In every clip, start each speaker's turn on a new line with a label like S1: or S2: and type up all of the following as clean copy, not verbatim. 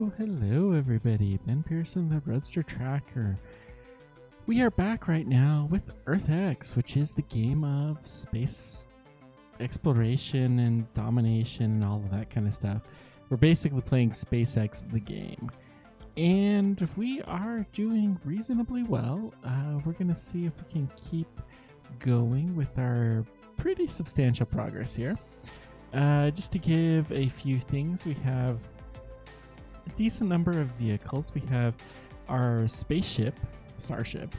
S1: Oh, hello everybody. Ben Pearson, the Roadster Tracker. We are back right now with EarthX, which is the game of space exploration and domination and all of that kind of stuff. We're basically playing SpaceX, the game. And we are doing reasonably well. We're going to see if we can keep going with our pretty substantial progress here. Just to give a few things, we have a decent number of vehicles. We have our spaceship, Starship,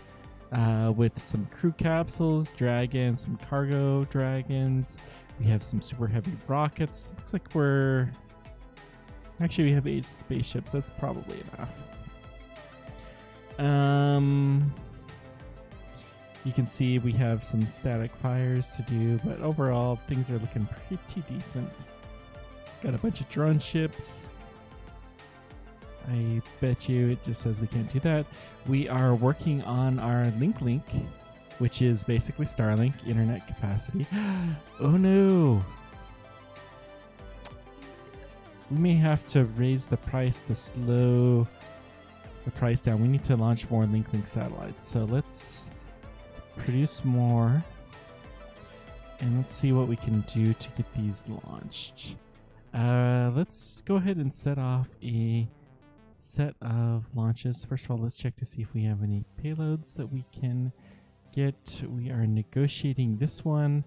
S1: with some crew capsules, dragons, some cargo dragons. We have some super heavy rockets. Looks like we have 8 spaceships. That's probably enough. You can see we have some static fires to do, but overall things are looking pretty decent. Got a bunch of drone ships. I bet you it just says we can't do that. We are working on our link, which is basically Starlink internet capacity. Oh no! We may have to raise the price to slow the price down. We need to launch more link satellites. So let's produce more and let's see what we can do to get these launched. Let's go ahead and set off a set of launches. First of all, let's check to see if we have any payloads that we can get. We are negotiating this one.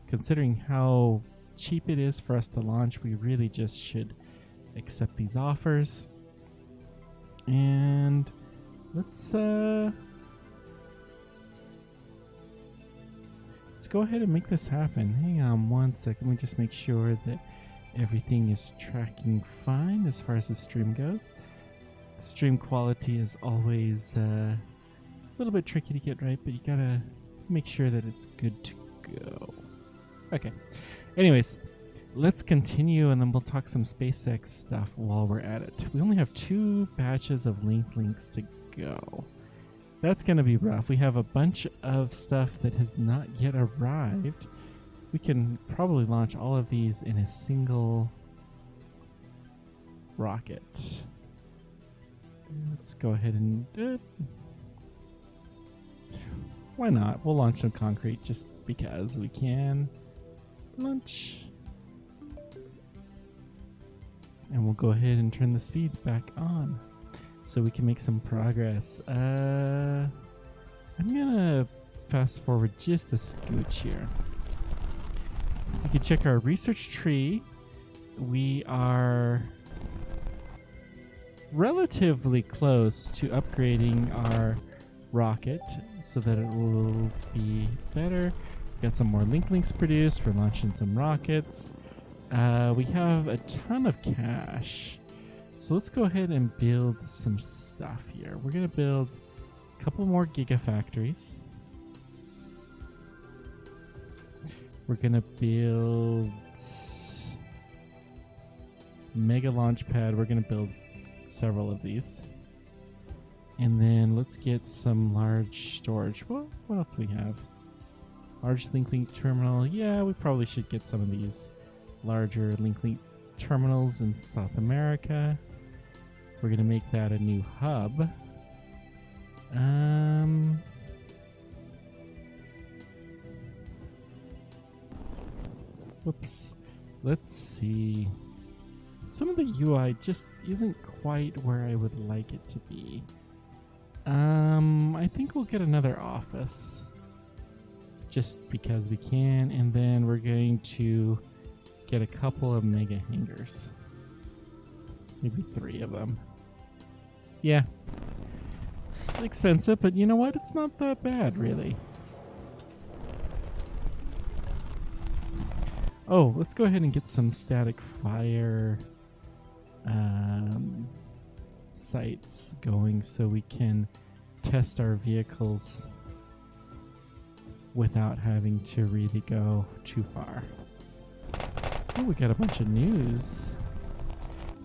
S1: Considering how cheap it is for us to launch, we really just should accept these offers. And let's go ahead and make this happen. Hang on one second. Let me just make sure that everything is tracking fine as far as the stream goes. The stream quality is always a little bit tricky to get right, but you gotta make sure that it's good to go. Okay. Anyways, let's continue and then we'll talk some SpaceX stuff while we're at it. We only have 2 batches of links to go. That's gonna be rough. We have a bunch of stuff that has not yet arrived. We can probably launch all of these in a single rocket. Let's go ahead and do it. Why not? We'll launch some concrete just because we can. Launch. And we'll go ahead and turn the speed back on so we can make some progress. I'm gonna fast forward just a scooch here. You can check our research tree. We are relatively close to upgrading our rocket so that it will be better. Got some more links produced. We're launching some rockets. We have a ton of cash. So let's go ahead and build some stuff here. We're going to build a couple more gigafactories. We're going to build mega launch pad. We're going to build several of these. And then let's get some large storage. What else do we have? Large link terminal. Yeah, we probably should get some of these larger link terminals in South America. We're going to make that a new hub. Whoops. Let's see. Some of the UI just isn't quite where I would like it to be. I think we'll get another office just because we can, and then we're going to get a couple of mega hangars. Maybe 3 of them. Yeah. It's expensive, but you know what? It's not that bad, really. Oh, let's go ahead and get some static fire sites going so we can test our vehicles without having to really go too far. Oh, we got a bunch of news.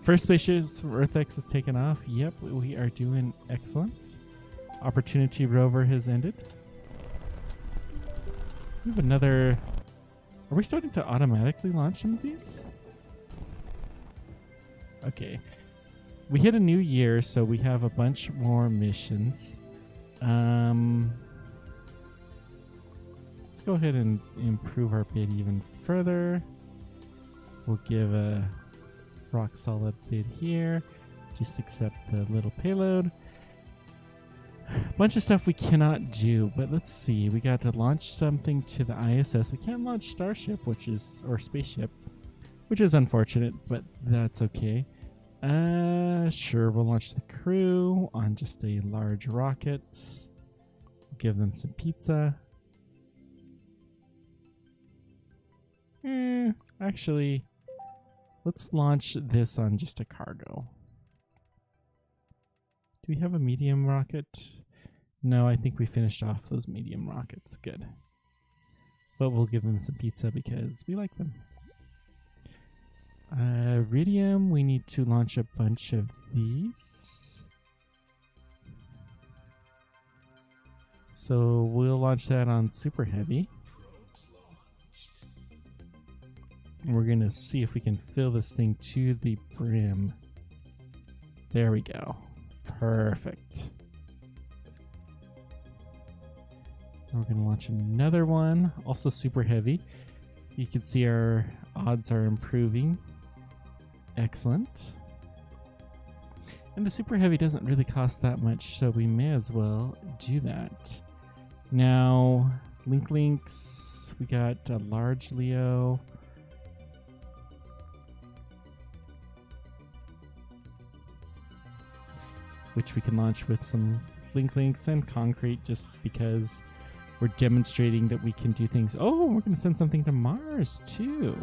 S1: First spaceship for EarthX has taken off. Yep, we are doing excellent. Opportunity rover has ended. We have another. Are we starting to automatically launch some of these? Okay. We hit a new year, so we have a bunch more missions. Let's go ahead and improve our bid even further. We'll give a rock solid bid here. Just accept the little payload. Bunch of stuff we cannot do, but let's see. We got to launch something to the ISS. We can't launch Starship, or Spaceship, which is unfortunate, but that's okay. Sure, we'll launch the crew on just a large rocket. Give them some pizza. Actually, let's launch this on just a cargo. Do we have a medium rocket? No, I think we finished off those medium rockets. Good. But we'll give them some pizza because we like them. Iridium, we need to launch a bunch of these. So we'll launch that on Super Heavy. And we're going to see if we can fill this thing to the brim. There we go. Perfect. We're going to launch another one, also Super Heavy. You can see our odds are improving. Excellent. And the Super Heavy doesn't really cost that much, so we may as well do that. Now, links, we got a large Leo. Which we can launch with some links and concrete just because we're demonstrating that we can do things. Oh, we're going to send something to Mars too.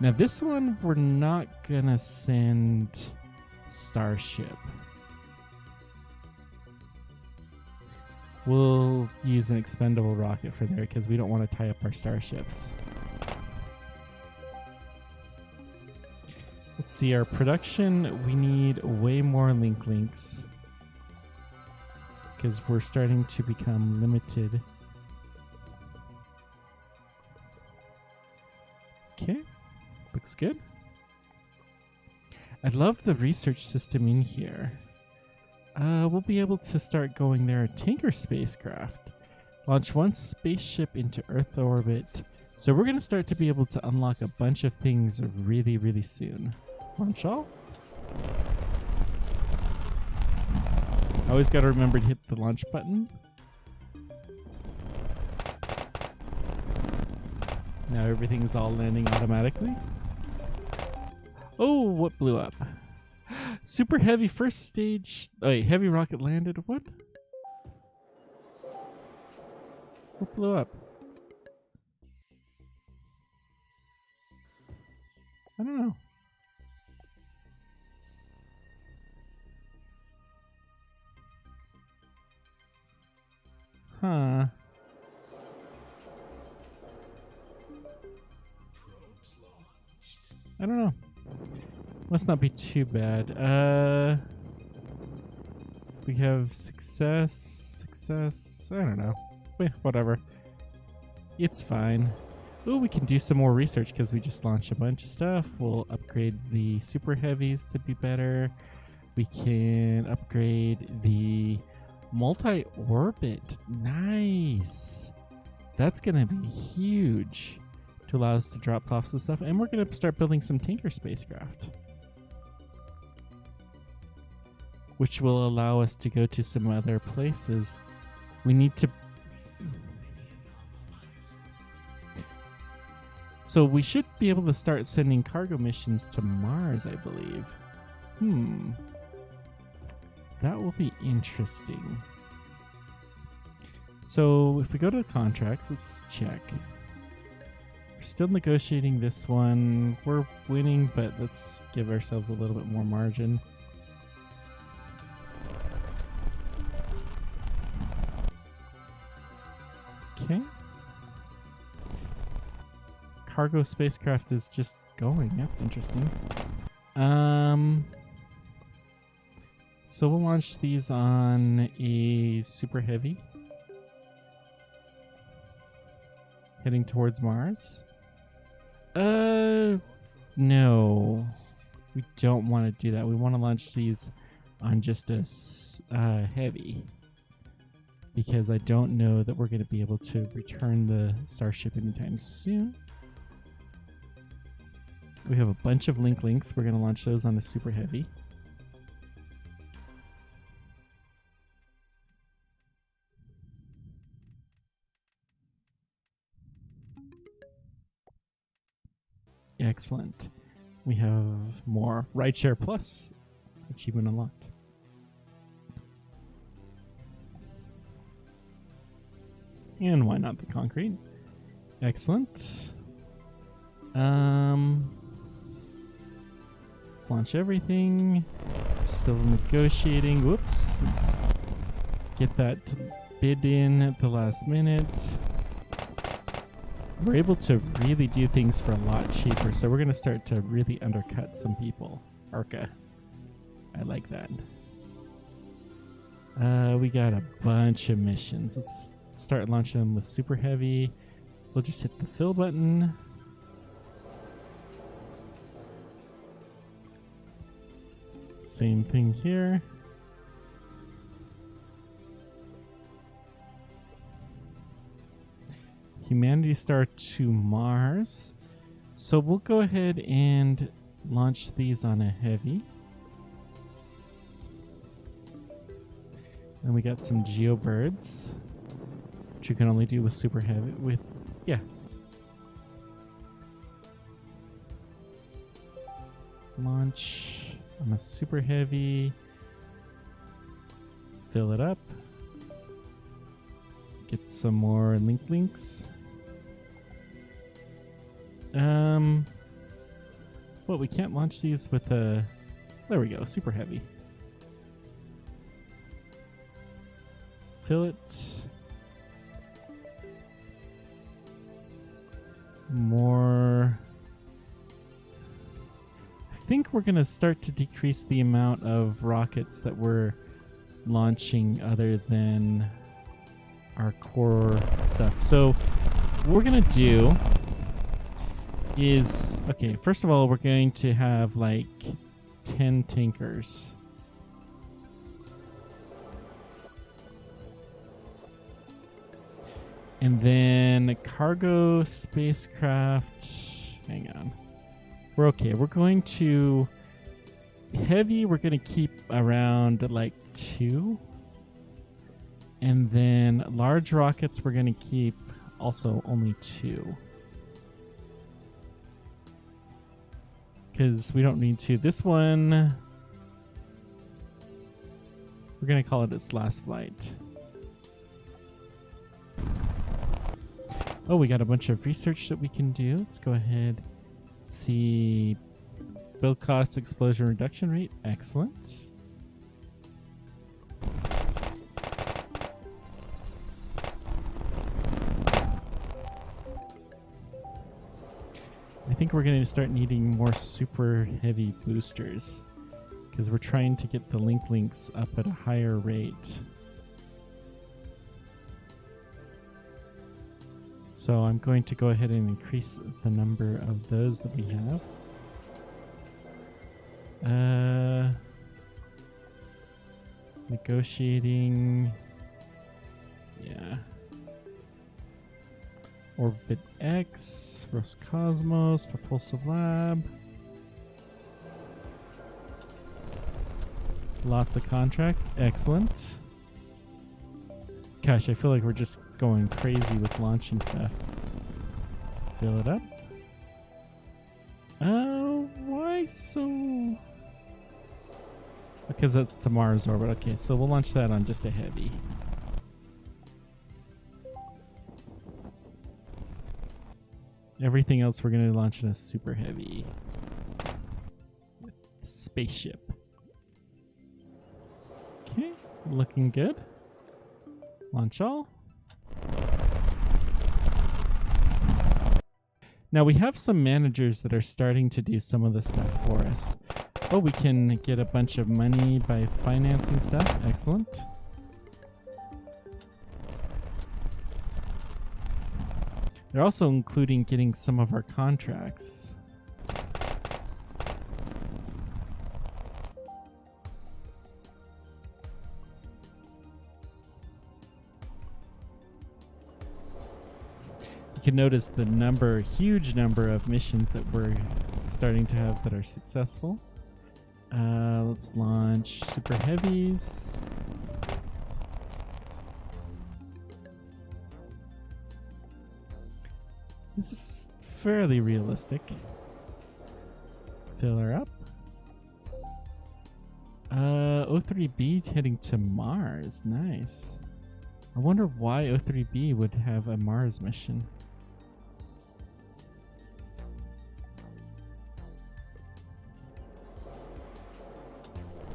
S1: Now this one, we're not going to send Starship. We'll use an expendable rocket for there because we don't want to tie up our starships. Let's see, our production, we need way more links because we're starting to become limited. Okay, looks good. I love the research system in here. We'll be able to start going there. Tanker spacecraft. Launch one spaceship into Earth orbit. So we're going to start to be able to unlock a bunch of things really, really soon. Launch all. Always got to remember to hit the launch button. Now everything's all landing automatically. Oh, what blew up? Super Heavy first stage. Oh, wait, heavy rocket landed. What? What blew up? I don't know. Huh. I don't know. Must not be too bad. We have success. I don't know. Whatever. It's fine. Oh, we can do some more research because we just launched a bunch of stuff. We'll upgrade the Super Heavies to be better. We can upgrade the multi-orbit. Nice. That's going to be huge to allow us to drop off some stuff. And we're going to start building some tanker spacecraft, which will allow us to go to some other places. We need to... So we should be able to start sending cargo missions to Mars, I believe. That will be interesting. So if we go to contracts, let's check. We're still negotiating this one. We're winning, but let's give ourselves a little bit more margin. Okay. Cargo spacecraft is just going. That's interesting. So we'll launch these on a Super Heavy. Heading towards Mars. No. We don't want to do that. We want to launch these on just a heavy, because I don't know that we're going to be able to return the Starship anytime soon. We have a bunch of links. We're going to launch those on a super heavy. Excellent. We have more Rideshare Plus achievement unlocked. And why not the concrete? Excellent. Let's launch everything. Still negotiating. Whoops. Let's get that bid in at the last minute. We're able to really do things for a lot cheaper, so we're going to start to really undercut some people. Arca. I like that. We got a bunch of missions. Let's start launching them with super heavy. We'll just hit the fill button. Same thing here. Humanity Star to Mars. So we'll go ahead and launch these on a heavy. And we got some geobirds, which you can only do with super heavy. Launch on a super heavy. Fill it up. Get some more links. Well, we can't launch these with a... There we go, super heavy. Fill it. More. I think we're going to start to decrease the amount of rockets that we're launching other than our core stuff. So what we're going to do is, okay, first of all, we're going to have like 10 tankers. And then cargo spacecraft. Hang on. We're okay. We're going to heavy. We're going to keep around like 2. And then large rockets, we're going to keep also only 2. Because we don't need to. This one, we're going to call it its last flight. Oh, we got a bunch of research that we can do. Let's go ahead. See. Build cost, explosion reduction rate. Excellent. I think we're going to start needing more super heavy boosters, because we're trying to get the links up at a higher rate. So I'm going to go ahead and increase the number of those that we have. Negotiating. Yeah. Orbit X, Roscosmos, Propulsive Lab. Lots of contracts. Excellent. Gosh, I feel like we're just going crazy with launching stuff. Fill it up. Why so? Because that's tomorrow's orbit. Okay, so we'll launch that on just a heavy. Everything else we're going to launch in a super heavy spaceship. Okay, looking good. Launch all. Now we have some managers that are starting to do some of the stuff for us. Oh, we can get a bunch of money by financing stuff. Excellent. They're also including getting some of our contracts. can notice the huge number of missions that we're starting to have that are successful. Let's launch Super Heavies. This is fairly realistic. Fill her up. O3B heading to Mars. Nice. I wonder why O3B would have a Mars mission.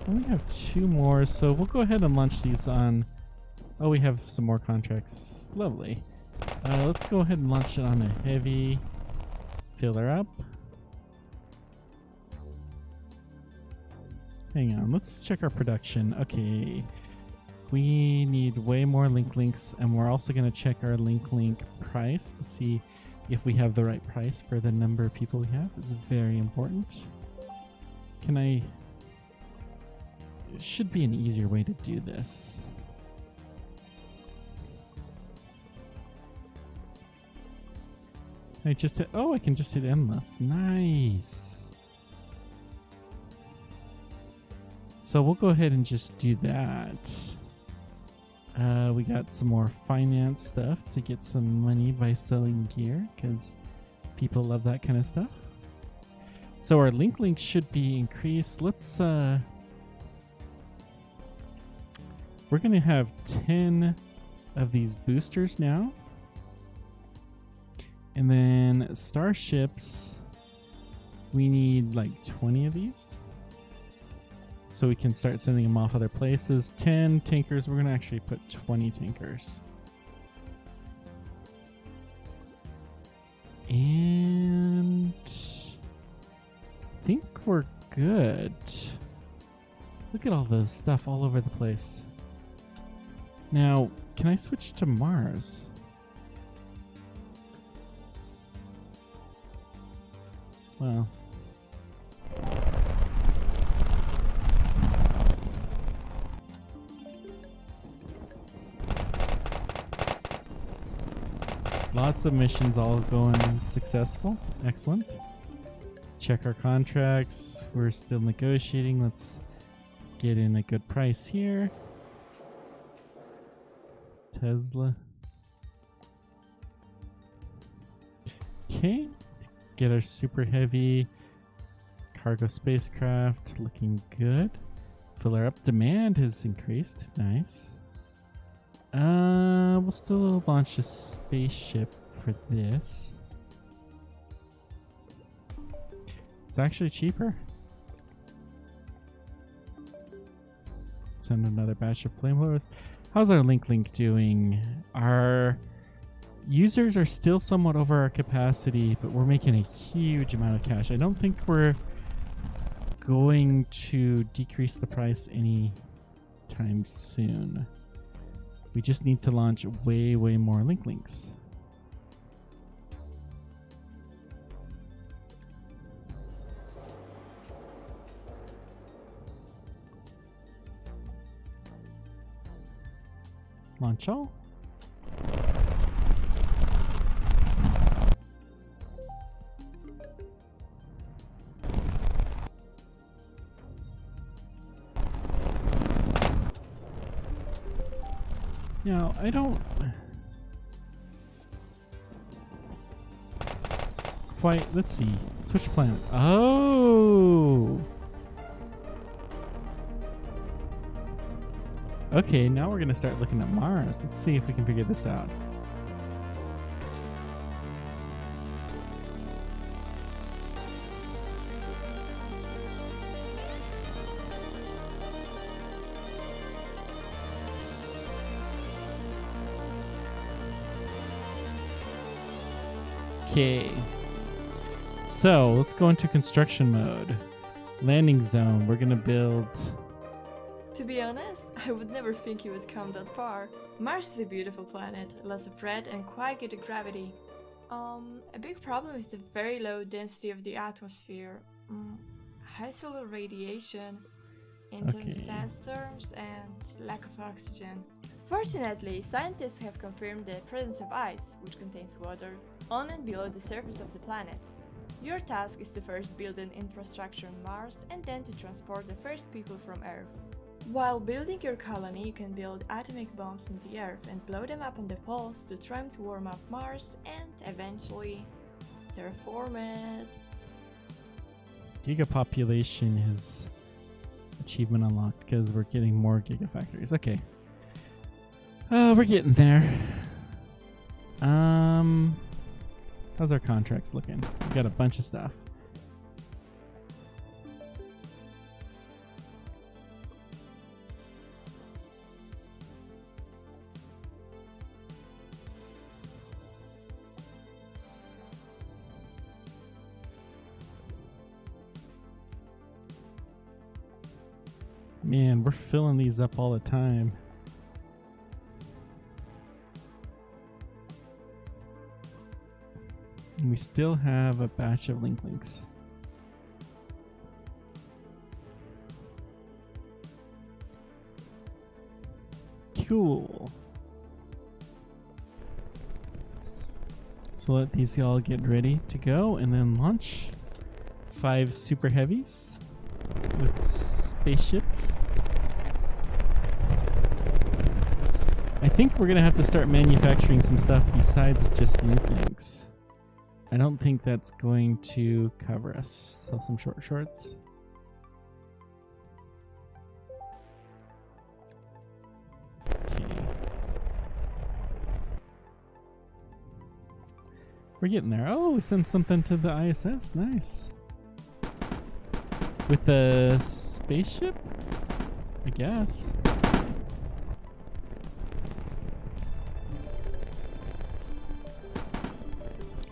S1: We have 2 more, so we'll go ahead and launch these on... Oh, we have some more contracts. Lovely. Let's go ahead and launch it on a heavy. Fill her up. Hang on, let's check our production. Okay. We need way more links, and we're also going to check our link price to see if we have the right price for the number of people we have. This is very important. Can I... It should be an easier way to do this. I just hit... Oh, I can just hit endless. Nice. So we'll go ahead and just do that. We got some more finance stuff to get some money by selling gear, because people love that kind of stuff. So our link should be increased. Let's we're gonna have 10 of these boosters now, and then starships, we need like 20 of these so we can start sending them off other places. 10 tankers. We're gonna actually put 20 tankers. And I think we're good. Look at all the stuff all over the place. Now, can I switch to Mars? Well. Lots of missions all going successful. Excellent. Check our contracts. We're still negotiating. Let's get in a good price here. Tesla. Okay. Get our super heavy cargo spacecraft looking good. Fill her up. Demand has increased. Nice. We'll still launch a spaceship for this. It's actually cheaper. Send another batch of flamethrowers. How's our link doing? Our users are still somewhat over our capacity, but we're making a huge amount of cash. I don't think we're going to decrease the price anytime soon. We just need to launch way more links. Launch all. Now, I don't quite... Let's see. Switch planet. Oh! Okay, now we're going to start looking at Mars. Let's see if we can figure this out. Okay, so let's go into construction mode. Landing zone, we're gonna build...
S2: To be honest, I would never think you would come that far. Mars is a beautiful planet, lots of red and quite good at gravity. A big problem is the very low density of the atmosphere. High solar radiation, intense sandstorms and lack of oxygen. Fortunately, scientists have confirmed the presence of ice, which contains water, on and below the surface of the planet. Your task is to first build an infrastructure on Mars and then to transport the first people from Earth. While building your colony, you can build atomic bombs on the Earth and blow them up on the poles to try to warm up Mars and eventually terraform it.
S1: Gigapopulation is achievement unlocked because we're getting more gigafactories. Okay. We're getting there. How's our contracts looking? We got a bunch of stuff. Man, we're filling these up all the time. And we still have a batch of links. Cool. So let these all get ready to go and then launch 5 super heavies with spaceships. I think we're gonna have to start manufacturing some stuff besides just links. I don't think that's going to cover us. Sell some shorts. Okay. We're getting there. Oh, we sent something to the ISS. Nice. With the spaceship? I guess.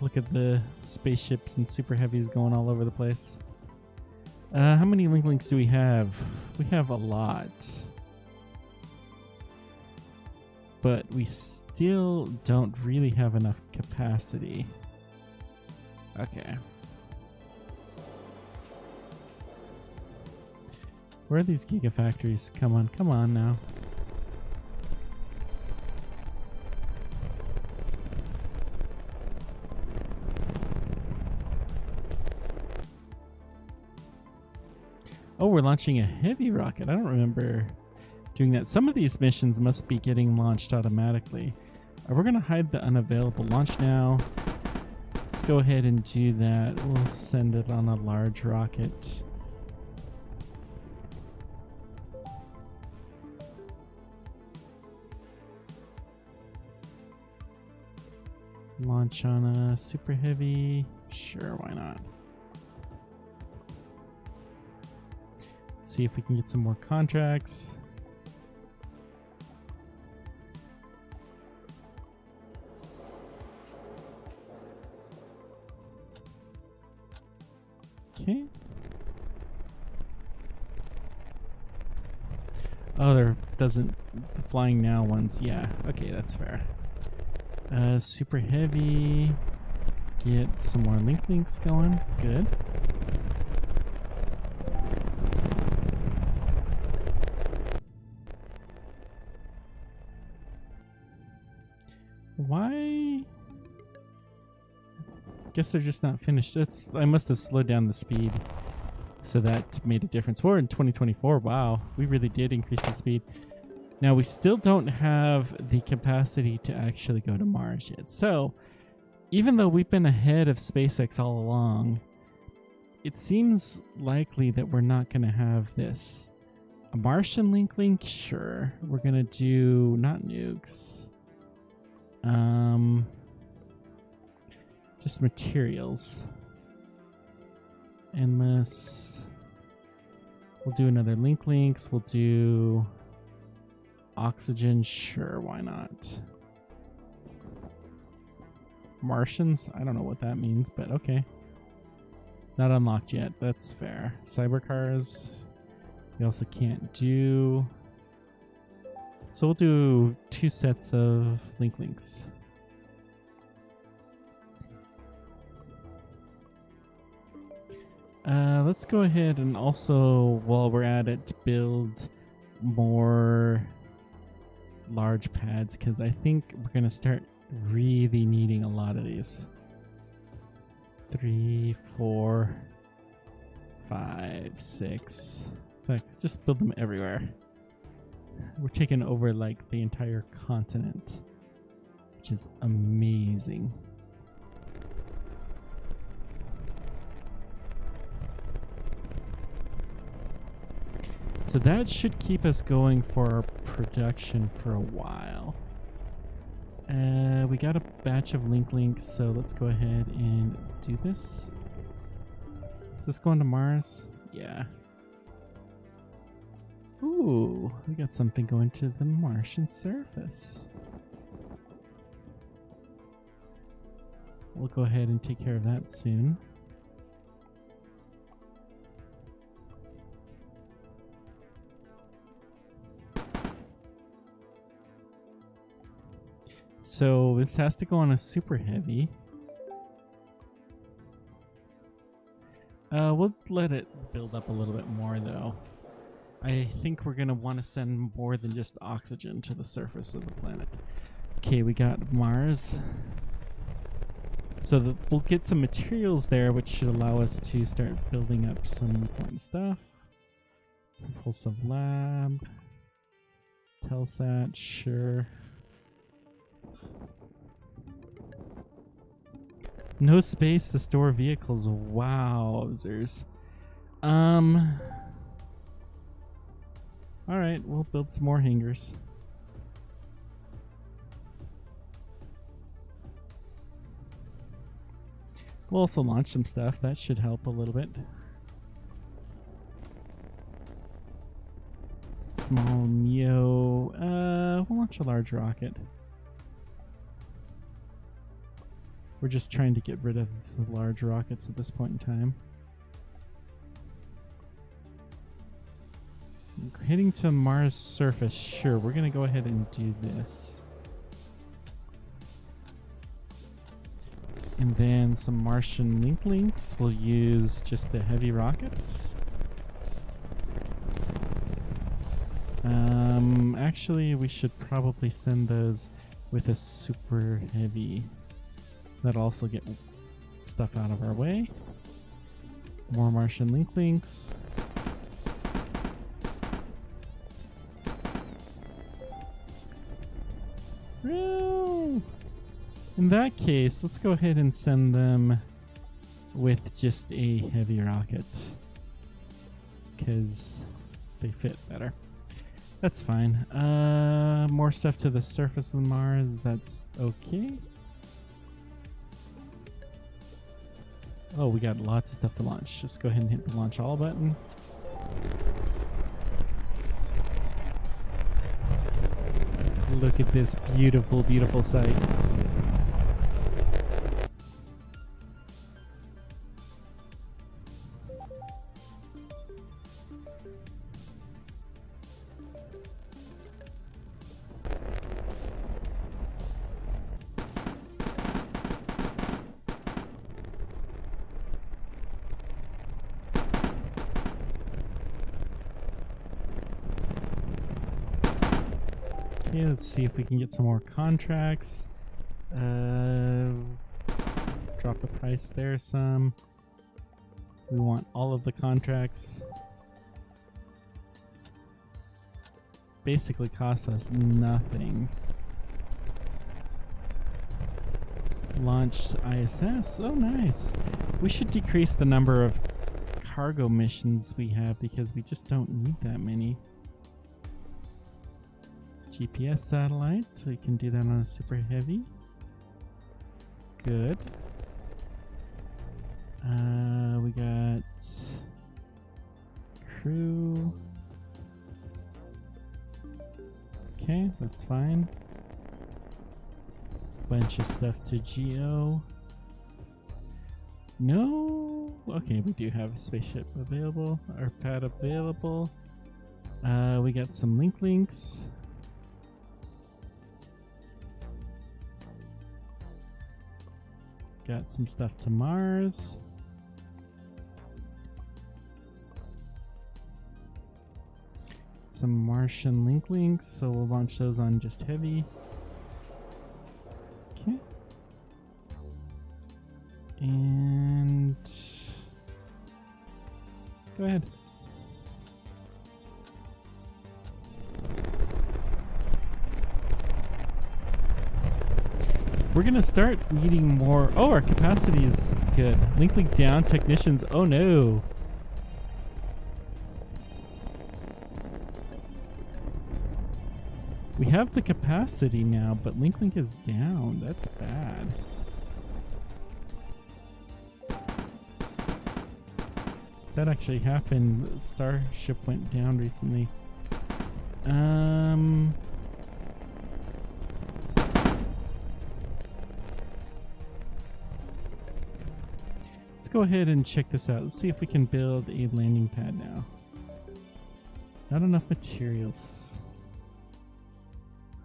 S1: Look at the spaceships and super heavies going all over the place. How many links do we have? We have a lot. But we still don't really have enough capacity. Okay. Where are these gigafactories? Come on now. Oh, we're launching a heavy rocket. I don't remember doing that. Some of these missions must be getting launched automatically. We're going to hide the unavailable. Launch now. Let's go ahead and do that. We'll send it on a large rocket. Launch on a super heavy. Sure, why not? See if we can get some more contracts. Okay. Oh, there doesn't the flying now ones. Yeah, okay, that's fair. Super heavy. Get some more links going. Good. Why? Guess they're just not finished. I must have slowed down the speed, so that made a difference. We're in 2024. Wow, we really did increase the speed. Now we still don't have the capacity to actually go to Mars yet. So even though we've been ahead of SpaceX all along, it seems likely that we're not going to have this. A Martian link, sure. We're going to do not nukes. Just materials. Endless. We'll do another links. We'll do oxygen. Sure, why not? Martians? I don't know what that means, but okay. Not unlocked yet. That's fair. Cybercars. We also can't do. So we'll do 2 sets of links. Let's go ahead and also, while we're at it, build more large pads because I think we're going to start really needing a lot of these. 3, 4, 5, 6. Like, just build them everywhere. We're taking over like the entire continent, which is amazing. So that should keep us going for our production for a while. We got a batch of links, so let's go ahead and do this. Is this going to Mars? Yeah. Ooh, we got something going to the Martian surface. We'll go ahead and take care of that soon. So this has to go on a super heavy. We'll let it build up a little bit more though. I think we're gonna want to send more than just oxygen to the surface of the planet. Okay, we got Mars. So we'll get some materials there, which should allow us to start building up some important stuff. Propulsive lab. Telsat, sure. No space to store vehicles. Wowzers. Alright, we'll build some more hangars. We'll also launch some stuff. That should help a little bit. Small MEO. We'll launch a large rocket. We're just trying to get rid of the large rockets at this point in time. Heading to Mars surface, sure, we're gonna go ahead and do this. And then some Martian links, we'll use just the heavy rockets. Actually, we should probably send those with a super heavy. That'll also get stuff out of our way. More Martian links. No! In that case, let's go ahead and send them with just a heavy rocket, because they fit better. That's fine. More stuff to the surface of Mars. That's okay. Oh, we got lots of stuff to launch. Just go ahead and hit the launch all button. Look at this beautiful, beautiful sight. Okay, let's see if we can get some more contracts. Drop the price there some. We want all of the contracts. Basically costs us nothing. Launch ISS. Oh, nice. We should decrease the number of cargo missions we have because we just don't need that many. GPS satellite, so we can do that on a super heavy. Good. We got crew. Okay, that's fine. Bunch of stuff to Geo. No. Okay, we do have a spaceship available, or pad available. We got some links. Got some stuff to Mars. some Martian links, so we'll launch those on just heavy. Okay. And go ahead. We're gonna start needing more. Oh, our capacity is good. Link down, technicians. Oh no. We have the capacity now, but Link is down. That's bad. That actually happened. The Starship went down recently. Let's go ahead and check this out. Let's see if we can build a landing pad now. Not enough materials.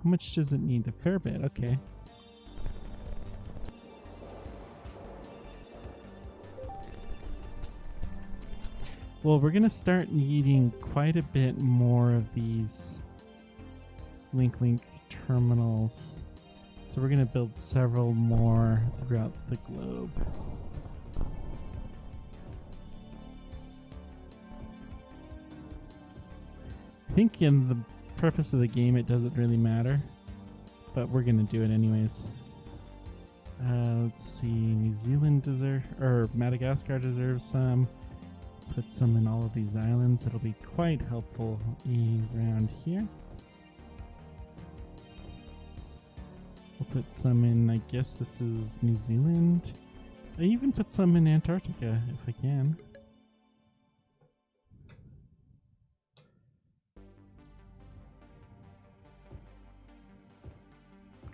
S1: How much does it need? A fair bit. Okay. Well, we're gonna start needing quite a bit more of these link terminals. So we're gonna build several more throughout the globe. I think in the purpose of the game it doesn't really matter, but we're gonna do it anyways. Let's see, New Zealand or Madagascar deserves some. Put some in all of these islands. It'll be quite helpful around here. We'll put some in, I guess this is New Zealand. I even put some in Antarctica if I can.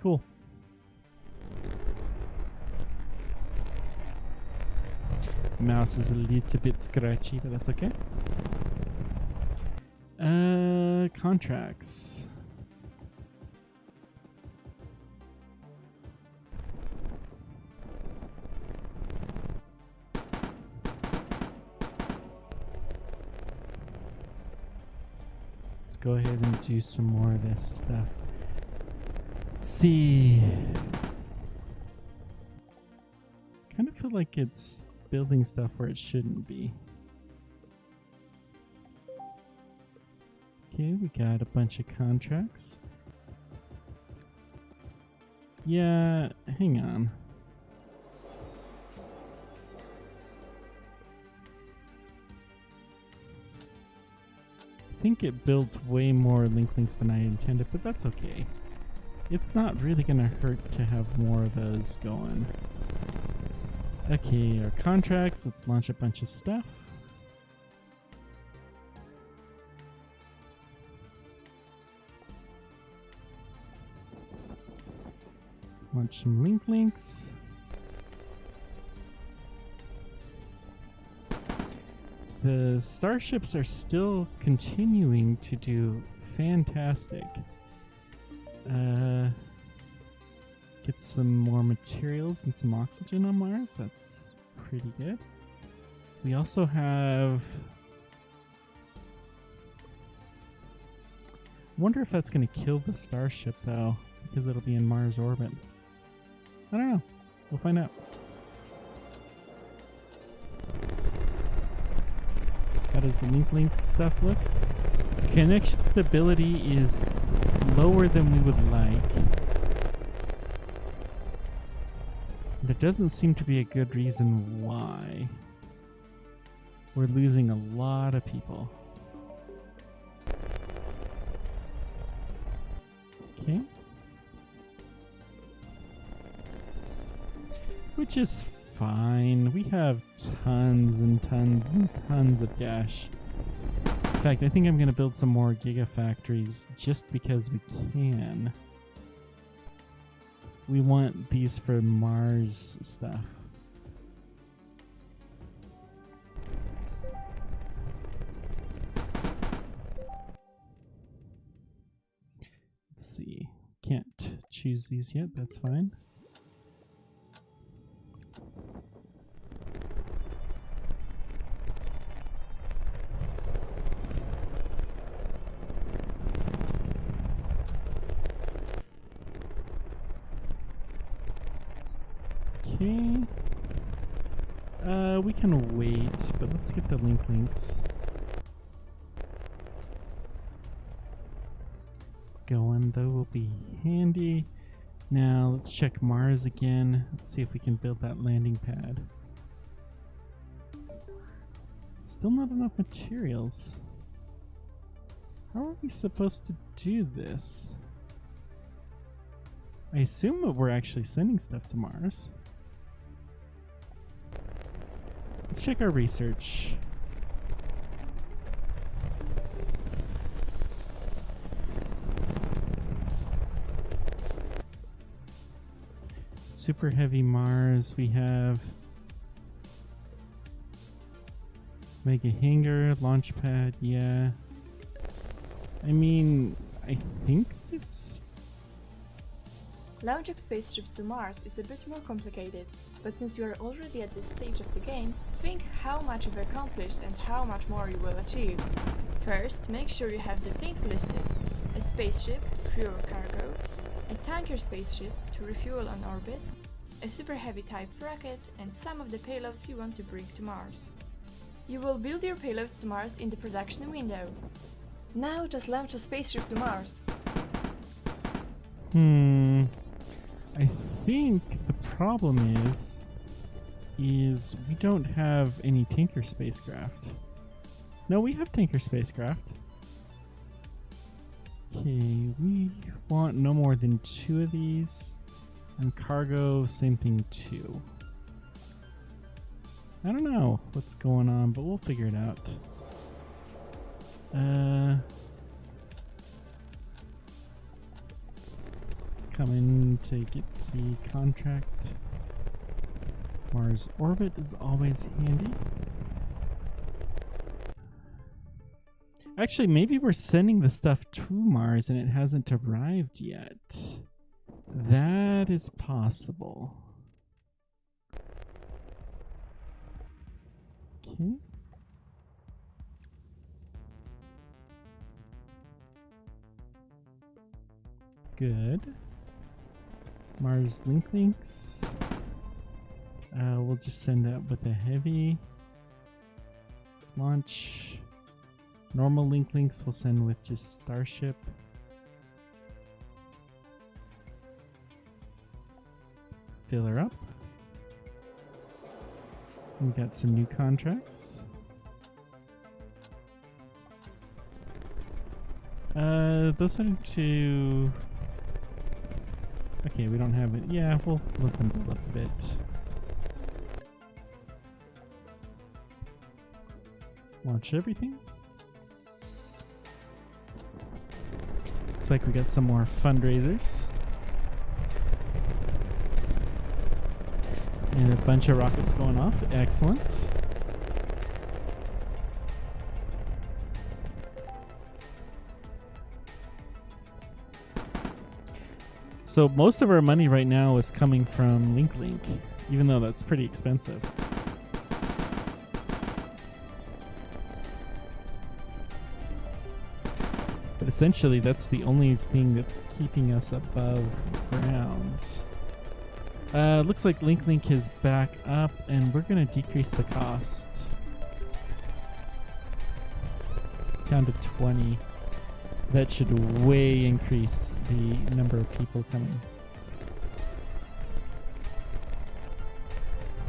S1: Cool. Mouse is a little bit scratchy, but that's okay. Contracts. Let's go ahead and do some more of this stuff. Let's see. Kind of feel like it's building stuff where it shouldn't be. Okay, we got a bunch of contracts. Yeah, hang on. I think it built way more links than I intended, but that's okay. It's not really gonna hurt to have more of those going. Okay, our contracts, let's launch a bunch of stuff. Launch some links. The starships are still continuing to do fantastic. Get some more materials and some oxygen on Mars. That's pretty good. We also have... I wonder if that's going to kill the starship, though, because it'll be in Mars orbit. I don't know. We'll find out. How does the link stuff look? Connection stability is lower than we would like. There doesn't seem to be a good reason why. We're losing a lot of people. Okay. Which is fine. We have tons and tons and tons of cash. In fact, I think I'm going to build some more gigafactories just because we can. We want these for Mars stuff. Let's see. Can't choose these yet. That's fine. Okay. We can wait, but let's get the links going, though, will be handy. Now let's check Mars again. Let's see if we can build that landing pad. Still not enough materials. How are we supposed to do this? I assume that we're actually sending stuff to Mars. Let's check our research. Super heavy Mars. We have mega hangar, launch pad. Yeah. I mean, I think this.
S2: Launching spaceships to Mars is a bit more complicated, but since you are already at this stage of the game, think how much you've accomplished and how much more you will achieve. First, make sure you have the things listed: a spaceship, crew or cargo, a tanker spaceship to refuel on orbit, a super heavy type rocket, and some of the payloads you want to bring to Mars. You will build your payloads to Mars in the production window. Now just launch a spaceship to Mars.
S1: I think the problem is we don't have any tanker spacecraft. No, we have tanker spacecraft. Okay, we want no more than 2 of these. And cargo, same thing too. I don't know what's going on, but we'll figure it out. Coming to get the contract. Mars orbit is always handy. Actually, maybe we're sending the stuff to Mars and it hasn't arrived yet. That is possible. Okay. Good. Mars links. We'll just send that with a heavy launch. Normal links we'll send with just Starship. Fill her up. We got some new contracts. Those heading to. Okay, we don't have it. Yeah, we'll let them build up a bit. Launch everything. Looks like we got some more fundraisers. And a bunch of rockets going off. Excellent. So most of our money right now is coming from Link, even though that's pretty expensive. But essentially that's the only thing that's keeping us above ground. Looks like Link is back up and we're going to decrease the cost down to 20. That should way increase the number of people coming.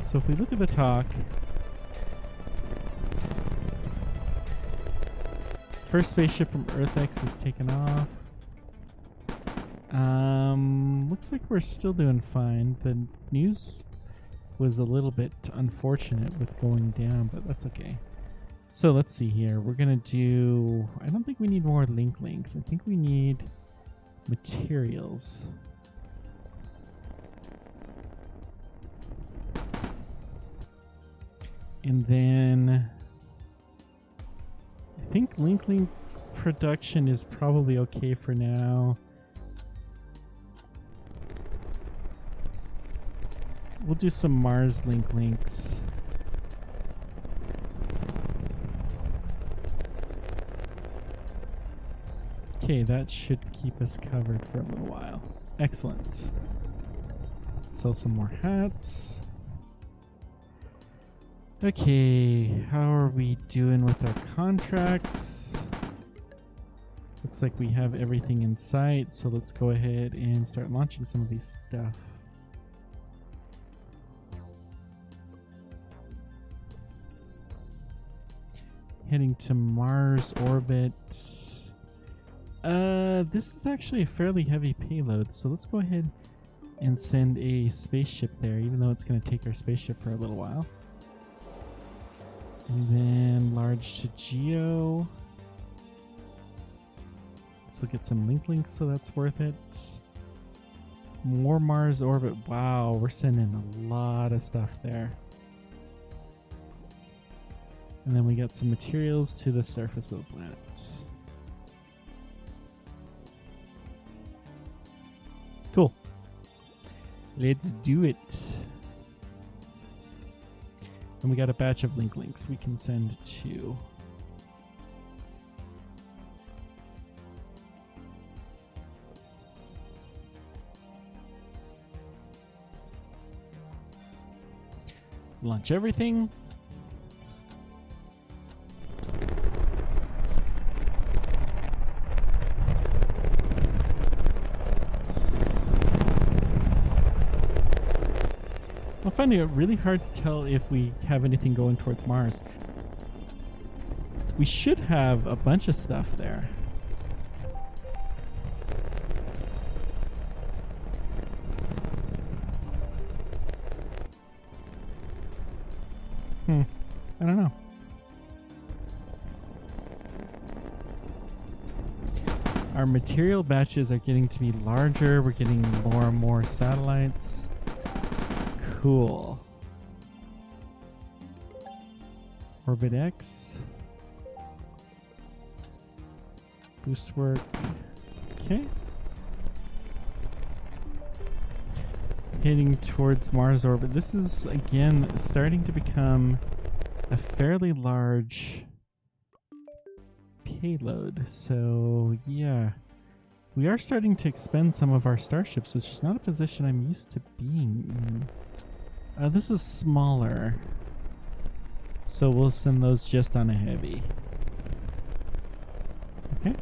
S1: So if we look at the talk, first spaceship from EarthX is taken off. Looks like we're still doing fine. The news was a little bit unfortunate with going down, but that's okay. So let's see here. We're gonna do. I don't think we need more links. I think we need materials. And then I think link production is probably okay for now. We'll do some Mars links. Okay, that should keep us covered for a little while. Excellent. Sell some more hats. Okay, how are we doing with our contracts? Looks like we have everything in sight, so let's go ahead and start launching some of these stuff. Heading to Mars orbit. This is actually a fairly heavy payload, so let's go ahead and send a spaceship there, even though it's going to take our spaceship for a little while. And then large to Geo. Let's look at some links, so that's worth it. More Mars orbit. Wow, we're sending a lot of stuff there. And then we got some materials to the surface of the planet. Cool. Let's do it. And we got a batch of links we can send to. Launch everything. I'm finding it really hard to tell if we have anything going towards Mars. We should have a bunch of stuff there. I don't know. Our material batches are getting to be larger. We're getting more and more satellites. Cool. Orbit X. Boost work. Okay. Heading towards Mars orbit. This is, again, starting to become a fairly large payload. So, yeah. We are starting to expend some of our starships, which is not a position I'm used to being in. This is smaller, so we'll send those just on a heavy. Okay.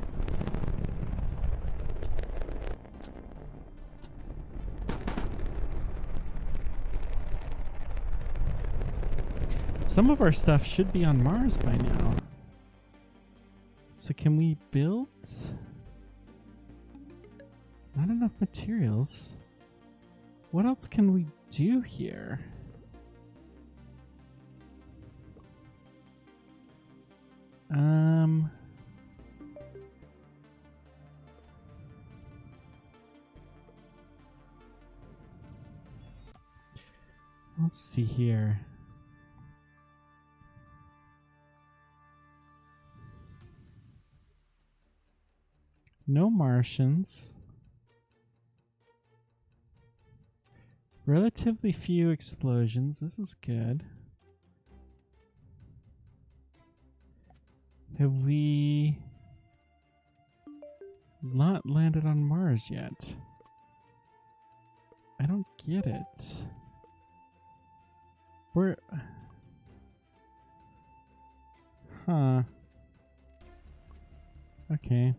S1: Some of our stuff should be on Mars by now. So can we build? Not enough materials. What else can we do here? Let's see here. No Martians. Relatively few explosions. This is good. Have we not landed on Mars yet? I don't get it. We're... Huh. Okay.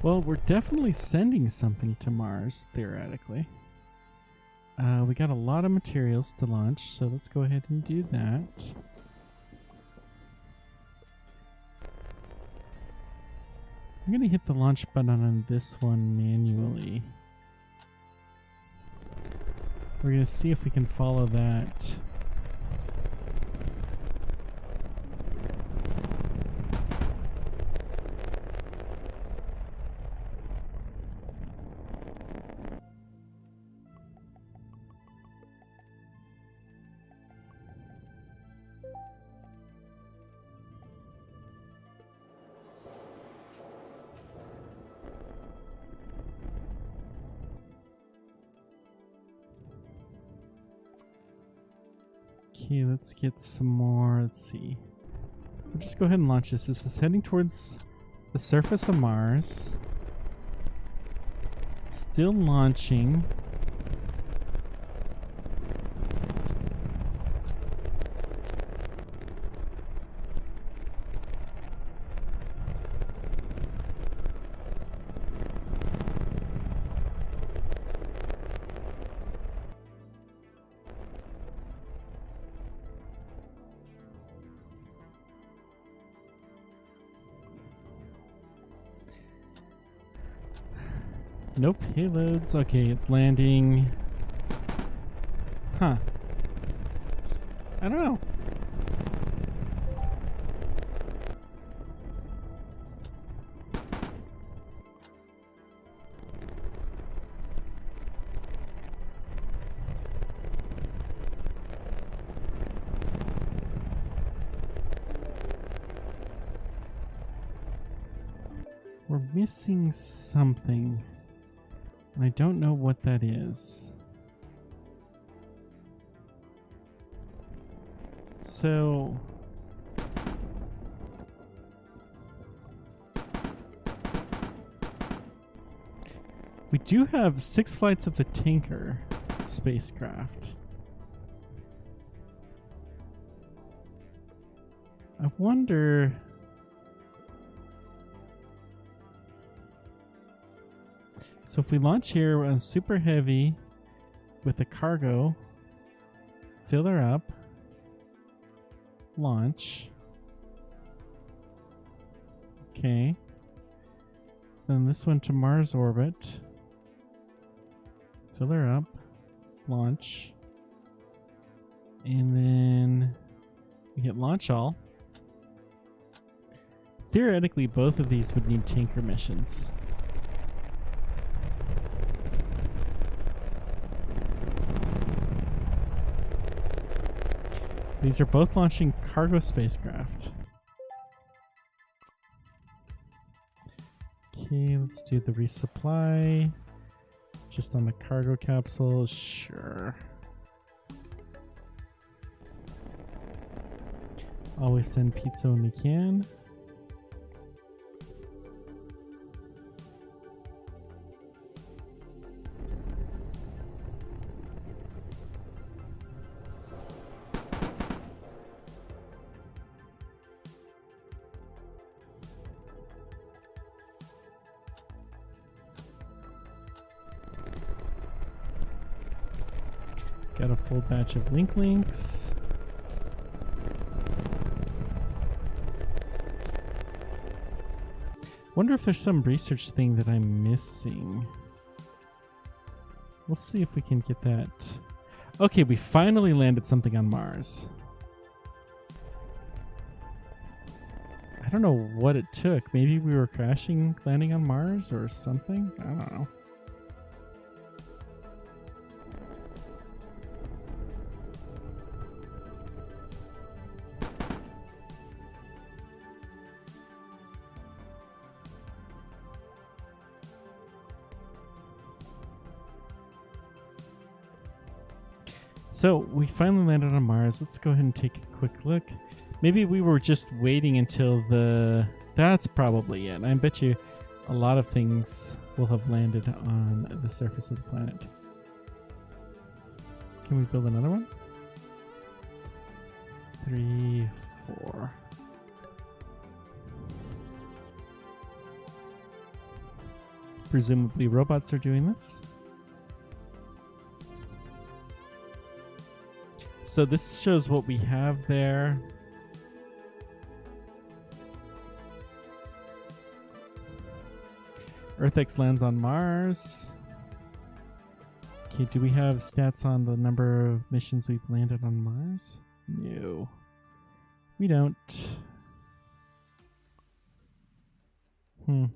S1: Well, we're definitely sending something to Mars, theoretically. We got a lot of materials to launch, so let's go ahead and do that. I'm going to hit the launch button on this one manually. We're going to see if we can follow that. Okay, let's get some more. Let's see. We'll just go ahead and launch this. This is heading towards the surface of Mars. Still launching. No payloads. Okay, it's landing. Huh. I don't know. We're missing something. And I don't know what that is. So we do have 6 flights of the Tinker spacecraft. I wonder. So if we launch here on super heavy with the cargo, fill her up, launch. Okay. Then this one to Mars orbit, fill her up, launch. And then we hit launch all. Theoretically, both of these would need Tinker missions. These are both launching cargo spacecraft. Okay, let's do the resupply. Just on the cargo capsule, sure. Always send pizza when we can. Got a full batch of links. Wonder if there's some research thing that I'm missing. We'll see if we can get that. Okay, we finally landed something on Mars. I don't know what it took. Maybe we were crashing landing on Mars or something. I don't know. So we finally landed on Mars. Let's go ahead and take a quick look. Maybe we were just waiting until the... That's probably it. I bet you a lot of things will have landed on the surface of the planet. Can we build another one? 3, 4. Presumably robots are doing this. So this shows what we have there. EarthX lands on Mars. Okay, do we have stats on the number of missions we've landed on Mars? No. We don't.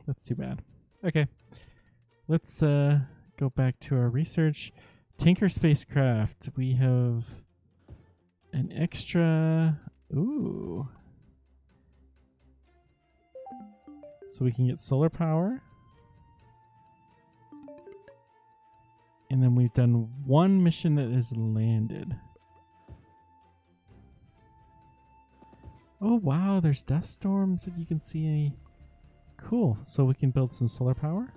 S1: That's too bad. Okay. Let's go back to our research. Tinker spacecraft. We have an extra... Ooh. So we can get solar power. And then we've done one mission that has landed. Oh wow, there's dust storms that you can see. Cool. So we can build some solar power.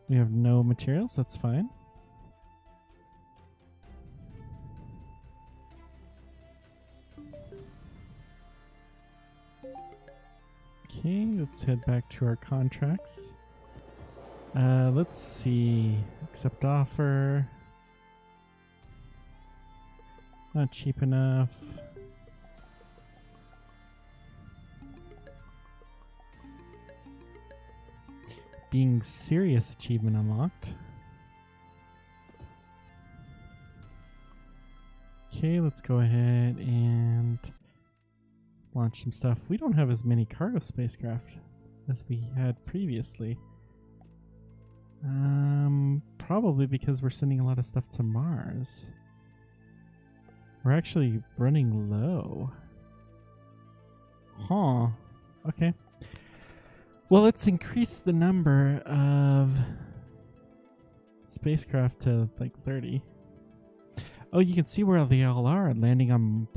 S1: We have no materials, that's fine. Okay, let's head back to our contracts. Let's see. Accept offer. Not cheap enough. Being serious achievement unlocked. Okay, let's go ahead and launch some stuff. We don't have as many cargo spacecraft as we had previously. Probably because we're sending a lot of stuff to Mars. We're actually running low. Huh. Okay. Well, let's increase the number of spacecraft to like 30. Oh, you can see where they all are. Landed on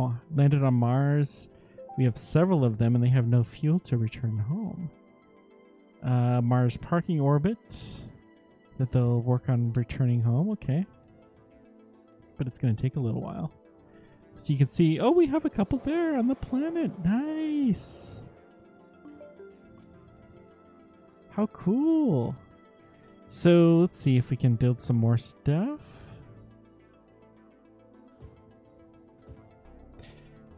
S1: Mars. We have several of them, and they have no fuel to return home. Mars parking orbit that they'll work on returning home. Okay. But it's going to take a little while. So you can see, oh, we have a couple there on the planet. Nice. How cool. So let's see if we can build some more stuff.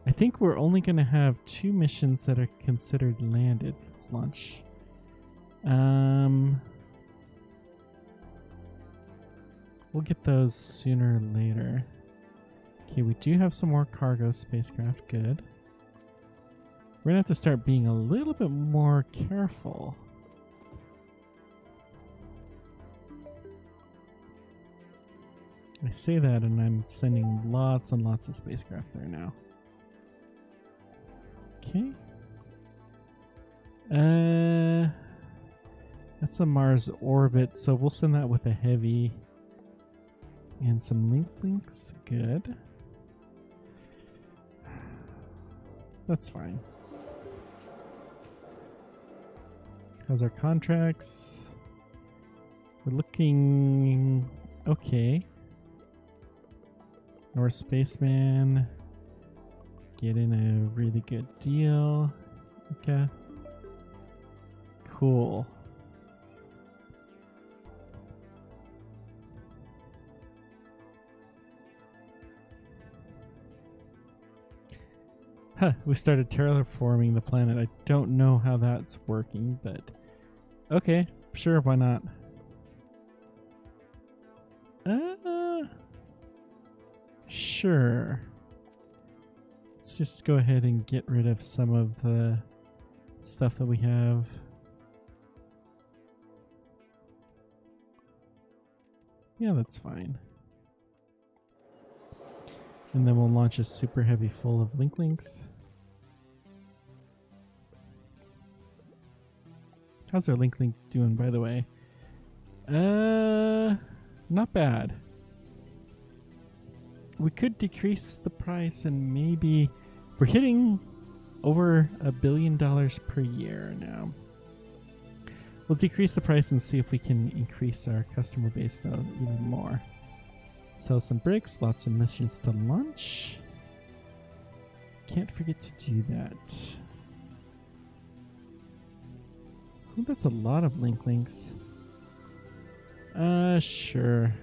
S1: I think we're only going to have 2 missions that are considered landed. Let's launch. We'll get those sooner or later. Okay, we do have some more cargo spacecraft. Good. We're going to have to start being a little bit more careful. I say that and I'm sending lots and lots of spacecraft there now. Okay. That's a Mars orbit, so we'll send that with a heavy and some links. Good. That's fine. How's our contracts? We're looking okay. Our spaceman getting a really good deal. Okay. Cool. Huh, we started terraforming the planet. I don't know how that's working, but okay, sure, why not? Sure. Let's just go ahead and get rid of some of the stuff that we have. Yeah, that's fine. And then we'll launch a super heavy full of links. How's our link doing, by the way? Not bad. We could decrease the price and maybe we're hitting over $1 billion per year now. We'll decrease the price and see if we can increase our customer base though even more. Sell some bricks, lots of missions to launch. Can't forget to do that. Oh, that's a lot of links. Sure.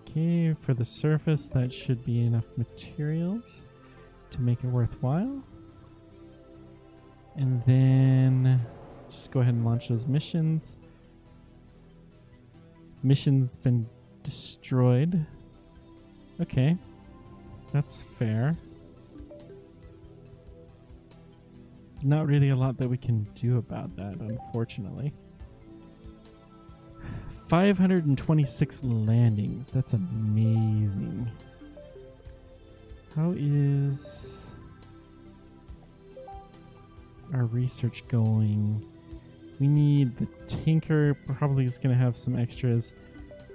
S1: Okay, for the surface, that should be enough materials to make it worthwhile. And then just go ahead and launch those missions. Mission's been destroyed. Okay, that's fair. Not really a lot that we can do about that, unfortunately. 526 landings. That's amazing. How is our research going? We need the tanker, probably is going to have some extras.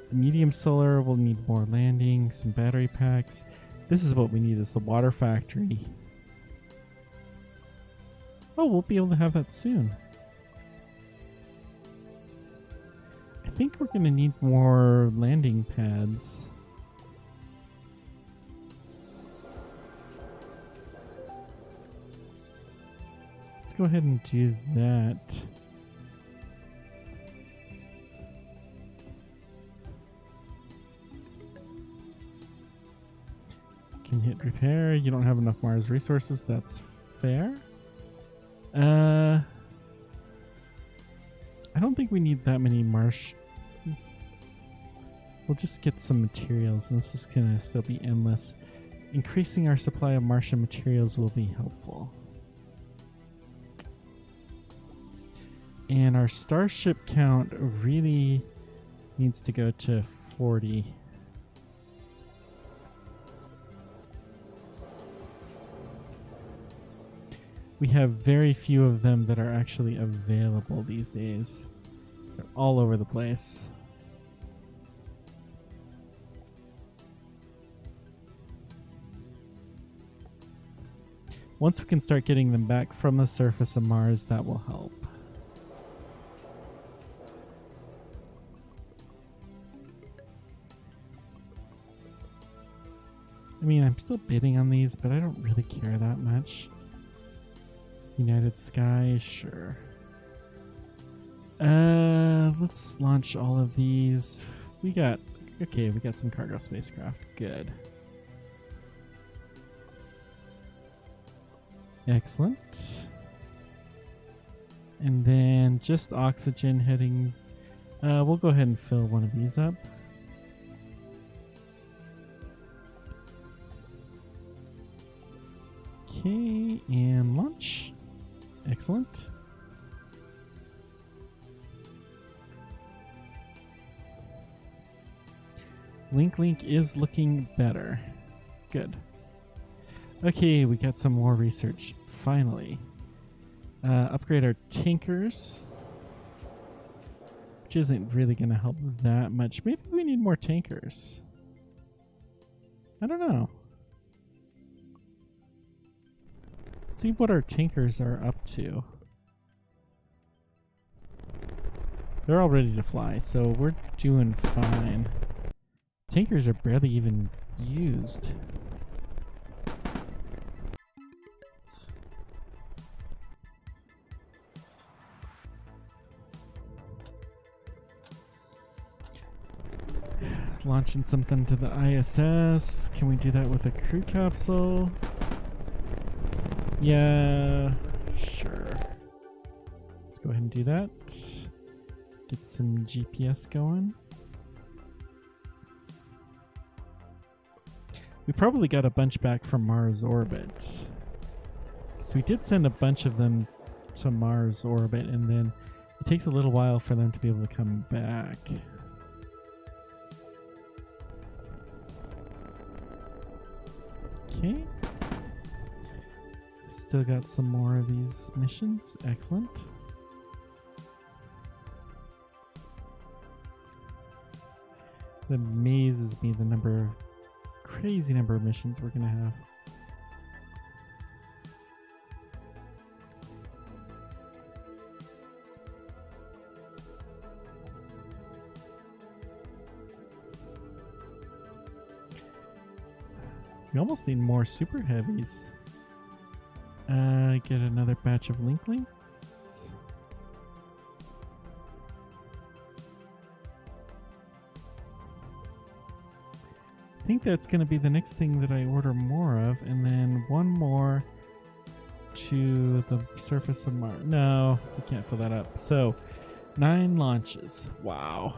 S1: The medium solar will need more landing, some battery packs. This is what we need, is the water factory. Oh, we'll be able to have that soon. I think we're going to need more landing pads. Let's go ahead and do that. Can hit repair. You don't have enough Mars resources. That's fair. I don't think we need that many Mars. We'll just get some materials, and this is going to still be endless. Increasing our supply of Martian materials will be helpful. And our starship count really needs to go to 40. We have very few of them that are actually available these days. They're all over the place. Once we can start getting them back from the surface of Mars, that will help. I mean, I'm still bidding on these, but I don't really care that much. United Sky, sure. Let's launch all of these. We got some cargo spacecraft. Good. Excellent. And then just oxygen heading. We'll go ahead and fill one of these up. Okay, and launch. Excellent. Link is looking better. Good. Okay, we got some more research. Finally. Upgrade our tankers. Which isn't really going to help that much. Maybe we need more tankers. I don't know. Let's see what our tankers are up to. They're all ready to fly, so we're doing fine. Tankers are barely even used. Launching something to the ISS. Can we do that with a crew capsule? Yeah, sure. Let's go ahead and do that. Get some GPS going. We probably got a bunch back from Mars orbit. So we did send a bunch of them to Mars orbit, and then it takes a little while for them to be able to come back. Okay. Still got some more of these missions. Excellent. It amazes me the crazy number of missions we're gonna have. We almost need more super heavies. Get another batch of links. I think that's going to be the next thing that I order more of, and then one more to the surface of Mars. No, we can't fill that up. So, 9 launches. Wow.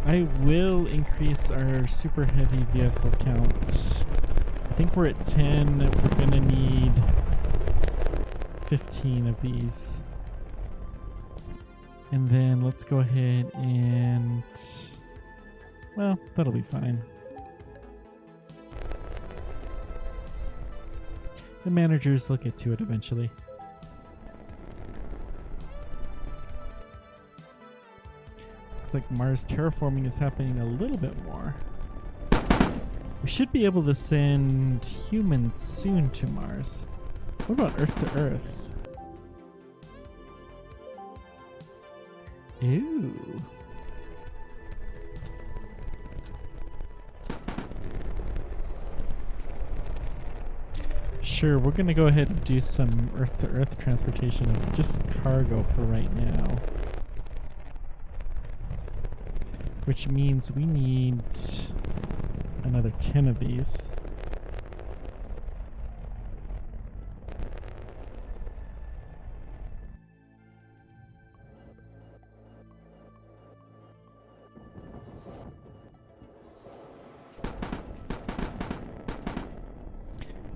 S1: I will increase our super heavy vehicle count. I think we're at 10. We're going to need 15 of these. And then let's go ahead and... well, that'll be fine. The managers will get to it eventually. Looks like Mars terraforming is happening a little bit more. We should be able to send humans soon to Mars. What about Earth to Earth? Ew. Sure, we're gonna go ahead and do some Earth to Earth transportation of just cargo for right now. Which means we need another 10 of these.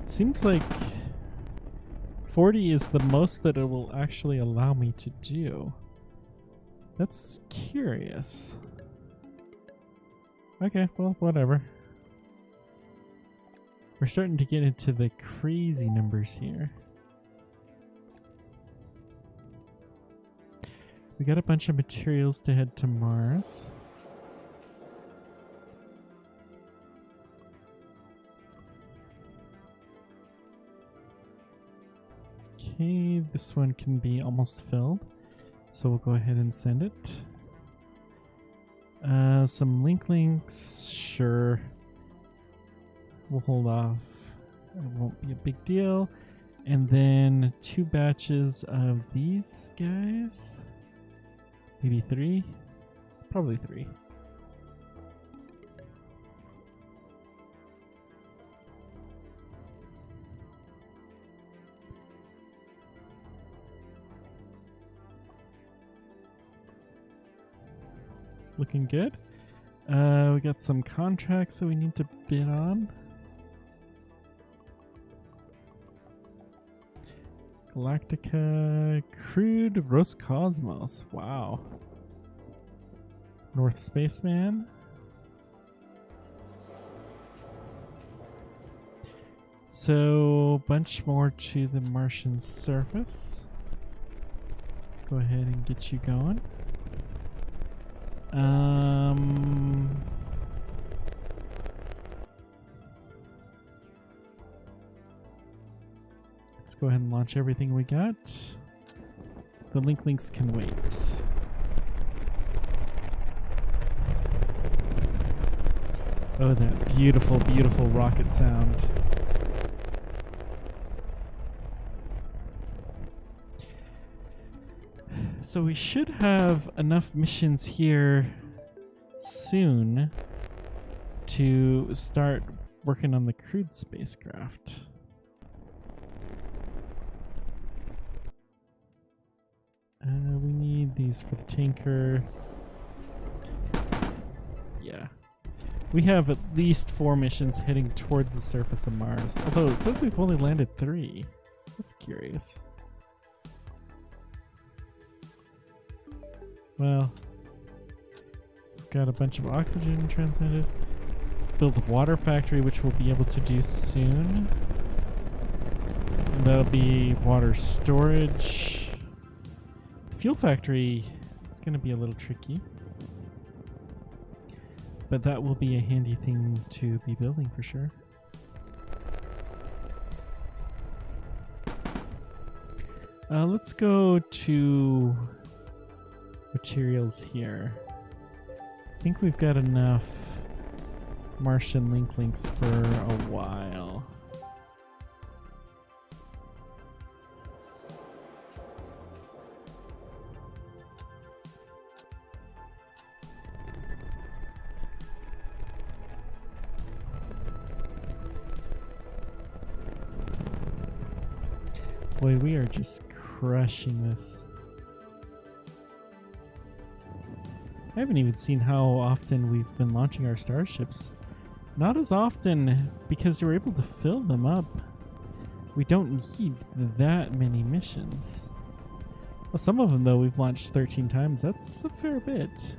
S1: Seems like 40 is the most that it will actually allow me to do. That's curious. Okay, well, whatever. We're starting to get into the crazy numbers here. We got a bunch of materials to head to Mars. Okay, this one can be almost filled, so we'll go ahead and send it. Some links, sure. We'll hold off. It won't be a big deal. And then 2 batches of these guys. Maybe 3? Probably 3. Looking good. We got some contracts that we need to bid on. Galactica, Crude, Roscosmos. Wow. North Spaceman. So, bunch more to the Martian surface. Go ahead and get you going. Let's go ahead and launch everything we got. The links can wait. Oh, that beautiful, beautiful rocket sound. So we should have enough missions here soon to start working on the crewed spacecraft. We need these for the tanker. Yeah. We have at least 4 missions heading towards the surface of Mars. Although it says we've only landed 3. That's curious. Well, we've got a bunch of oxygen transmitted. Build a water factory, which we'll be able to do soon. And that'll be water storage. Fuel factory, it's going to be a little tricky. But that will be a handy thing to be building for sure. Let's go to materials here. I think we've got enough Martian links for a while. Boy, we are just crushing this. I haven't even seen how often we've been launching our starships. Not as often because we're able to fill them up. We don't need that many missions. Well, some of them, though, we've launched 13 times. That's a fair bit.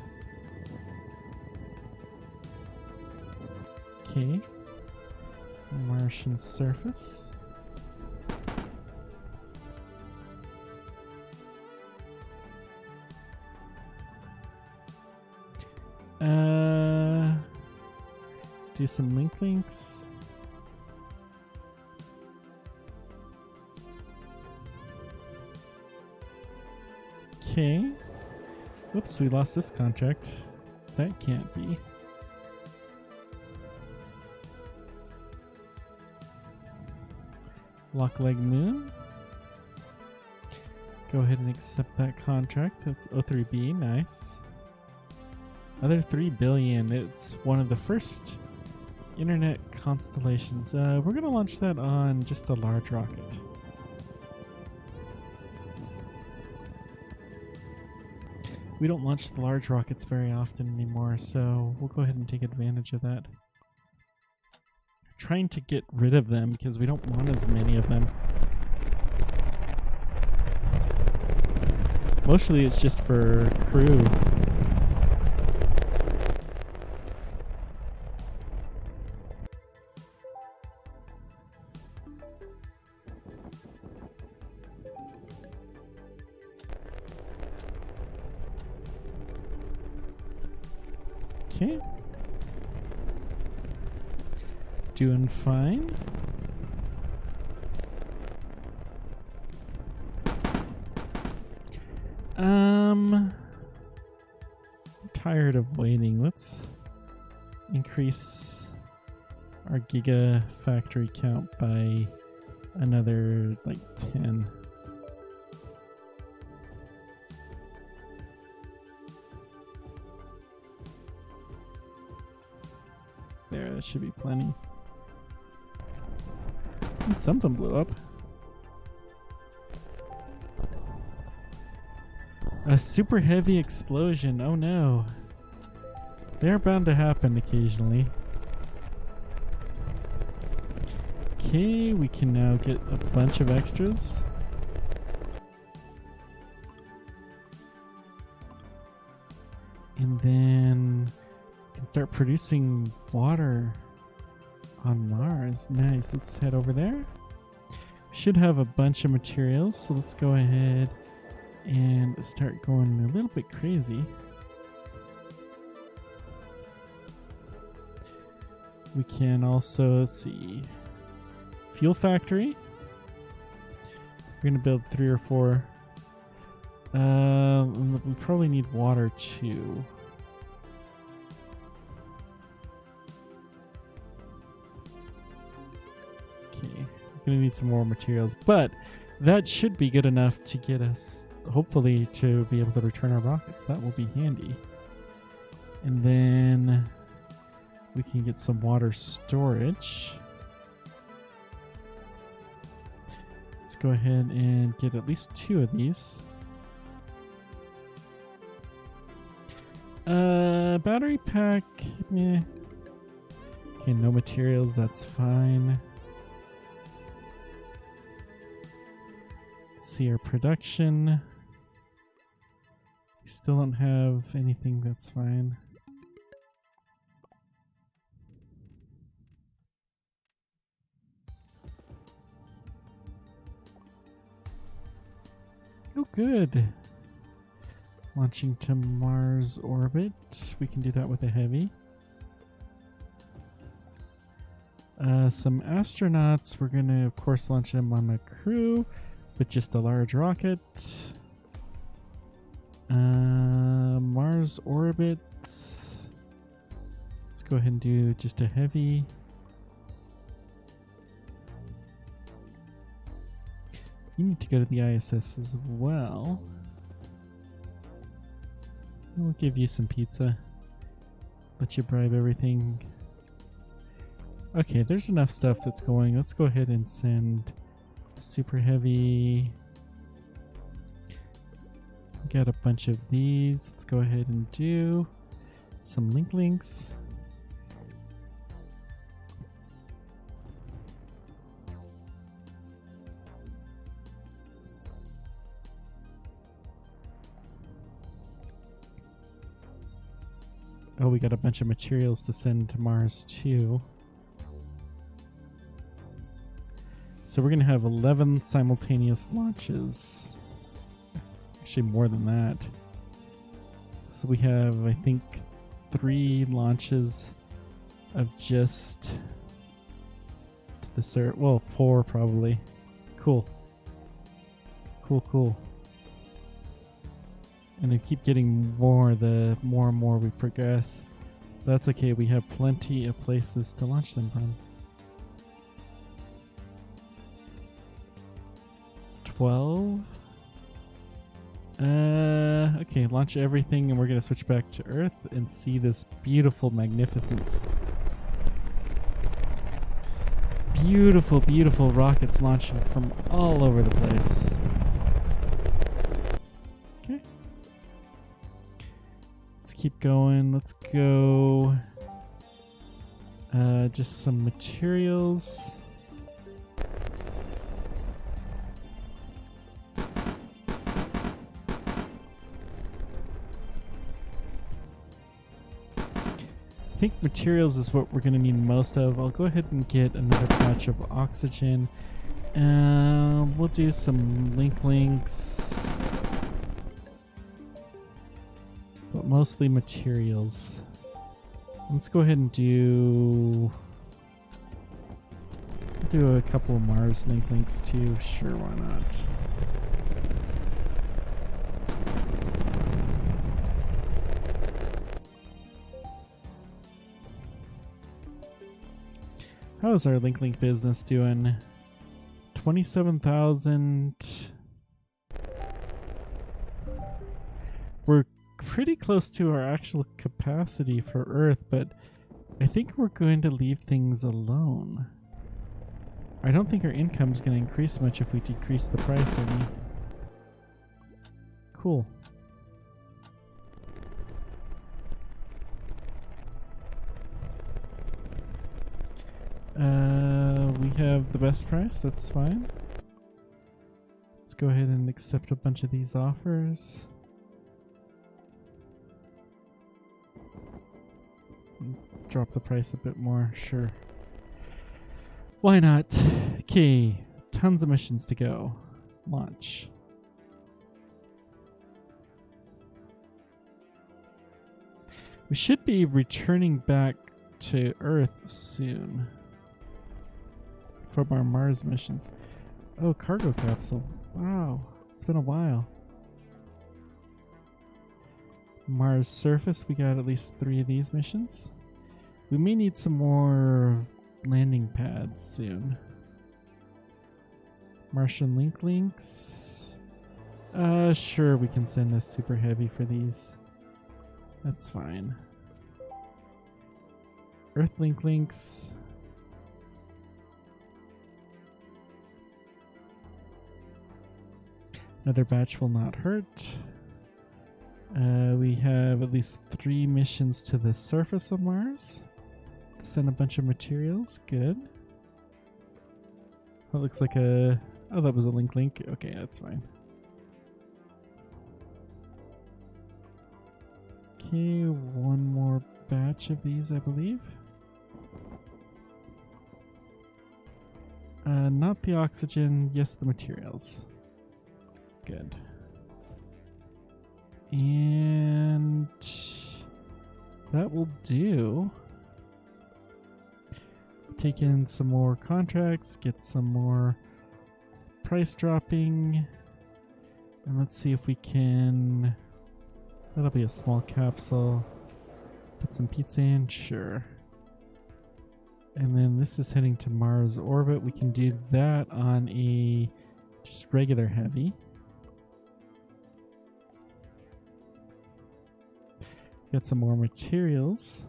S1: Okay. Martian surface. Do some links. Okay. Whoops, we lost this contract. That can't be. Lock Leg Moon. Go ahead and accept that contract. That's O3B. Nice. Another 3 billion. It's one of the first internet constellations. We're going to launch that on just a large rocket. We don't launch the large rockets very often anymore, so we'll go ahead and take advantage of that. Trying to get rid of them because we don't want as many of them. Mostly it's just for crew. Okay. Doing fine. I'm tired of waiting. Let's increase our giga factory count by another like 10. There, that should be plenty. Ooh, something blew up. A super heavy explosion. Oh no. They're bound to happen occasionally. Okay, we can now get a bunch of extras. And then we can start producing water on Mars. Nice. Let's head over there. We should have a bunch of materials, so let's go ahead and start going a little bit crazy. We can also, let's see, fuel factory. We're going to build 3 or 4. We probably need water too. Okay, we're going to need some more materials, but that should be good enough to get us, hopefully, to be able to return our rockets. That will be handy. And then we can get some water storage. Let's go ahead and get at least 2 of these. Battery pack, meh. Okay, no materials, that's fine. Let's see our production. We still don't have anything, that's fine. Oh, good. Launching to Mars orbit. We can do that with a heavy. Some astronauts. We're going to, of course, launch them on a crew with just a large rocket. Mars orbit. Let's go ahead and do just a heavy. You need to go to the ISS as well. We'll give you some pizza. Let you bribe everything. Okay, there's enough stuff that's going. Let's go ahead and send super heavy. Got a bunch of these. Let's go ahead and do some links. Oh, we got a bunch of materials to send to Mars too. So we're going to have 11 simultaneous launches. Actually more than that. So we have, I think, 3 launches of just to the cert. Well, 4 probably. Cool. Cool. And they keep getting more the more and more we progress. That's okay, we have plenty of places to launch them from. 12. Okay, launch everything and we're gonna switch back to Earth and see this beautiful magnificence. Beautiful rockets launching from all over the place. Okay. Let's keep going. Let's go. Just some materials. I think materials is what we're going to need most of. I'll go ahead and get another patch of oxygen. We'll do some links. But mostly materials. Let's go ahead and do a couple of Mars links too. Sure, why not? How is our link business doing? 27,000. We're pretty close to our actual capacity for Earth, but I think we're going to leave things alone. I don't think our income's going to increase much if we decrease the price any. Cool. We have the best price, that's fine. Let's go ahead and accept a bunch of these offers. Drop the price a bit more, sure. Why not? Okay, tons of missions to go. Launch. We should be returning back to Earth soon from our Mars missions. Oh, cargo capsule. Wow, it's been a while. Mars surface, we got at least 3 of these missions. We may need some more landing pads soon. Martian links. Sure, we can send a super heavy for these. That's fine. Earth links. Another batch will not hurt. We have at least 3 missions to the surface of Mars. Send a bunch of materials. Good. That looks like a... Oh, that was a link. Okay, that's fine. Okay, 1 more batch of these, I believe. Not the oxygen, yes, the materials. Good. And that will do. Take in some more contracts, get some more price dropping, and let's see if we can... That'll be a small capsule. Put some pizza in, sure. And then this is heading to Mars orbit. We can do that on a just regular heavy. Get some more materials.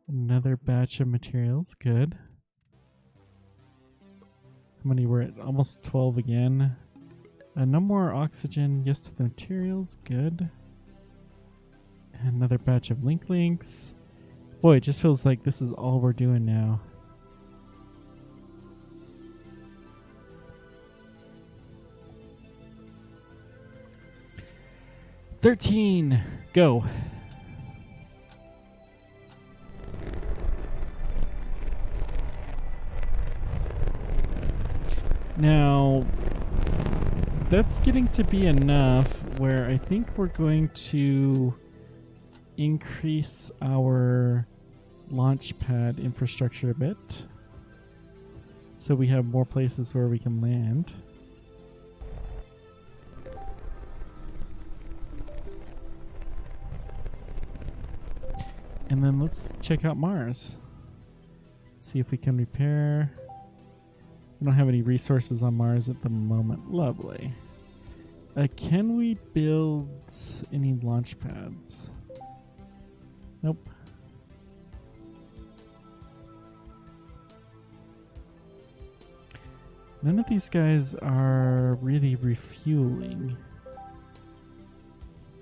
S1: Another batch of materials, good. How many were at? Almost 12 again. No more oxygen, yes to the materials, good. Another batch of links. Boy, it just feels like this is all we're doing now. $13, go. Now, that's getting to be enough where I think we're going to increase our launch pad infrastructure a bit, so we have more places where we can land. And then let's check out Mars. See if we can repair. We don't have any resources on Mars at the moment. Lovely. Can we build any launch pads? Nope. None of these guys are really refueling.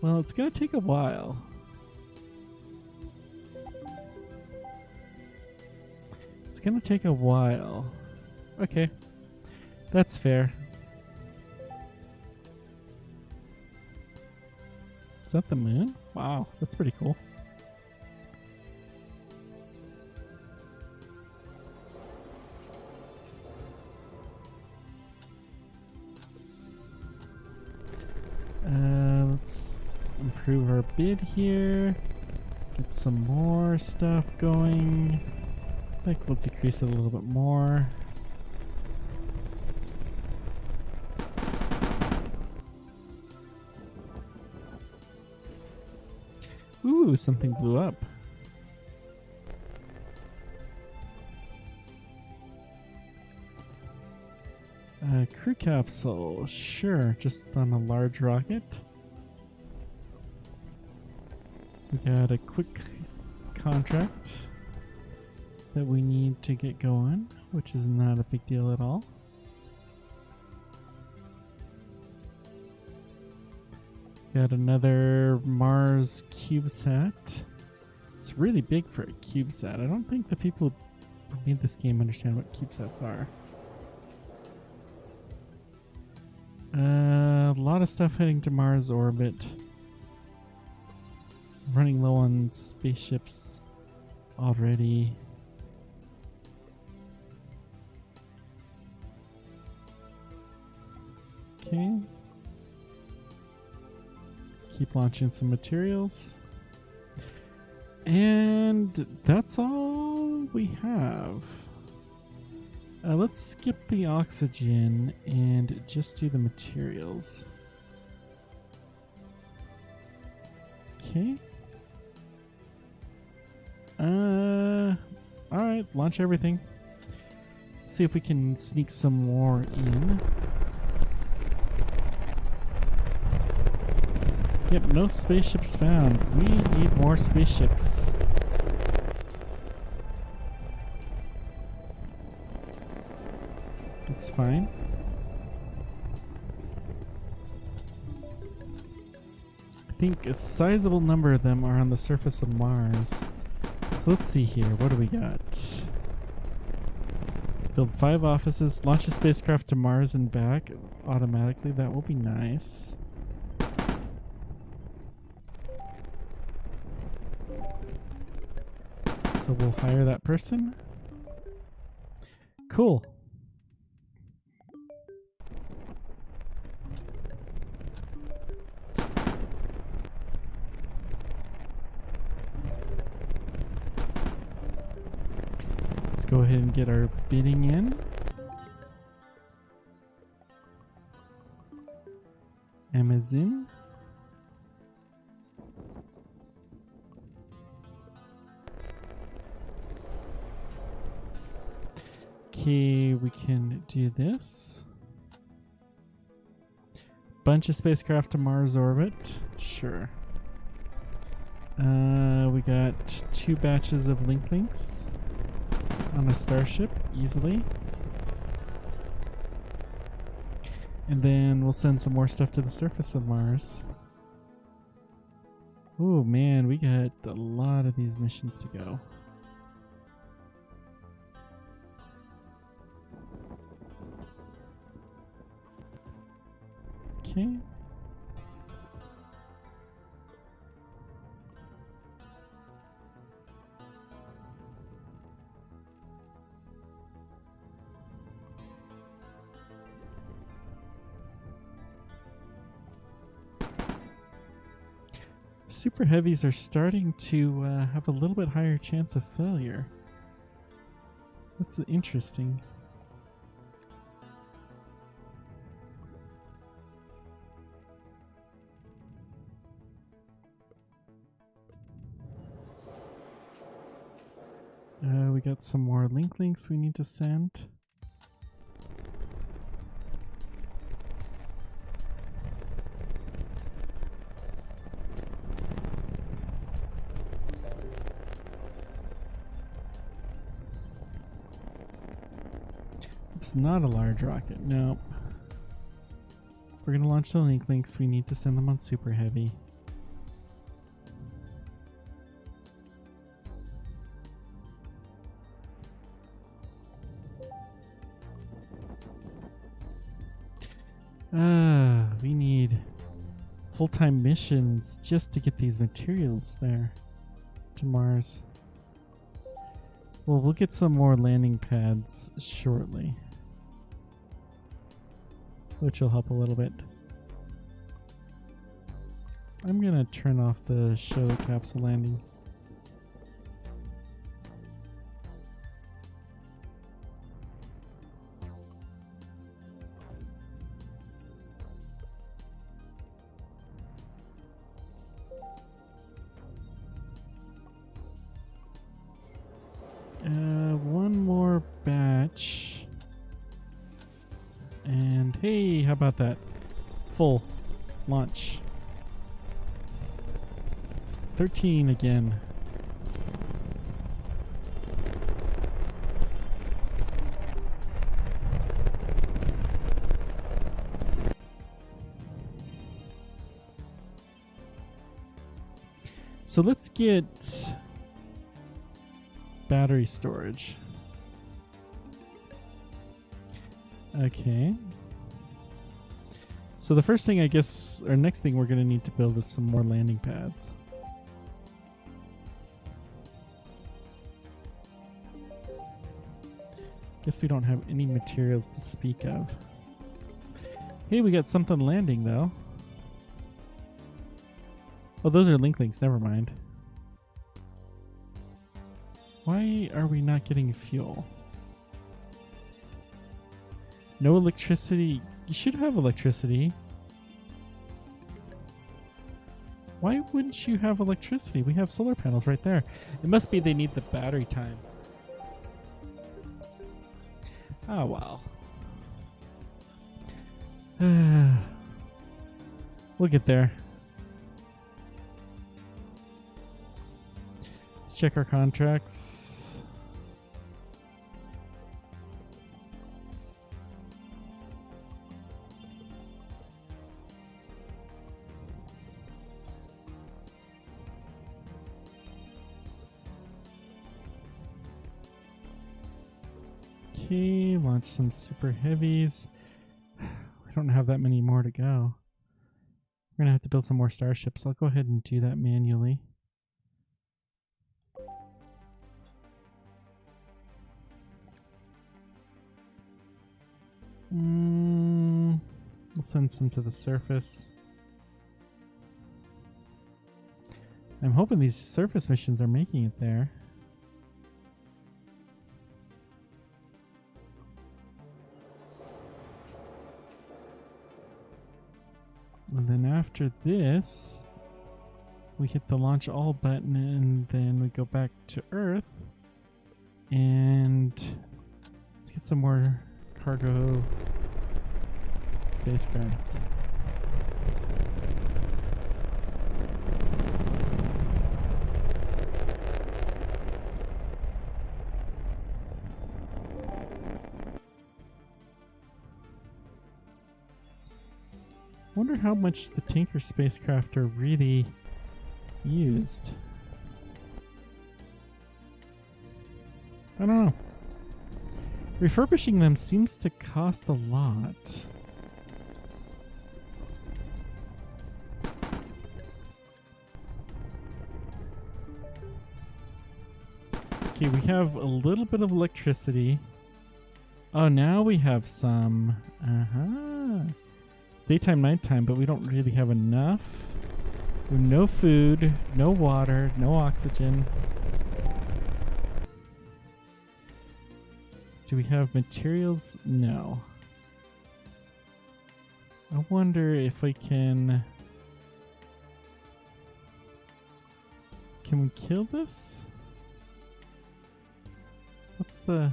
S1: Well, it's gonna take a while. It's gonna take a while. Okay. That's fair. Is that the moon? Wow, that's pretty cool. Let's improve our bid here. Get some more stuff going. I think we'll decrease it a little bit more. Ooh, something blew up. Crew capsule, sure, just on a large rocket. We got a quick contract that we need to get going, which is not a big deal at all. Got another Mars CubeSat. It's really big for a CubeSat. I don't think the people who made this game understand what CubeSats are. A lot of stuff heading to Mars orbit. Running low on spaceships already. Okay. Keep launching some materials. And that's all we have. Let's skip the oxygen and just do the materials. Okay. Alright, launch everything. See if we can sneak some more in. Yep, no spaceships found. We need more spaceships. It's fine. I think a sizable number of them are on the surface of Mars. So let's see here. What do we got? Build 5 offices. Launch a spacecraft to Mars and back automatically. That will be nice. So we'll hire that person. Cool. Let's go ahead and get our bidding in. Amazon. Okay, we can do this. Bunch of spacecraft to Mars orbit. Sure. We got 2 batches of links on a starship easily. And then we'll send some more stuff to the surface of Mars. Oh man, we got a lot of these missions to go. Okay. Super heavies are starting to have a little bit higher chance of failure. That's interesting. We got some more links we need to send. It's not a large rocket, nope. If we're gonna launch the links, we need to send them on super heavy. We need full-time missions just to get these materials there to Mars. Well, we'll get some more landing pads shortly, which will help a little bit. I'm gonna turn off the show the capsule landing. One more batch. And hey, how about that? Full launch. 13 again. So let's get battery storage. Okay. So the first thing, I guess, or next thing we're going to need to build is some more landing pads. Guess we don't have any materials to speak of. Hey, we got something landing though. Oh, those are links, never mind. Why are we not getting fuel? No electricity. You should have electricity. Why wouldn't you have electricity? We have solar panels right there. It must be they need the battery time. Oh, wow. We'll get there. Let's check our contracts. Okay, launch some super heavies. We don't have that many more to go. We're gonna have to build some more starships. I'll go ahead and do that manually. We'll send some to the surface. I'm hoping these surface missions are making it there. And then after this, we hit the launch all button and then we go back to Earth. And let's get some more cargo spacecraft. Wonder how much the Tinker spacecraft are really used. I don't know. Refurbishing them seems to cost a lot. Okay, we have a little bit of electricity. Oh, now we have some. Daytime, nighttime, but we don't really have enough. No food, no water, no oxygen. Do we have materials? No. I wonder if we can... Can we kill this? What's the...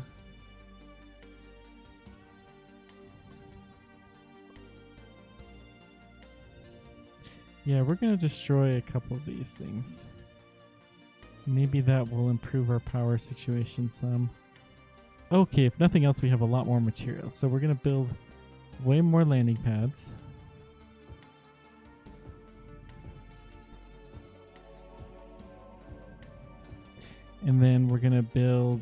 S1: Yeah, we're going to destroy a couple of these things. Maybe that will improve our power situation some. Okay, if nothing else, we have a lot more materials. So we're going to build way more landing pads. And then we're going to build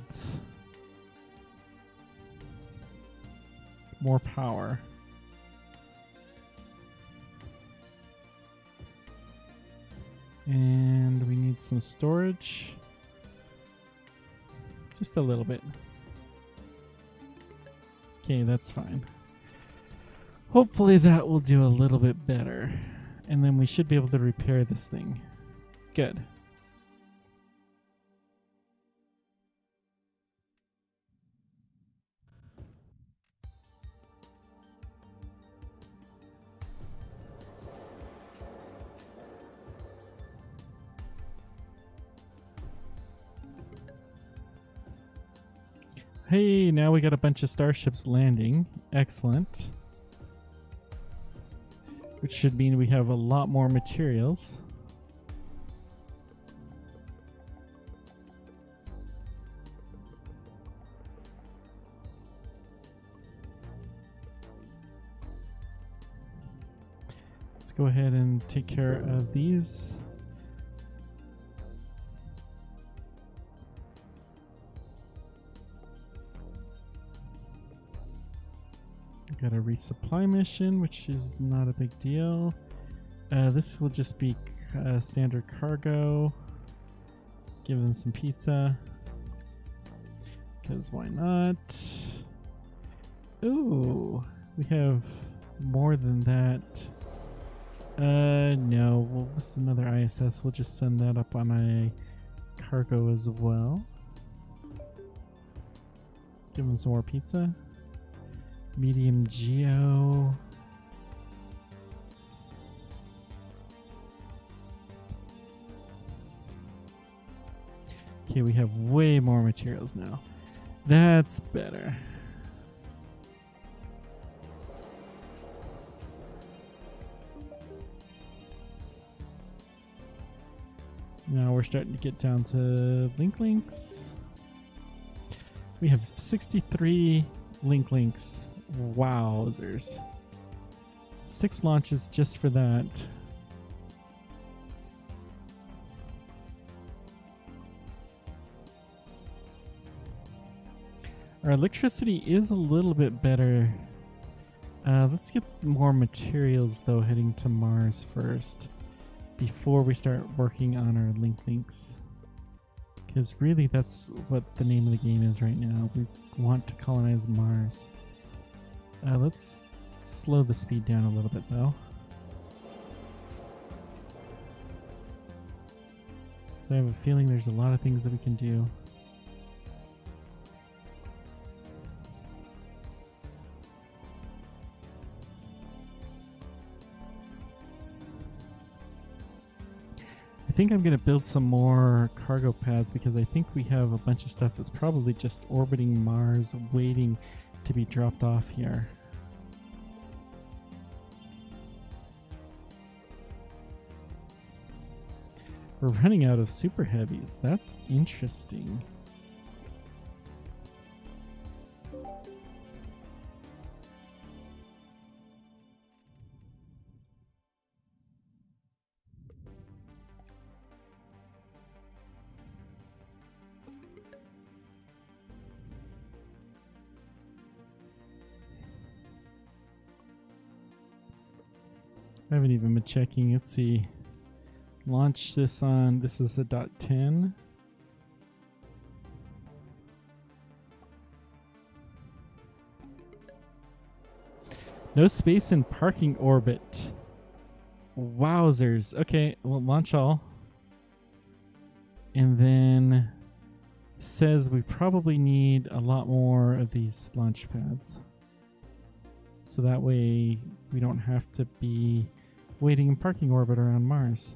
S1: more power. And we need some storage. Just a little bit. Okay, that's fine. Hopefully that will do a little bit better. And then we should be able to repair this thing. Good. Hey, now we got a bunch of starships landing. Excellent. Which should mean we have a lot more materials. Let's go ahead and take care of these. Got a resupply mission, which is not a big deal. This will just be standard cargo. Give them some pizza. Because why not? Ooh, we have more than that. No. Well, this is another ISS. We'll just send that up on a cargo as well. Give them some more pizza. Medium geo. Okay, we have way more materials now. That's better. Now we're starting to get down to links. We have 63 links. Wowzers. 6 launches just for that. Our electricity is a little bit better. Let's get more materials though heading to Mars first before we start working on our links. Because really that's what the name of the game is right now. We want to colonize Mars. Let's slow the speed down a little bit though. So I have a feeling there's a lot of things that we can do. I think I'm going to build some more cargo pads because I think we have a bunch of stuff that's probably just orbiting Mars waiting to be dropped off here. We're running out of super heavies. That's interesting. I haven't even been checking. Let's see. Launch this on, this is a .10. No space in parking orbit. Wowzers. Okay, we'll launch all. And then says we probably need a lot more of these launch pads. So that way we don't have to be waiting in parking orbit around Mars.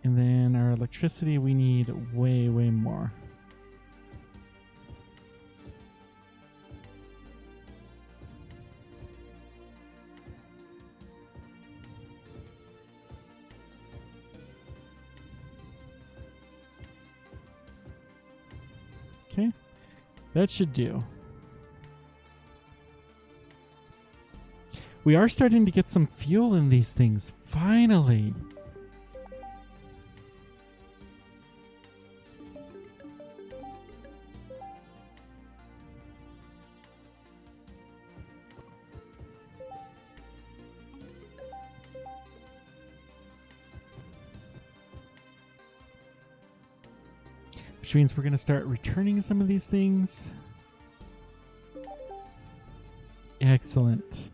S1: And then our electricity, we need way, way more. Okay, that should do. We are starting to get some fuel in these things, finally. Which means we're going to start returning some of these things. Excellent.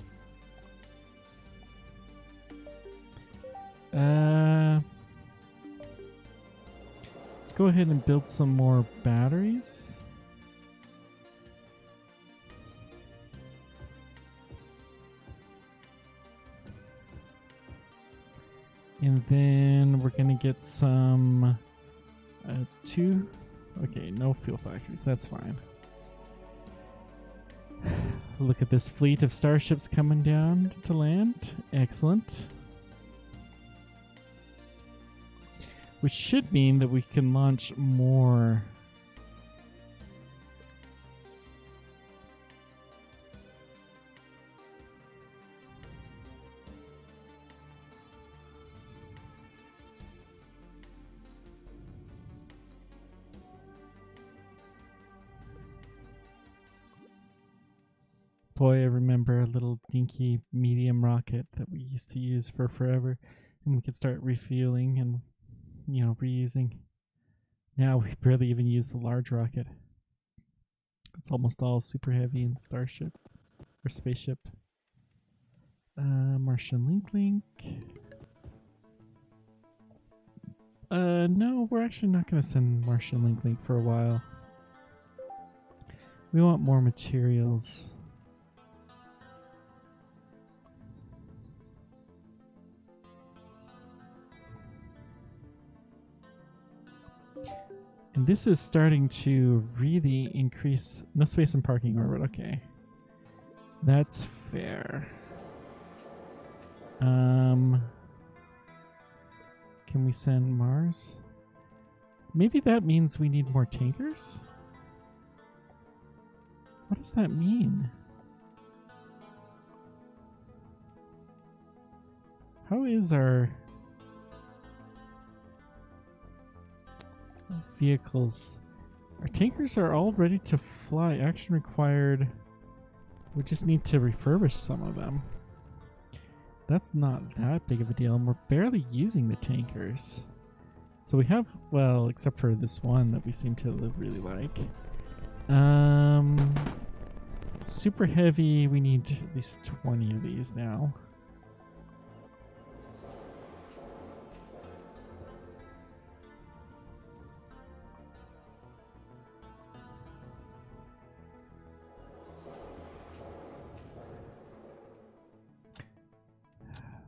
S1: Let's go ahead and build some more batteries. And then we're going to get some two. Okay, no fuel factories. That's fine. Look at this fleet of starships coming down to land. Excellent. Which should mean that we can launch more. Boy, I remember a little dinky medium rocket that we used to use for forever. And we could start refueling and, you know, reusing. Now we barely even use the large rocket. It's almost all super heavy and starship or spaceship. Martian link. No, we're actually not going to send Martian link for a while. We want more materials. And this is starting to really increase. No space in parking orbit. Okay. That's fair. Can we send Mars? Maybe that means we need more tankers? What does that mean? How is our vehicles? Our tankers are all ready to fly. Action required. We just need to refurbish some of them. That's not that big of a deal, and we're barely using the tankers. So we have, well, except for this one that we seem to really like. Super heavy, we need at least 20 of these now.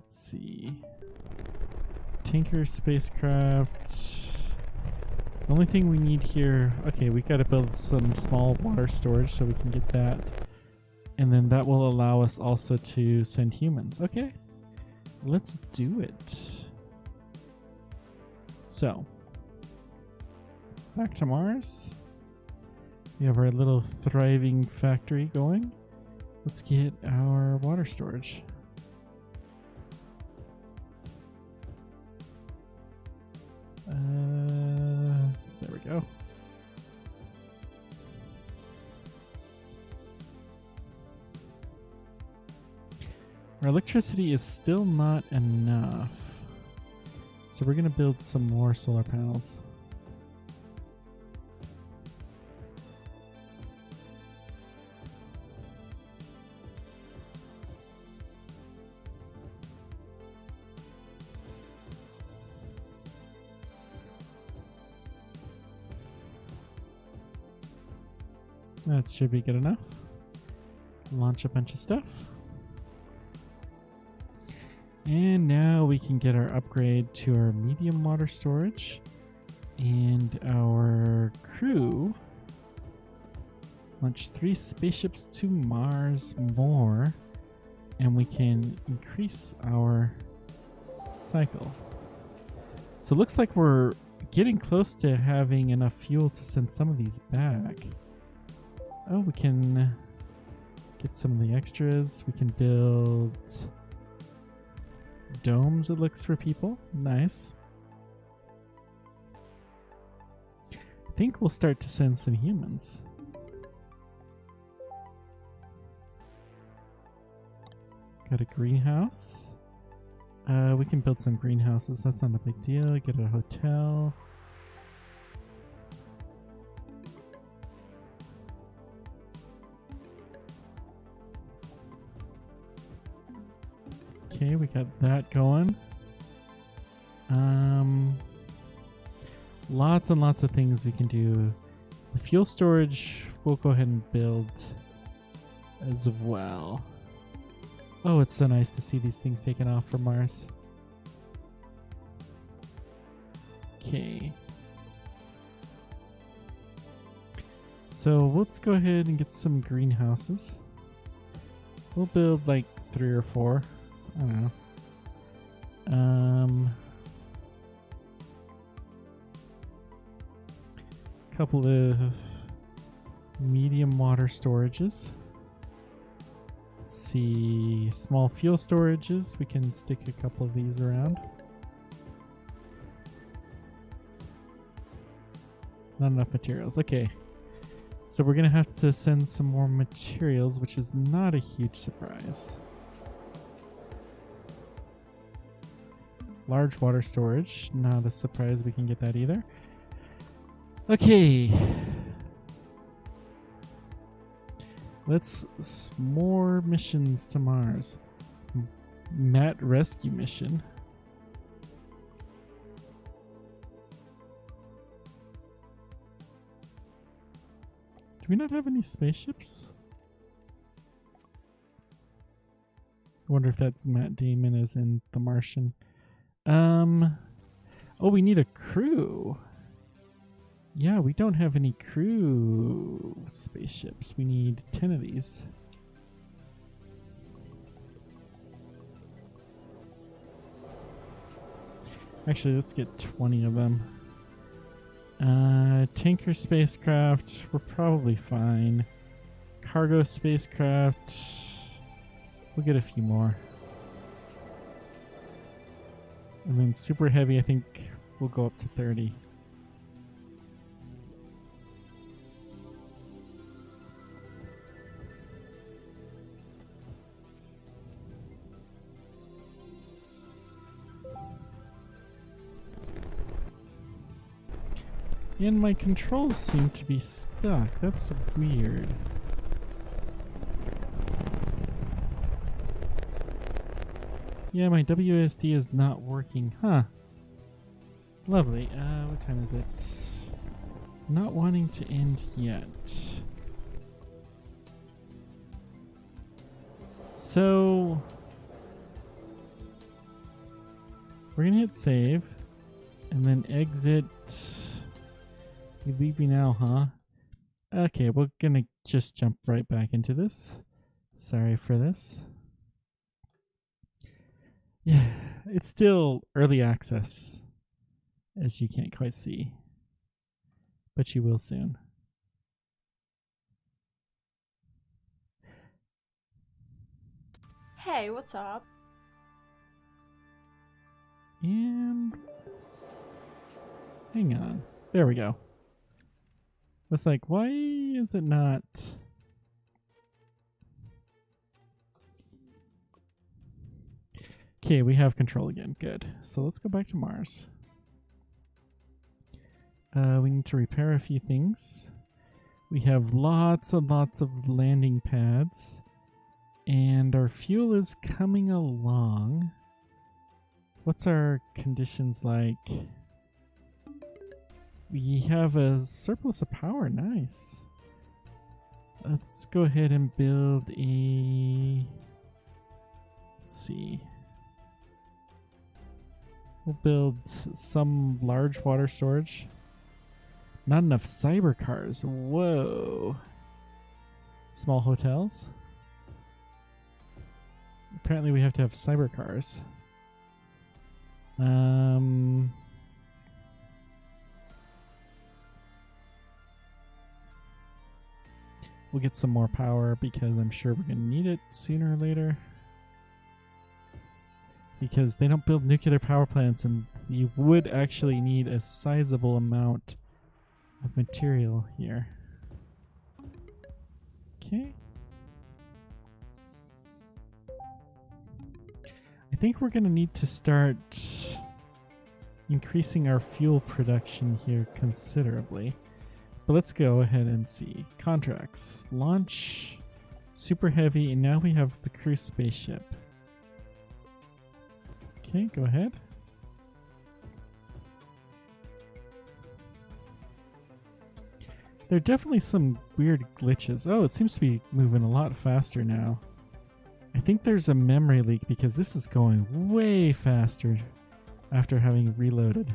S1: See, tanker, spacecraft. The only thing we need here, okay, we got to build some small water storage so we can get that, and then that will allow us also to send humans. Okay, let's do it. So back to Mars. We have our little thriving factory going. Let's get our water storage. There we go. Our electricity is still not enough. So we're going to build some more solar panels. That should be good enough. Launch a bunch of stuff. And now we can get our upgrade to our medium water storage. And our crew launch 3 spaceships to Mars more. And we can increase our cycle. So it looks like we're getting close to having enough fuel to send some of these back. Oh, we can get some of the extras. We can build domes, it looks, for people. Nice. I think we'll start to send some humans. Got a greenhouse. We can build some greenhouses. That's not a big deal. Get a hotel. Okay, we got that going. Lots and lots of things we can do. The fuel storage we'll go ahead and build as well. Oh, it's so nice to see these things taken off from Mars. Okay. So let's go ahead and get some greenhouses. We'll build like 3 or 4. I don't know. Couple of medium water storages. Let's see, small fuel storages. We can stick a couple of these around. Not enough materials. Okay. So we're going to have to send some more materials, which is not a huge surprise. Large water storage. Not a surprise we can get that either. Okay. Let's more missions to Mars. Matt rescue mission. Do we not have any spaceships? I wonder if that's Matt Damon as in The Martian. Oh, we need a crew. Yeah, we don't have any crew spaceships. We need 10 of these. Actually, let's get 20 of them. Tanker spacecraft, we're probably fine. Cargo spacecraft, we'll get a few more. And then super heavy, I think we'll go up to 30. And my controls seem to be stuck. That's weird. Yeah, my WSD is not working. Huh. Lovely. What time is it? Not wanting to end yet. So we're gonna hit save and then exit. You leave me now, huh? Okay, we're gonna just jump right back into this. Sorry for this. Yeah, it's still early access, as you can't quite see. But you will soon.
S2: Hey, what's up?
S1: And hang on. There we go. It's like, why is it not? Okay, we have control again. Good. So let's go back to Mars. We need to repair a few things. We have lots and lots of landing pads. And our fuel is coming along. What's our conditions like? We have a surplus of power. Nice. let's go ahead and build a... Let's see. We'll build some large water storage. Not enough cyber cars. Whoa. Small hotels. Apparently we have to have cyber cars. We'll get some more power because I'm sure we're going to need it sooner or later. Because they don't build nuclear power plants, and you would actually need a sizable amount of material here. Okay. I think we're going to need to start increasing our fuel production here considerably. But let's go ahead and see. Contracts. Launch. Super heavy. And now we have the cruise spaceship. Okay, go ahead. There are definitely some weird glitches. Oh, it seems to be moving a lot faster now. I think there's a memory leak because this is going way faster after having reloaded.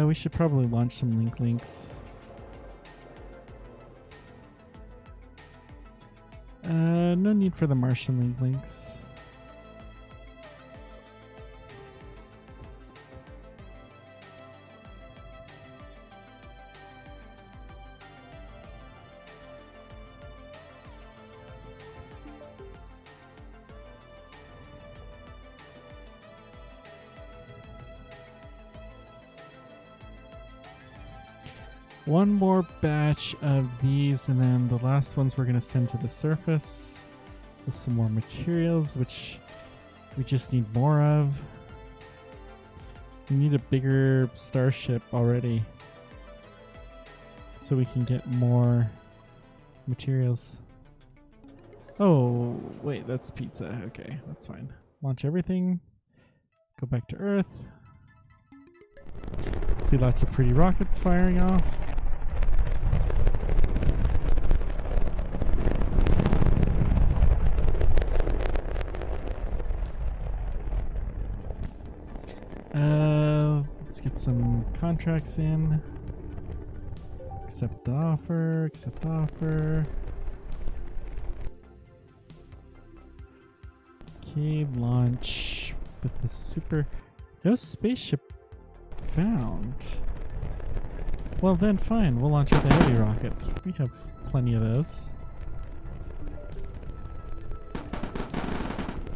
S1: We should probably launch some links. No need for the Martian links. One more batch of these, and then the last ones we're going to send to the surface with some more materials, which we just need more of. We need a bigger starship already so we can get more materials. Oh, wait, that's pizza. Okay, that's fine. Launch everything. Go back to Earth. See lots of pretty rockets firing off. Let's get some contracts in. Accept offer, accept offer. Okay, launch with the super... No spaceship found. Well then fine, we'll launch with a heavy rocket. We have plenty of those.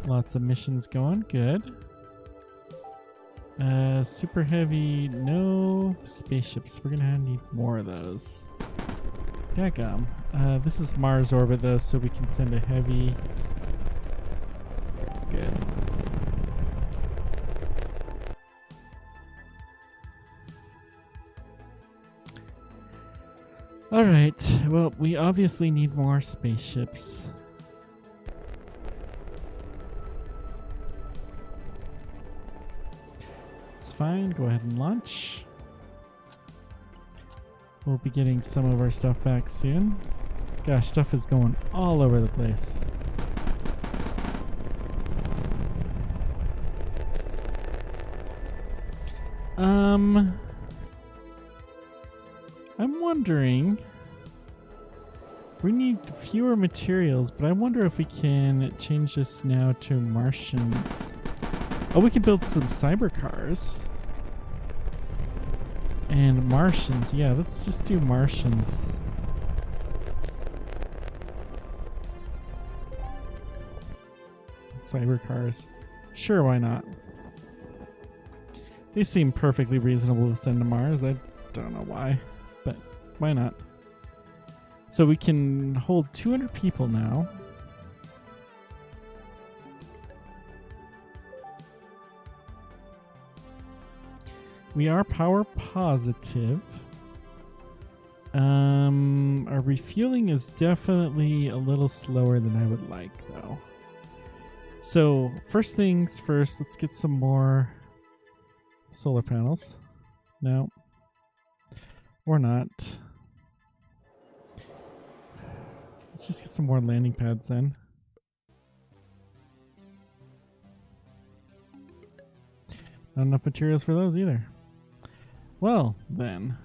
S1: Lots of missions going, good. Super heavy, no spaceships. We're gonna need more of those. Daggum. This is Mars orbit though, so we can send a heavy. Good. Alright, well, we obviously need more spaceships. It's fine, go ahead and launch. We'll be getting some of our stuff back soon. Gosh, stuff is going all over the place. I'm wondering, we need fewer materials, but I wonder if we can change this now to Martians. Oh, we can build some cyber cars. And Martians, yeah, let's just do Martians. Cyber cars. Sure, why not? They seem perfectly reasonable to send to Mars. I don't know why, but why not? So we can hold 200 people now. We are power positive. Our refueling is definitely a little slower than I would like, though. So, first things first, let's get some more solar panels. No. Or not. Let's just get some more landing pads then. Not enough materials for those either. Well, then.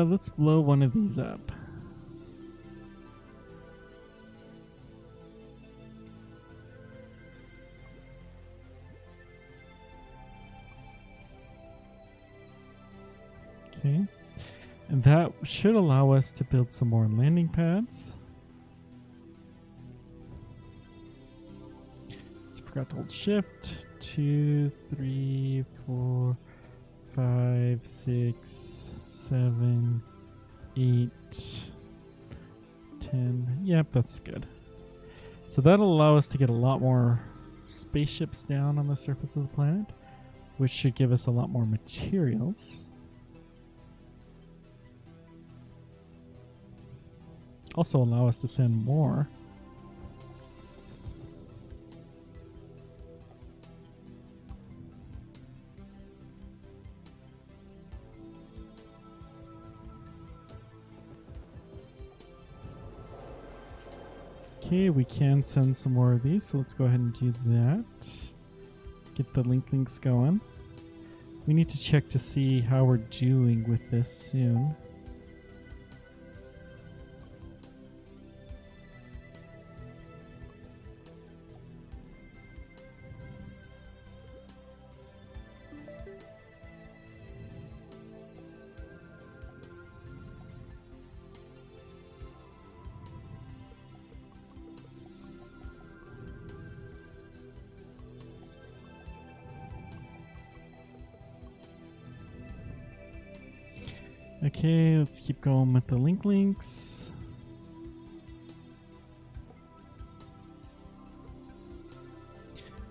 S1: Let's blow one of these up. Okay. And that should allow us to build some more landing pads. Just forgot to hold shift. 2, 3, 4, 5, 6, 7, 8, 10. Yep, that's good. So that'll allow us to get a lot more spaceships down on the surface of the planet, which should give us a lot more materials. Also allow us to send more. Okay, we can send some more of these, so let's go ahead and do that. Get the links going. We need to check to see how we're doing with this soon. Okay, let's keep going with the links.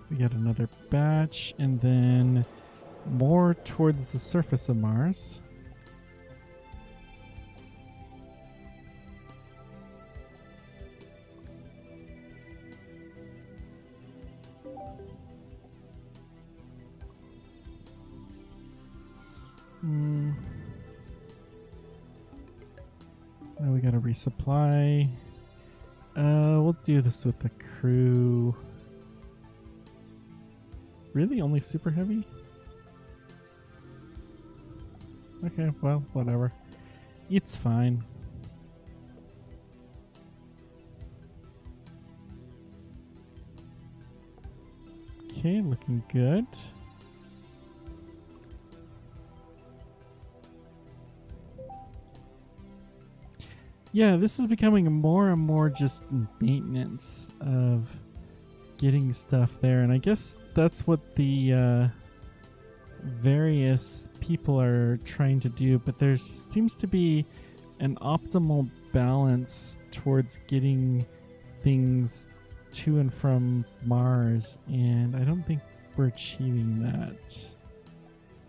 S1: We got another batch, and then more towards the surface of Mars. We gotta resupply. We'll do this with the crew. Really? Only super heavy? Okay, well, whatever. It's fine. Okay, looking good. Yeah, this is becoming more and more just maintenance of getting stuff there. And I guess that's what the various people are trying to do. But there seems to be an optimal balance towards getting things to and from Mars. And I don't think we're achieving that,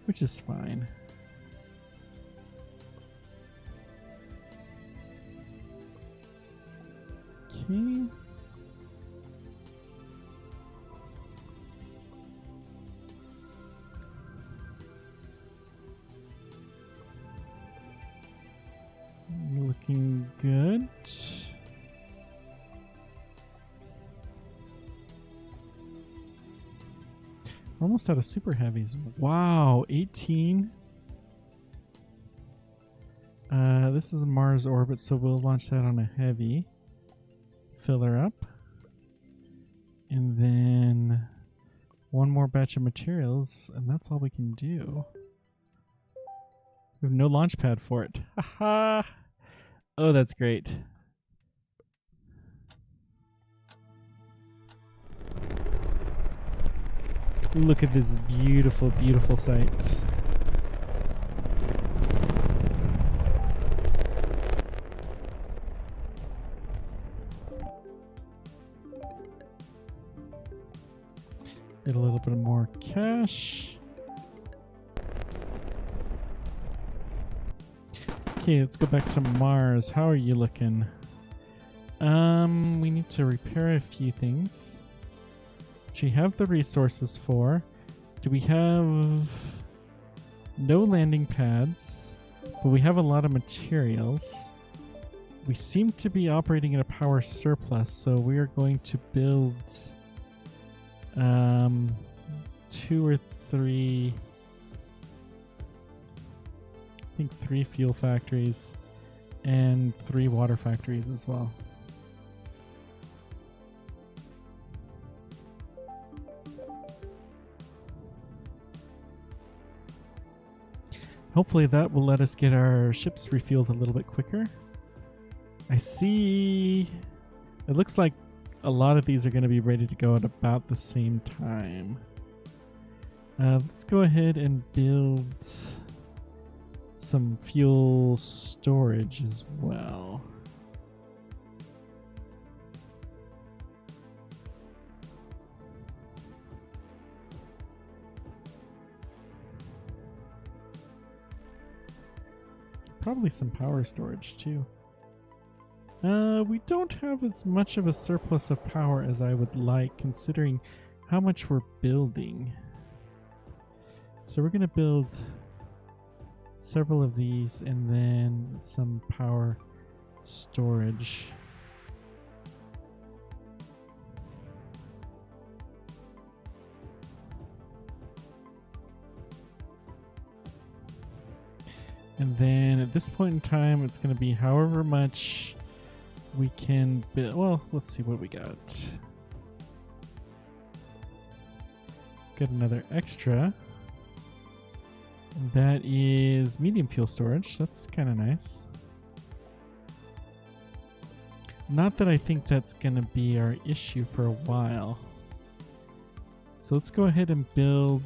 S1: which is fine. Okay. Looking good. We're almost out of super heavies. Wow, 18. This is a Mars orbit, so we'll launch that on a heavy. Fill her up. And then one more batch of materials, and that's all we can do. We have no launch pad for it. Haha! Oh, that's great. Look at this beautiful, beautiful sight. Get a little bit more cash. Okay, let's go back to Mars. How are you looking? We need to repair a few things. Which we have the resources for. Do we have no landing pads? But we have a lot of materials. We seem to be operating at a power surplus, so we are going to build 2 or 3, I think 3 fuel factories and 3 water factories as well. Hopefully that will let us get our ships refueled a little bit quicker. I see. It looks like a lot of these are going to be ready to go at about the same time. Let's go ahead and build some fuel storage as well. Probably some power storage too. We don't have as much of a surplus of power as I would like, considering how much we're building. So we're going to build several of these and then some power storage. And then at this point in time, it's going to be however much we can build. Well, let's see what we got. Got another extra. That is medium fuel storage. That's kind of nice. Not that I think that's going to be our issue for a while. So let's go ahead and build.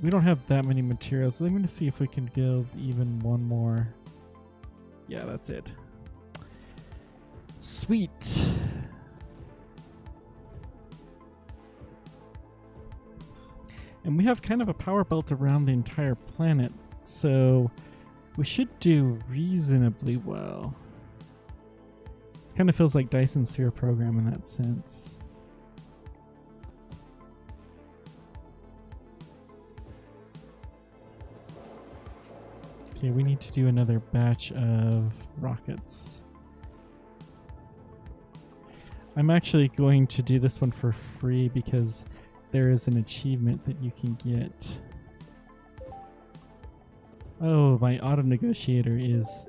S1: We don't have that many materials. So I'm going to see if we can build even one more. Yeah, that's it. Sweet. And we have kind of a power belt around the entire planet, so we should do reasonably well. It kind of feels like Dyson's Sphere program in that sense. Okay, we need to do another batch of rockets. I'm actually going to do this one for free because there is an achievement that you can get. Oh, my auto negotiator is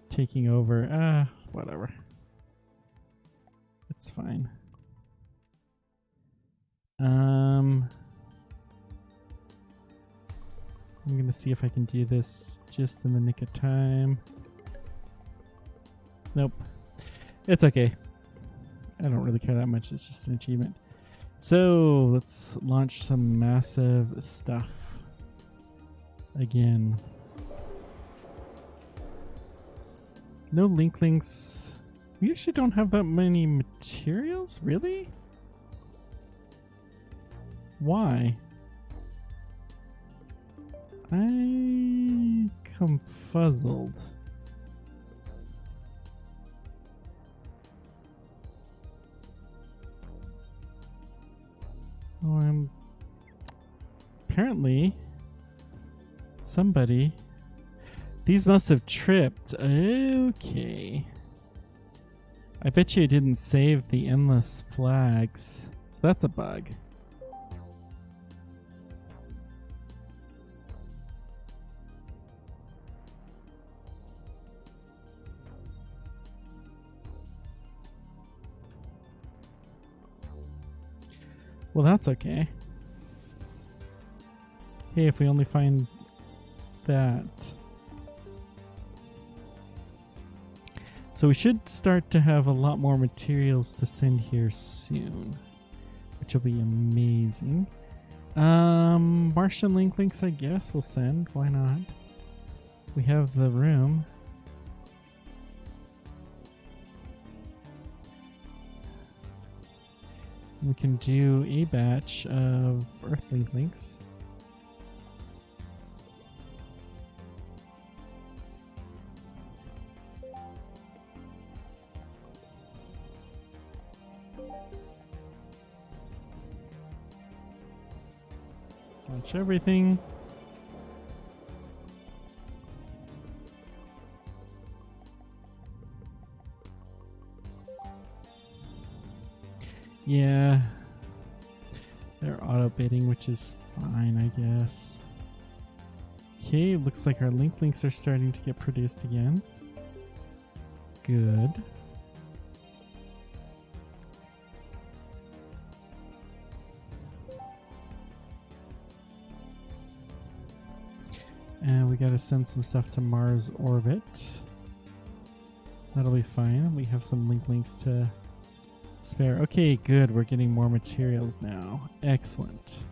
S1: taking over. Whatever. It's fine. I'm gonna see if I can do this just in the nick of time. Nope. It's okay. I don't really care that much. It's just an achievement. So let's launch some massive stuff again. No link links. We actually don't have that many materials, really? Why? I come fuzzled. Oh, apparently somebody. These must have tripped. Okay. I bet you it didn't save the endless flags. So that's a bug. Well, that's okay. Hey, if we only find that. So we should start to have a lot more materials to send here soon, which will be amazing. Martian links, I guess we'll send. Why not? We have the room. We can do a batch of Earthlink links. Launch everything. Yeah, they're auto bidding, which is fine, I guess. Okay, looks like our links are starting to get produced again. Good. And we gotta send some stuff to Mars orbit. That'll be fine. We have some links to spare. Okay, good. We're getting more materials now. Excellent.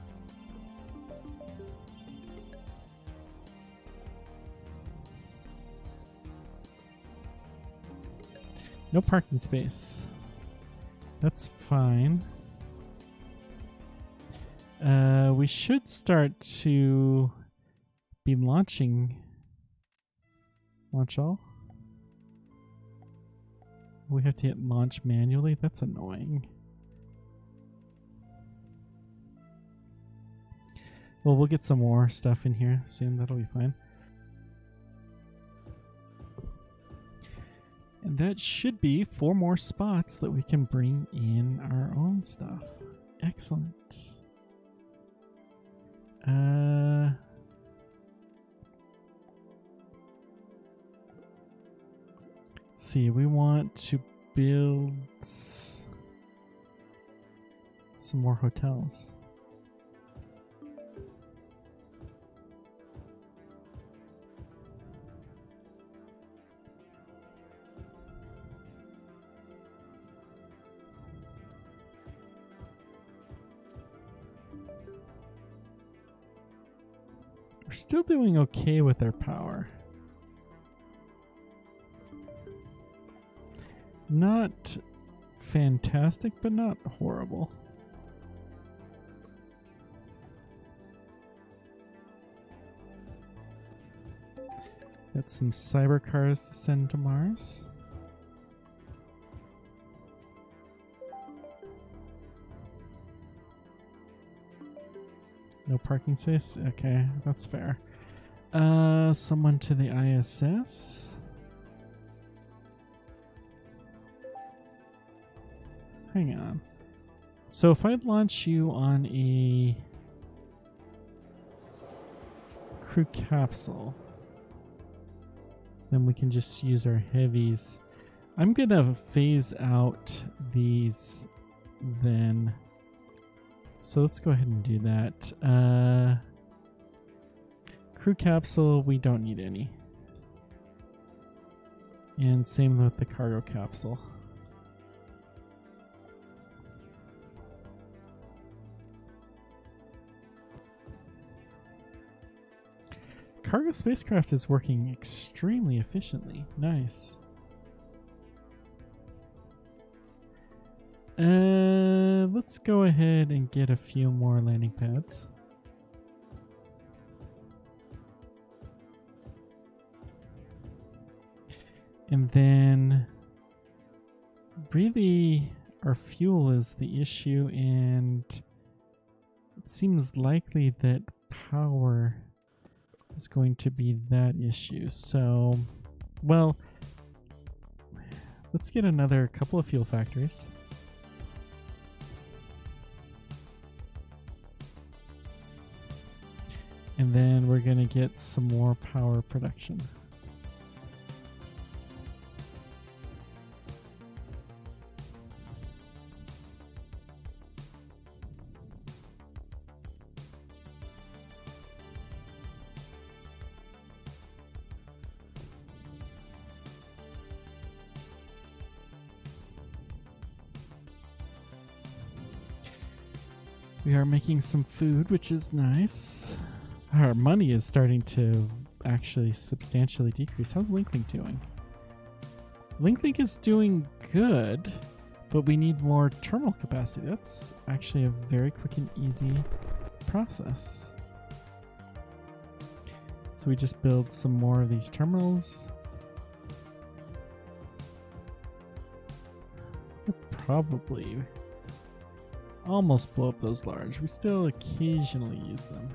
S1: No parking space. That's fine. We should start to be launching. Launch all? We have to hit launch manually? That's annoying. Well, we'll get some more stuff in here soon. That'll be fine. And that should be 4 more spots that we can bring in our own stuff. Excellent. Let's see, we want to build some more hotels. We're still doing okay with our power. Not fantastic, but not horrible. Got some cyber cars to send to Mars. No parking space? Okay, that's fair. Someone to the ISS. Hang on. So if I launch you on a crew capsule, then we can just use our heavies. I'm gonna phase out these then. So let's go ahead and do that. Crew capsule, we don't need any. And same with the cargo capsule. Cargo spacecraft is working extremely efficiently. Nice. Let's go ahead and get a few more landing pads. And then really our fuel is the issue, and it seems likely that power is going to be that issue. So, well, let's get another couple of fuel factories. And then we're going to get some more power production. We are making some food, which is nice. Our money is starting to actually substantially decrease. How's Linklink doing? Linklink is doing good, But we need more terminal capacity. That's actually a very quick and easy process. So we just build some more of these terminals. We'll probably almost blow up those large. We still occasionally use them.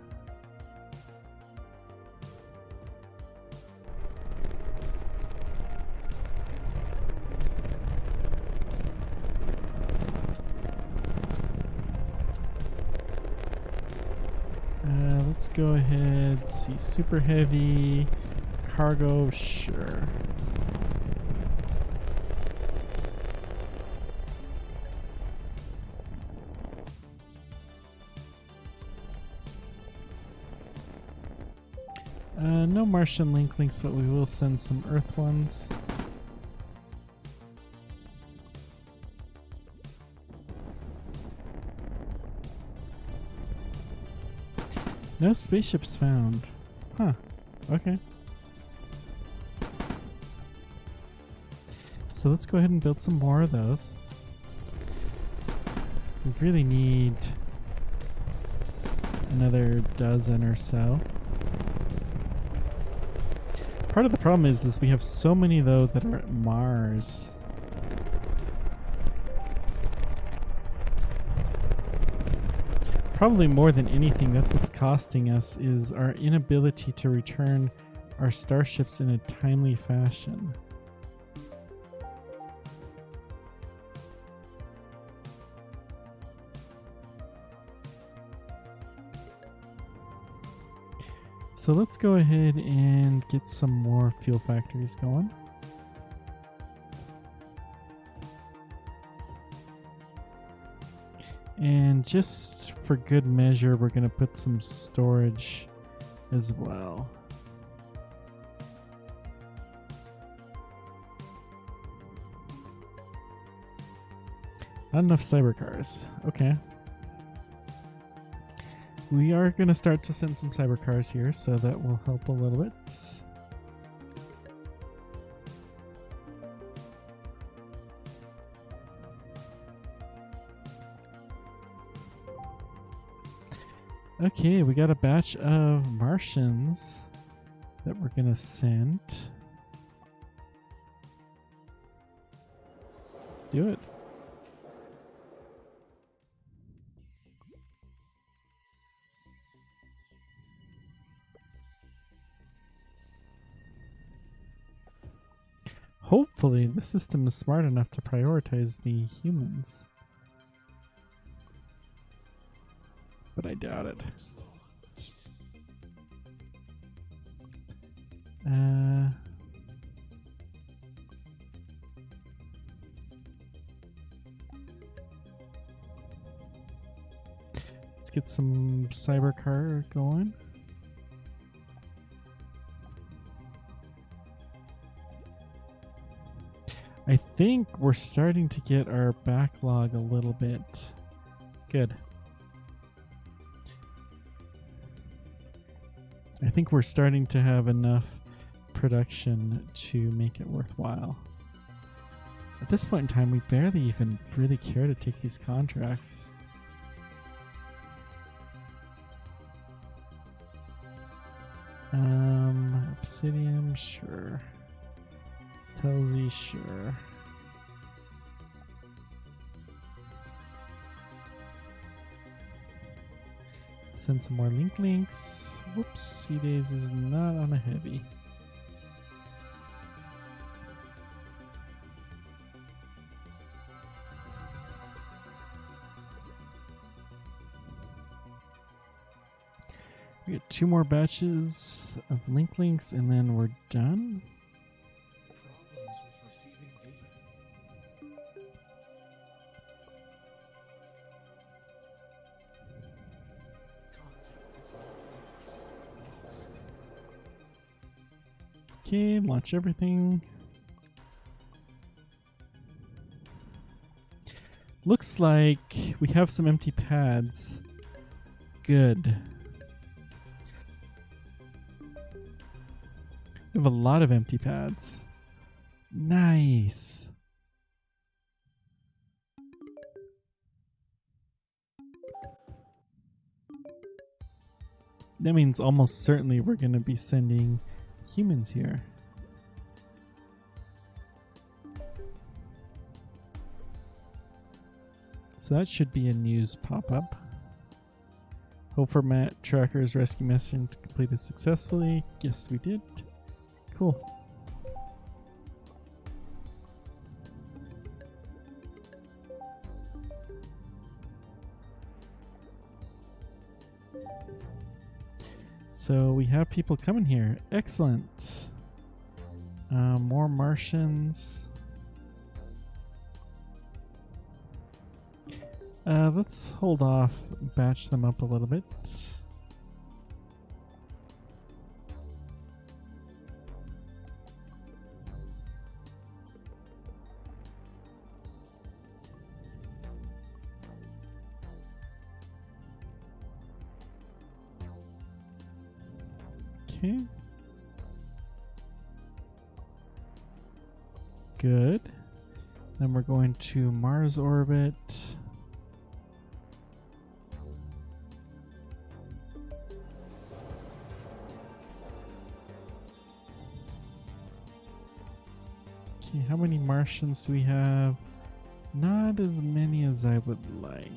S1: Let's go ahead, see, super heavy, cargo, sure. No Martian links, but we will send some Earth ones. No spaceships found. Huh. Okay. So let's go ahead and build some more of those. We really need another dozen or so. Part of the problem is we have so many though that are at Mars. Probably more than anything, that's what's costing us, is our inability to return our starships in a timely fashion. So let's go ahead and get some more fuel factories going. And just for good measure, we're going to put some storage as well. Not enough cyber cars. Okay. We are going to start to send some cyber cars here, so that will help a little bit. Okay, we got a batch of Martians that we're going to send. Let's do it. Hopefully, the system is smart enough to prioritize the humans. But I doubt it. Let's get some cyber car going. I think we're starting to get our backlog a little bit good. I think we're starting to have enough production to make it worthwhile. At this point in time, we barely even really care to take these contracts. Obsidian, sure. Telzy, sure. Send some more links. Whoops, C-Days is not on a heavy. We get 2 more batches of links and then we're done. Okay, launch everything. Looks like we have some empty pads. Good. We have a lot of empty pads. Nice. That means almost certainly we're going to be sending humans here. So that should be a news pop-up. Hope format tracker's rescue mission completed successfully. Yes, we did. Cool. So we have people coming here. Excellent. More Martians. Let's hold off, batch them up a little bit. Okay. Good. Then we're going to Mars orbit. Okay, how many Martians do we have? Not as many as I would like.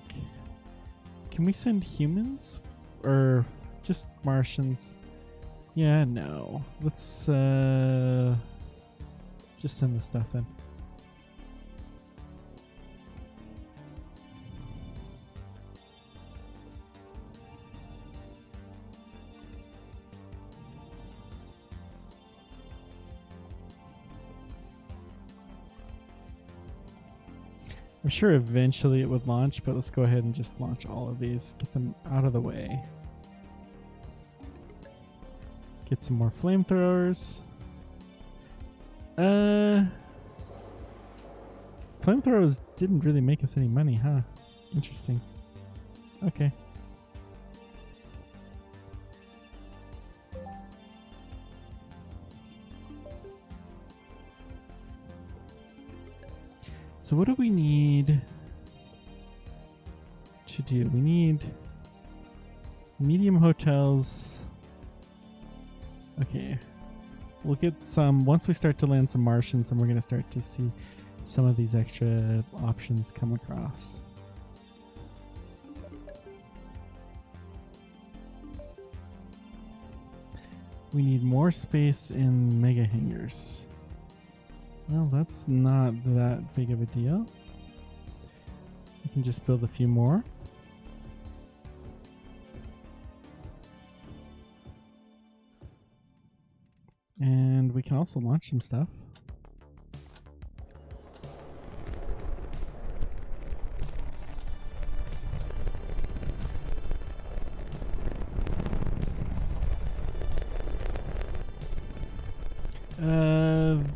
S1: Can we send humans? Or just Martians? Yeah, no. Let's just send the stuff then. I'm sure eventually it would launch, but let's go ahead and just launch all of these. Get them out of the way. Get some more flamethrowers. Flamethrowers didn't really make us any money, huh? Interesting. Okay. So what do we need to do? We need medium hotels. Okay. We'll get some, once we start to land some Martians, then we're going to start to see some of these extra options come across. We need more space in mega hangars. Well, that's not that big of a deal. We can just build a few more. And we can also launch some stuff.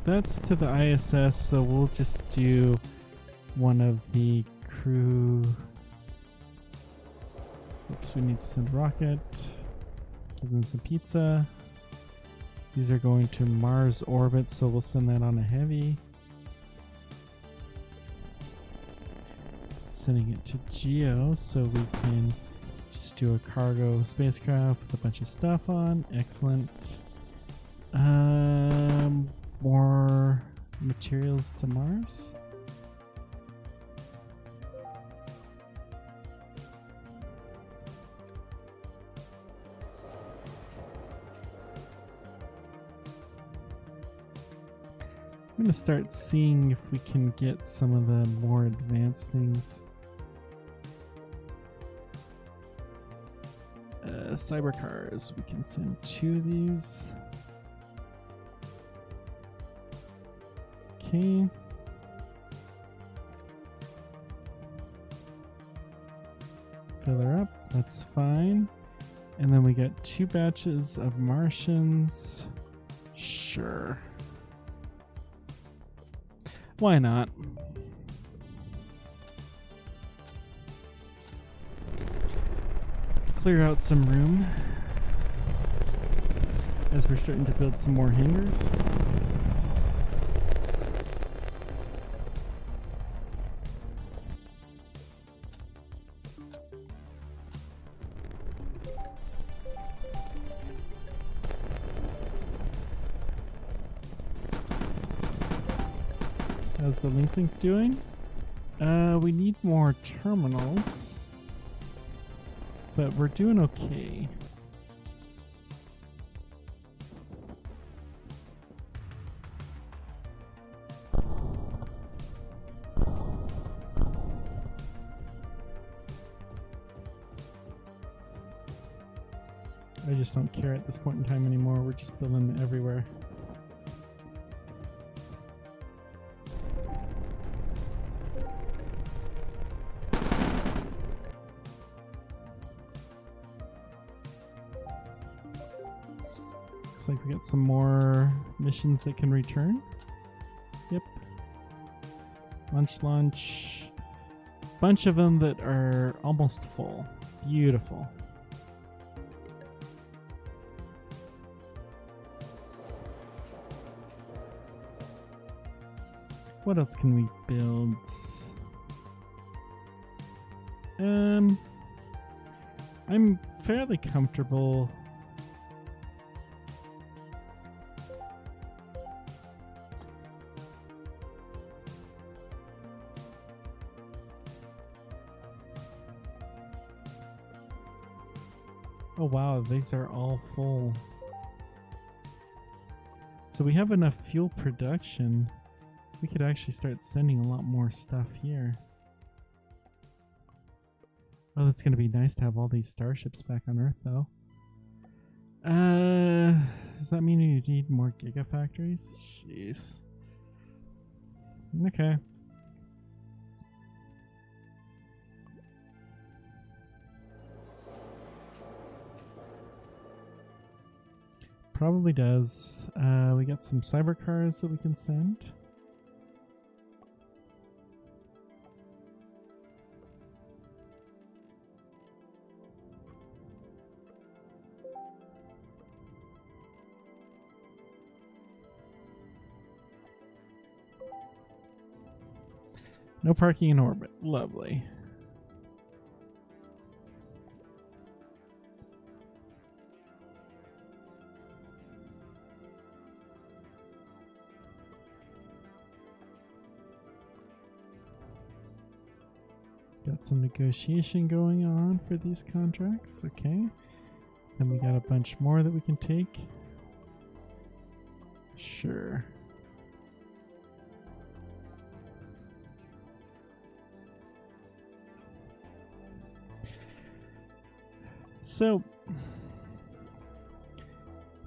S1: That's to the ISS, so we'll just do one of the crew. Oops, we need to send a rocket. Give them some pizza. These are going to Mars orbit, so we'll send that on a heavy. Sending it to Geo, so we can just do a cargo spacecraft with a bunch of stuff on. Excellent. More materials to Mars. I'm going to start seeing if we can get some of the more advanced things. Cyber cars, we can send 2 of these. Okay. Fill her up, that's fine. And then we got 2 batches of Martians. Sure. Why not? Clear out some room as we're starting to build some more hangars. How's the link doing? We need more terminals, but we're doing okay. I just don't care at this point in time anymore. We're just building them everywhere. Looks like we got some more missions that can return. Yep. Lunch. Bunch of them that are almost full. Beautiful. What else can we build? I'm fairly comfortable. Oh wow, these are all full. So we have enough fuel production. We could actually start sending a lot more stuff here. Oh, that's going to be nice to have all these starships back on Earth, though. Does that mean you need more gigafactories? Jeez. Okay. Probably does. We got some cyber cars that we can send. No parking in orbit. Lovely. Got some negotiation going on for these contracts. Okay. Then we got a bunch more that we can take. Sure. So,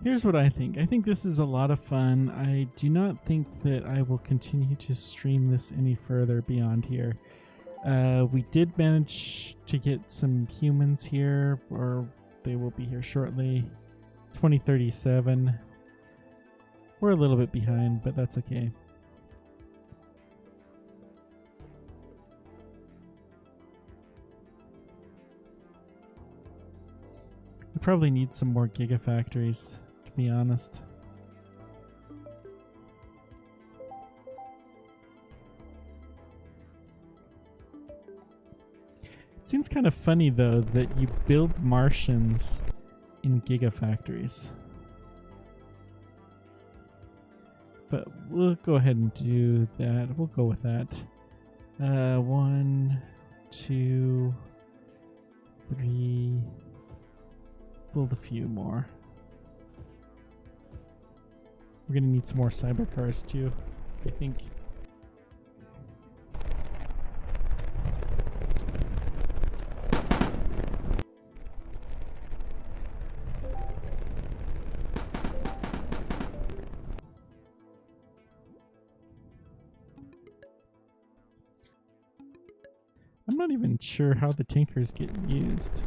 S1: here's what I think. I think this is a lot of fun. I do not think that I will continue to stream this any further beyond here. We did manage to get some humans here, or they will be here shortly. 2037. We're a little bit behind, but that's okay. We probably need some more gigafactories, to be honest. It seems kind of funny, though, that you build Martians in gigafactories. But we'll go ahead and do that. We'll go with that. 1, 2, 3... build a few more. We're gonna need some more cyber cars too, I think. I'm not even sure how the tankers get used.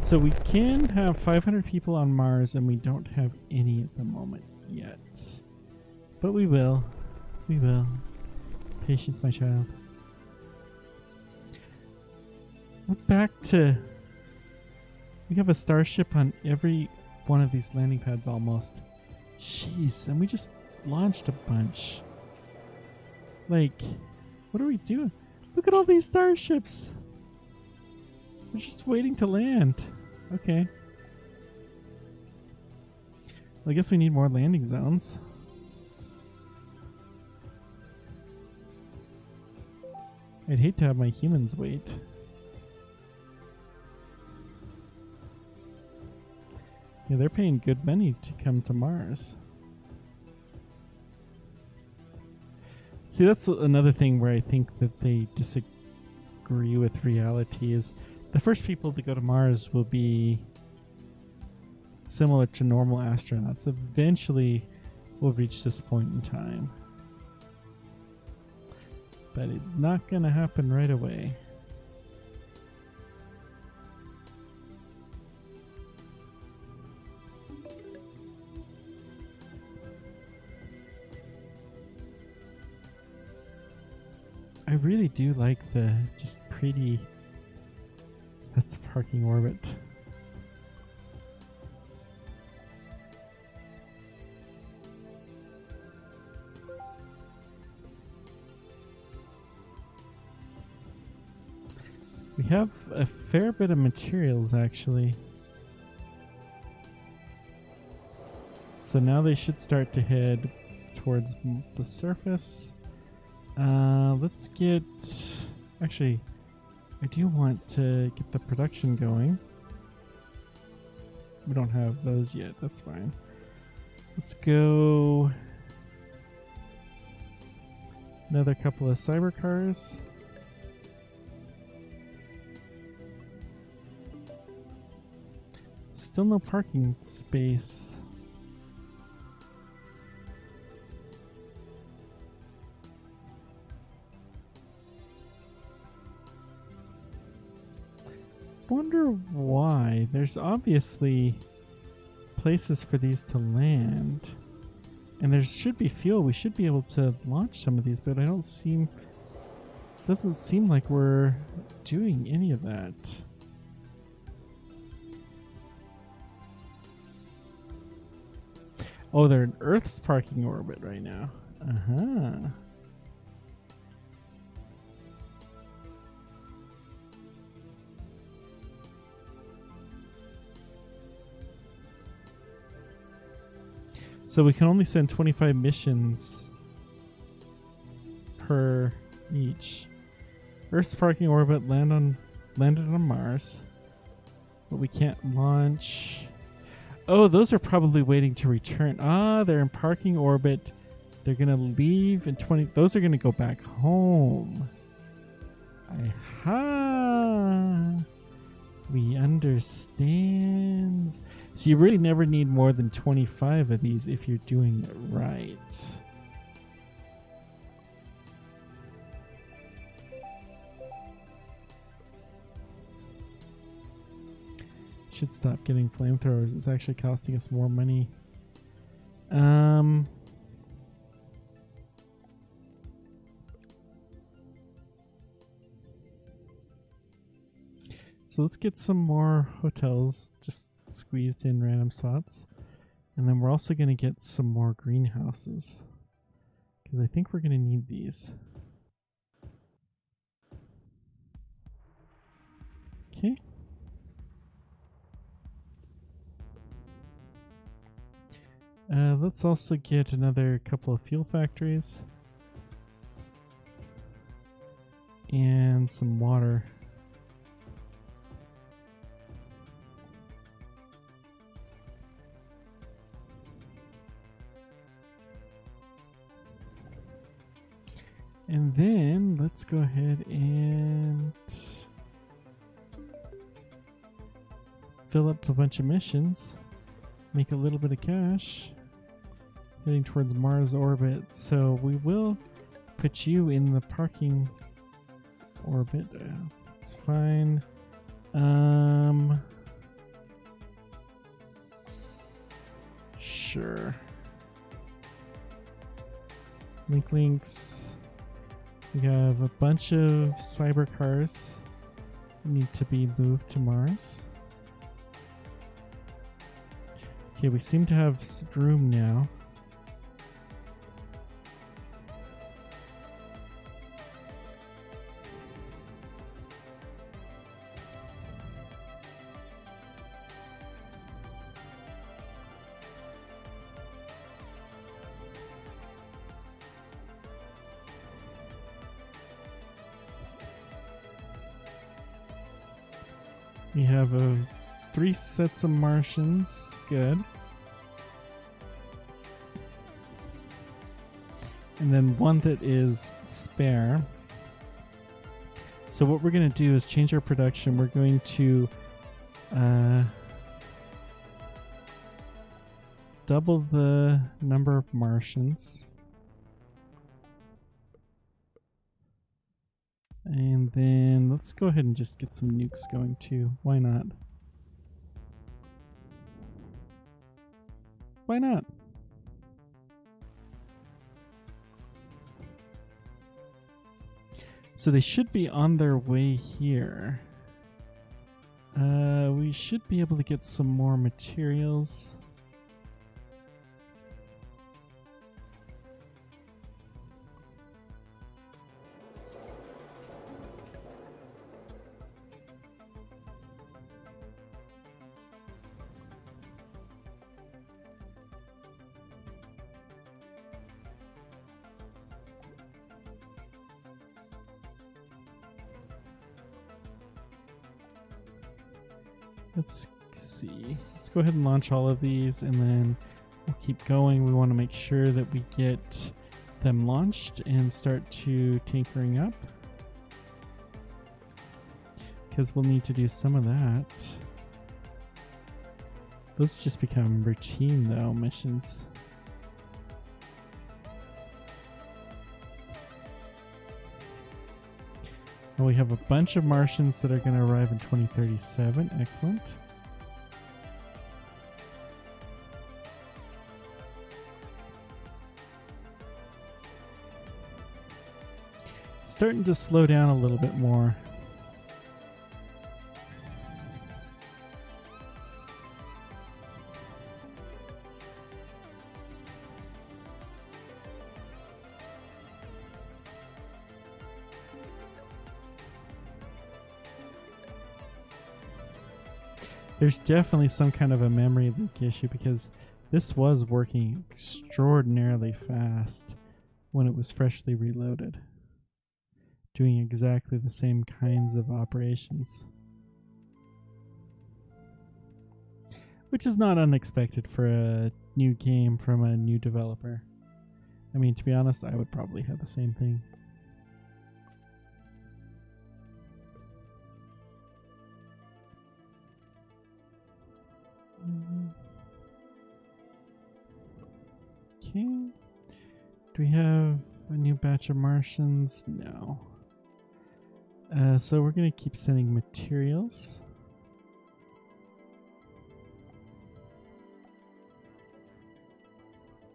S1: So we can have 500 people on Mars, and we don't have any at the moment yet. But we will. We will. Patience, my child. We're back to... We have a starship on every one of these landing pads almost. Jeez, and we just launched a bunch. Like, what are we doing? Look at all these starships. We're just waiting to land. Okay. I guess we need more landing zones. I'd hate to have my humans wait. Yeah, they're paying good money to come to Mars. See, that's another thing where I think that they disagree with reality is the first people to go to Mars will be similar to normal astronauts. Eventually, we'll reach this point in time. But it's not going to happen right away. I really do like the just pretty... That's the parking orbit. We have a fair bit of materials actually. So now they should start to head towards the surface. Let's get... Actually, I do want to get the production going. We don't have those yet, that's fine. Let's go... Another couple of cyber cars. Still no parking space. Wonder why. There's obviously places for these to land. And there should be fuel. We should be able to launch some of these, but I don't seem... Doesn't seem like we're doing any of that. Oh, they're in Earth's parking orbit right now. Uh-huh. So we can only send 25 missions per each. Earth's parking orbit landed on Mars, but we can't launch. Oh, those are probably waiting to return. Ah, they're in parking orbit. They're gonna leave in 20. Those are gonna go back home. Aha! We understand. So you really never need more than 25 of these if you're doing it right. Should stop getting flamethrowers. It's actually costing us more money. So let's get some more hotels just squeezed in random spots. And then we're also going to get some more greenhouses, because I think we're going to need these. Okay. Let's also get another couple of fuel factories. And some water. And then let's go ahead and fill up a bunch of missions, make a little bit of cash, heading towards Mars orbit. So we will put you in the parking orbit. It's fine. Sure. Links. We have a bunch of cyber cars need to be moved to Mars. Okay, we seem to have room now. We have 3 sets of Martians. Good. And then 1 that is spare. So what we're going to do is change our production. We're going to double the number of Martians. And then let's go ahead and just get some nukes going too. Why not? Why not? So they should be on their way here. We should be able to get some more materials. Let's see. Let's go ahead and launch all of these and then we'll keep going. We want to make sure that we get them launched and start to tinkering up, because we'll need to do some of that. Those just become routine though, missions. And we have a bunch of Martians that are going to arrive in 2037. Excellent. Starting to slow down a little bit more. There's definitely some kind of a memory leak issue, because this was working extraordinarily fast when it was freshly reloaded, doing exactly the same kinds of operations, which is not unexpected for a new game from a new developer. I mean, to be honest, I would probably have the same thing. Okay. Do we have a new batch of Martians? No. So we're going to keep sending materials.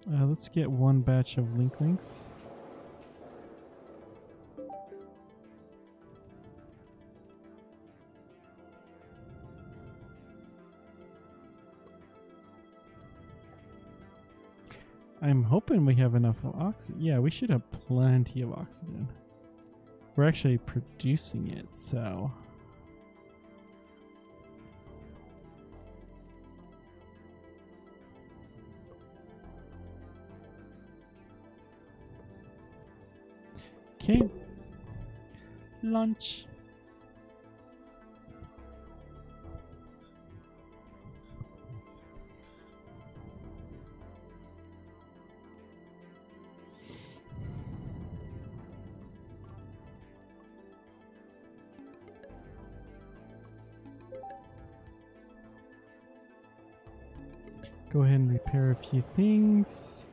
S1: Let's get 1 batch of links. I'm hoping we have enough oxygen. Yeah, we should have plenty of oxygen. We're actually producing it, so... Okay. Launch. Go ahead and repair a few things.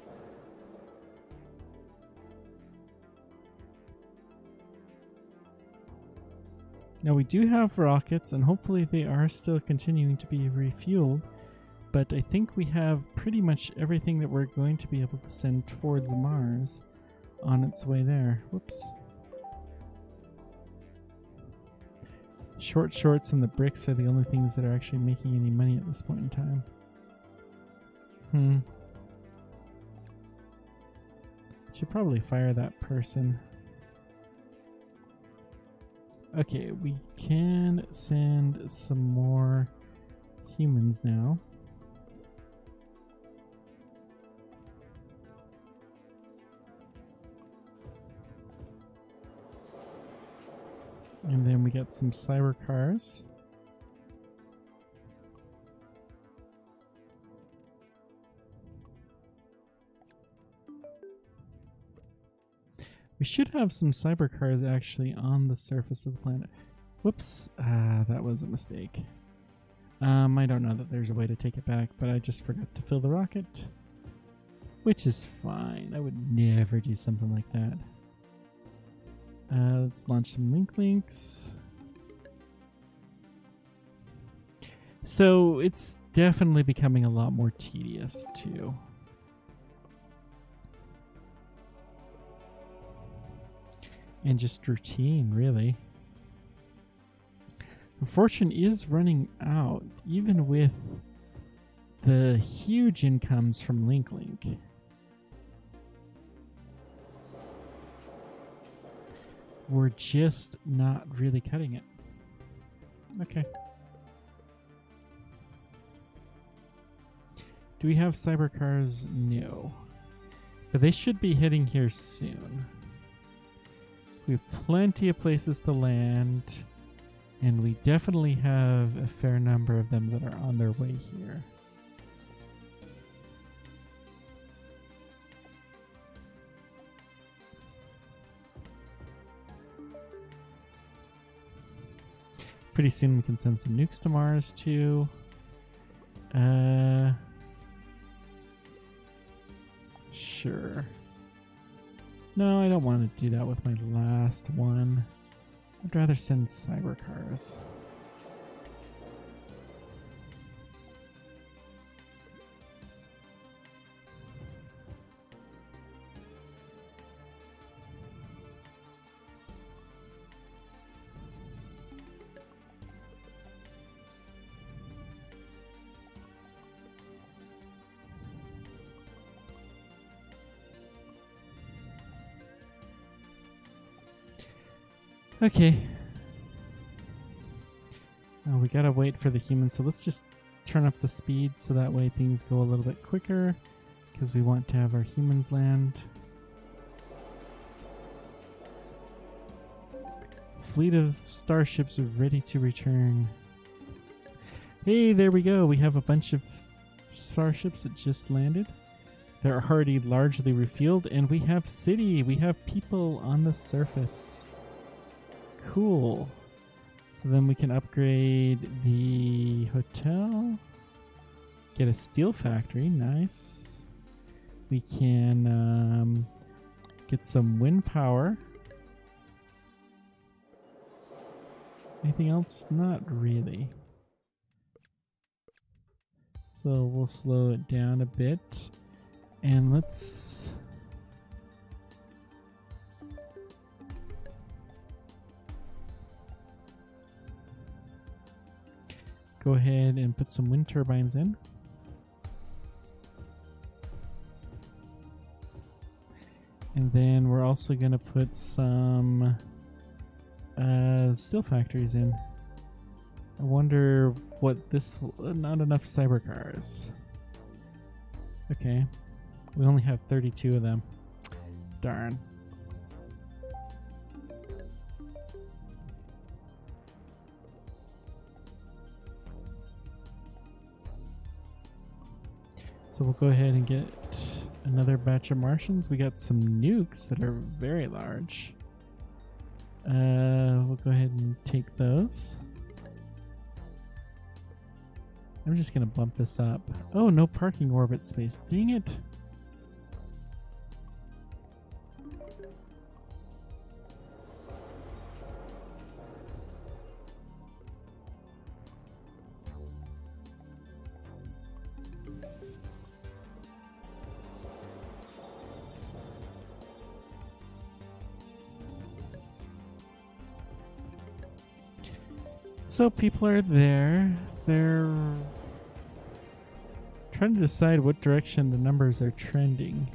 S1: Now we do have rockets, and hopefully they are still continuing to be refueled, but I think we have pretty much everything that we're going to be able to send towards Mars on its way there. Whoops. Short shorts and the bricks are the only things that are actually making any money at this point in time. Should probably fire that person. Okay, we can send some more humans now. And then we got some cyber cars. We should have some cyber cars actually on the surface of the planet. Whoops, that was a mistake. I don't know that there's a way to take it back, but I just forgot to fill the rocket. Which is fine. I would never do something like that. Let's launch some links. So it's definitely becoming a lot more tedious too. And just routine, really. Fortune is running out, even with the huge incomes from Link. We're just not really cutting it. Okay. Do we have cyber cars? No. But they should be hitting here soon. We have plenty of places to land. And we definitely have a fair number of them that are on their way here. Pretty soon we can send some nukes to Mars too. Sure. No, I don't want to do that with my last one. I'd rather send cyber cars. Okay. We gotta wait for the humans, so let's just turn up the speed so that way things go a little bit quicker, because we want to have our humans land. Fleet of starships ready to return. Hey, there we go. We have a bunch of starships that just landed. They're already largely refueled, and we have city. We have people on the surface. Cool. So then we can upgrade the hotel. Get a steel factory. Nice. We can get some wind power. Anything else? Not really. So we'll slow it down a bit. And let's... go ahead and put some wind turbines in. And then we're also going to put some steel factories in. I wonder what this... not enough cyber cars. Okay. We only have 32 of them. Darn. So we'll go ahead and get another batch of Martians. We got some nukes that are very large. We'll go ahead and take those. I'm just going to bump this up. Oh, no parking orbit space. Dang it. So people are there. They're trying to decide what direction the numbers are trending.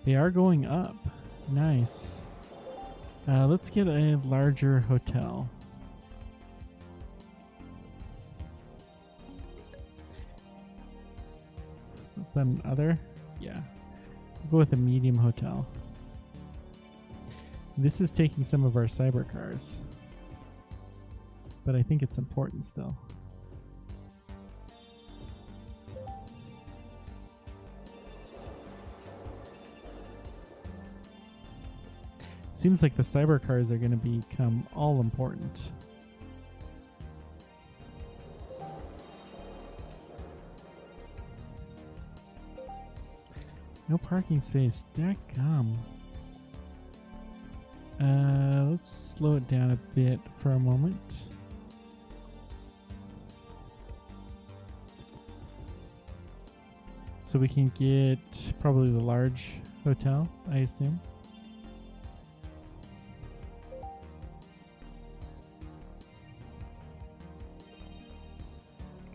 S1: They are going up. Nice. Let's get a larger hotel. Is that an other? Yeah. We'll go with a medium hotel. This is taking some of our cyber cars. but I think it's important still. Seems like the cyber cars are going to become all important. No parking space. Dadgum. Let's slow it down a bit for a moment. So we can get probably the large hotel, I assume.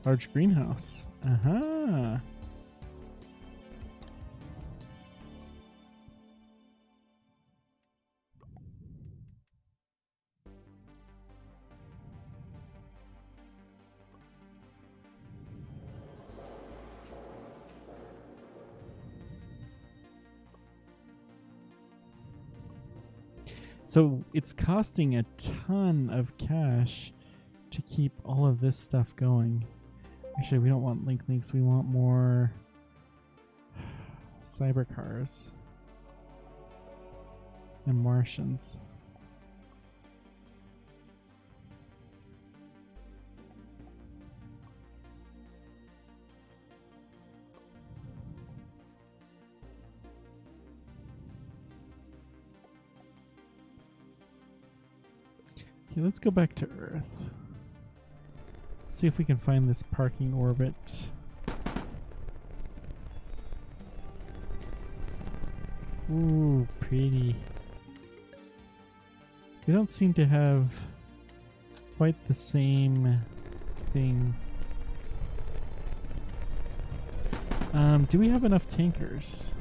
S1: Large greenhouse. Uh-huh. So it's costing a ton of cash to keep all of this stuff going. Actually, we don't want links. We want more cyber cars and Martians. Okay, let's go back to Earth. See if we can find this parking orbit. Ooh, pretty. We don't seem to have quite the same thing. Do we have enough tankers?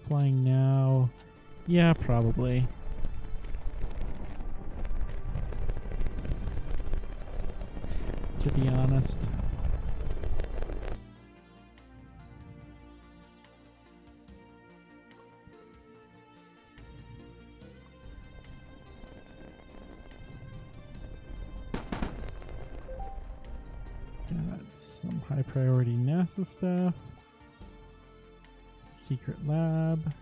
S1: Flying now. Yeah, probably. To be honest. Got some high priority NASA stuff. Secret lab.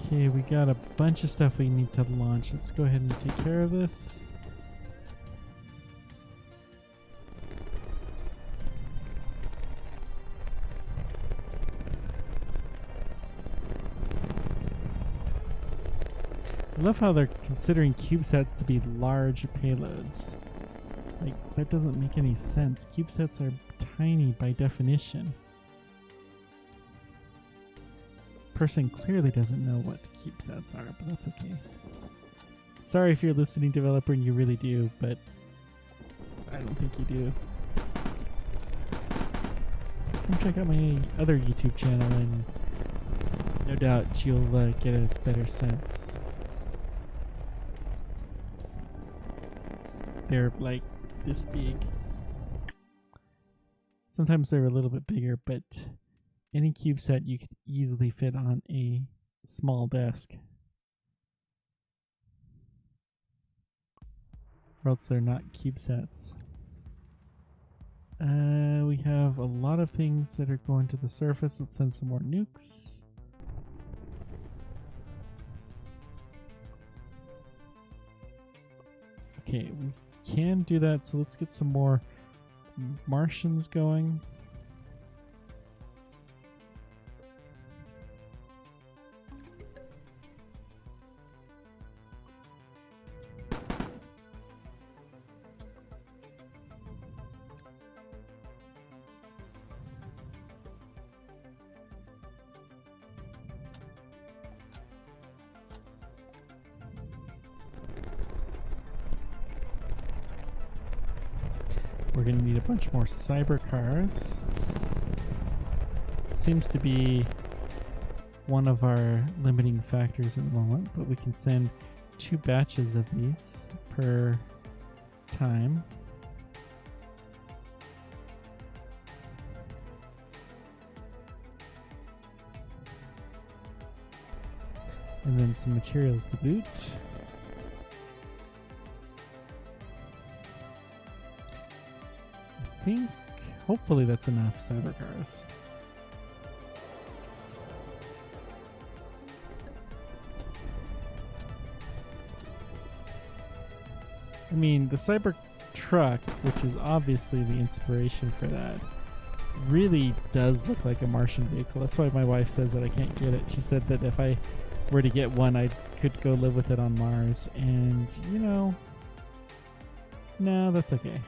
S1: Okay, we got a bunch of stuff we need to launch. Let's go ahead and take care of this. I love how they're considering CubeSats to be large payloads. Like, that doesn't make any sense. CubeSats are tiny by definition. Person clearly doesn't know what CubeSats are, but that's okay. Sorry if you're listening, developer, and you really do, but I don't think you do. Come check out my other YouTube channel, and no doubt you'll get a better sense. They're like this big. Sometimes they're a little bit bigger, but any CubeSat you could easily fit on a small desk. Or else they're not CubeSats. We have a lot of things that are going to the surface. Let's send some more nukes. Okay, we can do that, so let's get some more Martians going. We're going to need a bunch more cyber cars. Seems to be one of our limiting factors at the moment, but we can send 2 batches of these per time. And then some materials to boot. I think, hopefully that's enough cyber cars. I mean, the cyber truck, which is obviously the inspiration for that, really does look like a Martian vehicle. That's why my wife says that I can't get it. She said that if I were to get one, I could go live with it on Mars. And, you know, no, that's okay.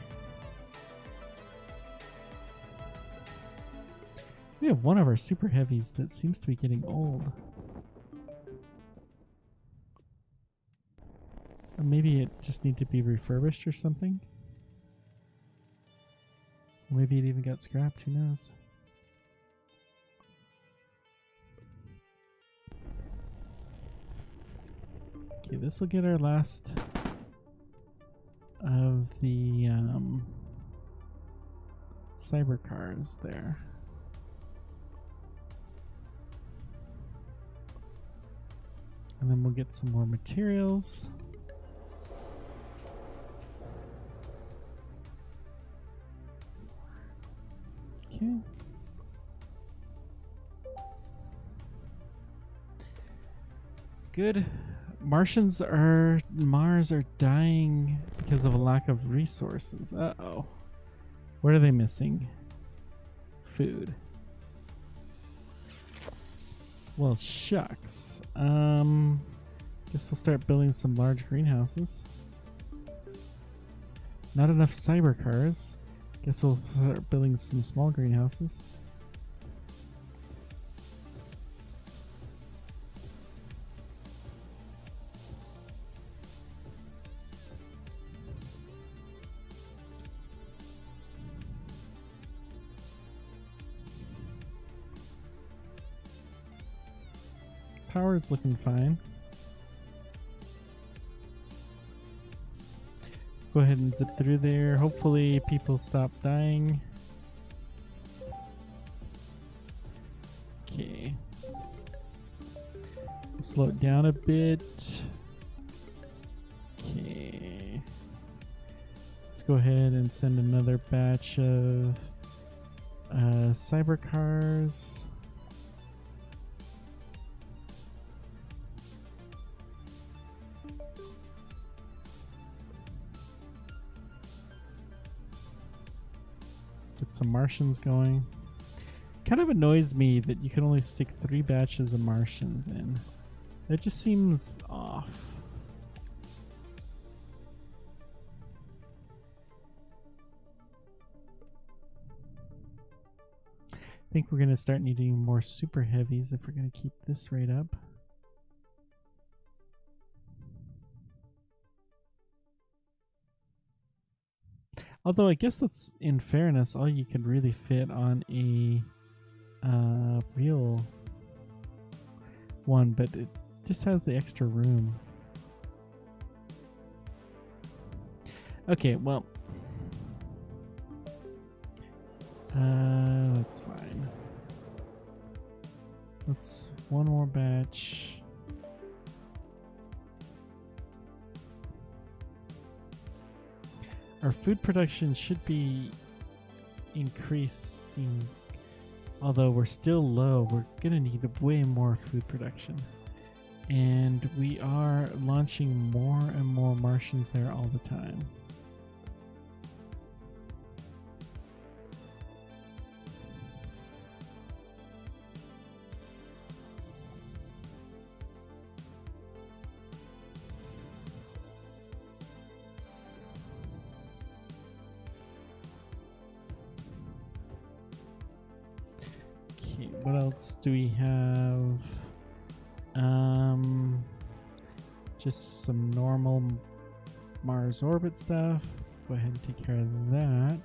S1: We have one of our super heavies that seems to be getting old. Or maybe it just need to be refurbished or something. Or maybe it even got scrapped, who knows? Okay, this will get our last of the cyber cars there. And then we'll get some more materials. Okay. Good. Mars are dying because of a lack of resources. Uh-oh. What are they missing? Food. Well, shucks. Guess we'll start building some large greenhouses. Not enough cyber cars. Guess we'll start building some small greenhouses. Power's looking fine. Go ahead and zip through there. Hopefully people stop dying. Okay. Slow it down a bit. Okay. Let's go ahead and send another batch of cyber cars. Get some Martians going. Kind of annoys me that you can only stick 3 batches of Martians in. That just seems off. I think we're going to start needing more super heavies if we're going to keep this rate up. Although I guess that's, in fairness, all you can really fit on a real one, but it just has the extra room. Okay, well, that's fine. Let's one more batch. Our food production should be increasing, although we're still low. We're gonna need way more food production. And we are launching more and more Martians there all the time. What else do we have? Just some normal Mars orbit stuff. Go ahead and take care of that.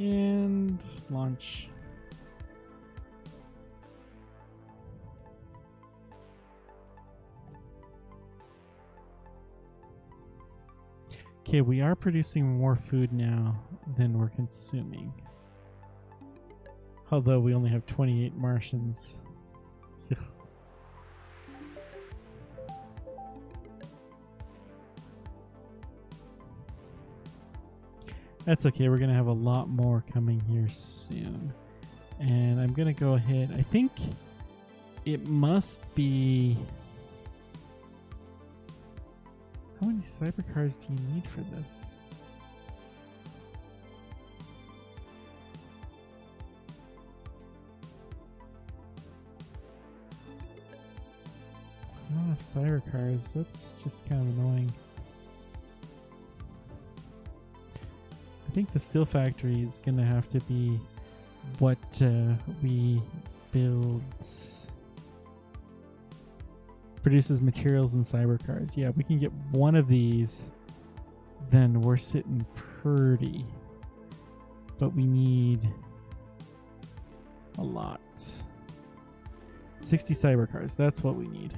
S1: And launch. Okay, we are producing more food now than we're consuming. Although we only have 28 Martians. That's okay, we're going to have a lot more coming here soon. And I'm going to go ahead. I think it must be... How many cybercars do you need for this? Not enough cybercars. That's just kind of annoying. I think the steel factory is going to have to be what we build. Produces materials and cybercars. Yeah, we can get one of these, then we're sitting pretty. But we need a lot. 60 cybercars, that's what we need.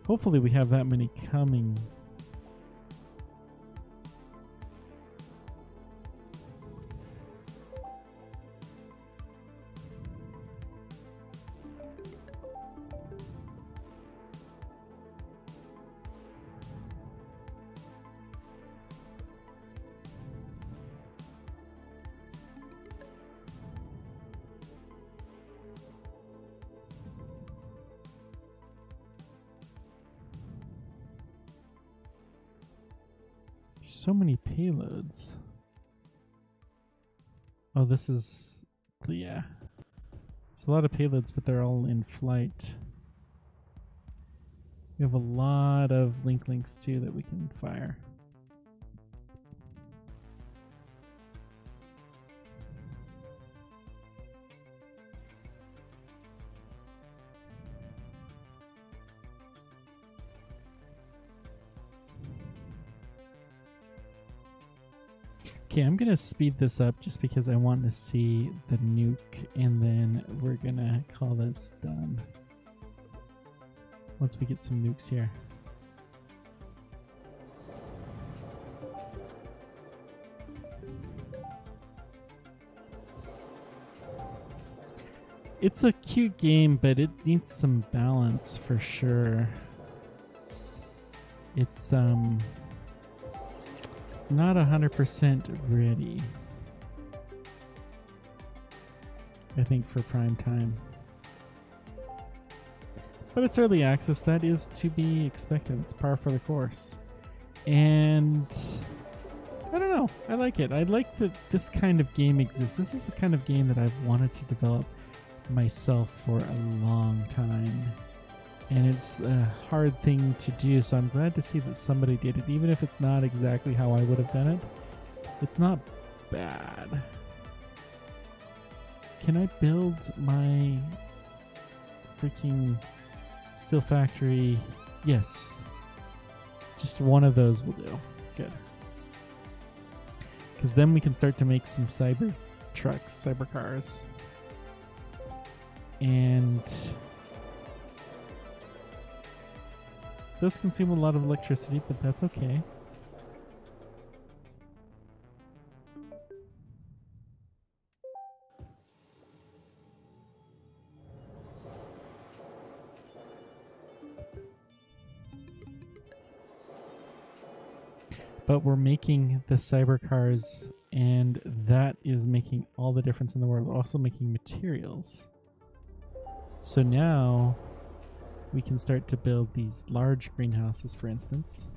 S1: Hopefully we have that many coming. So many payloads. Oh, this is... yeah. There's a lot of payloads, but they're all in flight. We have a lot of links too that we can fire. Okay, I'm gonna speed this up just because I want to see the nuke, and then we're gonna call this done once we get some nukes here. It's a cute game, but it needs some balance for sure. It's not 100% ready, I think, for prime time. But it's early access, that is to be expected. It's par for the course. And I don't know, I like it. I like that this kind of game exists. This is the kind of game that I've wanted to develop myself for a long time. And it's a hard thing to do, so I'm glad to see that somebody did it. Even if it's not exactly how I would have done it, it's not bad. Can I build my freaking steel factory? Yes. Just one of those will do. Good. Because then we can start to make some cyber trucks, cyber cars. And... does consume a lot of electricity, but that's okay. But we're making the cyber cars, and that is making all the difference in the world. We're also making materials. So now we can start to build these large greenhouses, for instance.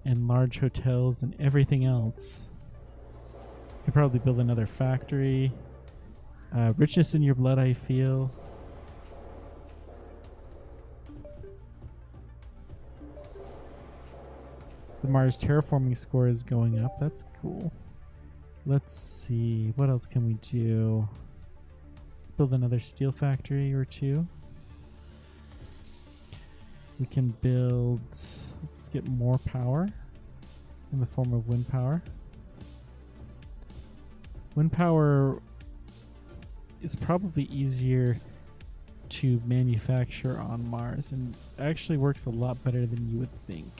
S1: And large hotels and everything else. Could probably build another factory. Richness in your blood, I feel. The Mars terraforming score is going up. That's cool. Let's see, what else can we do? Let's build another steel factory or two. We can build, let's get more power in the form of wind power. Wind power is probably easier to manufacture on Mars and actually works a lot better than you would think.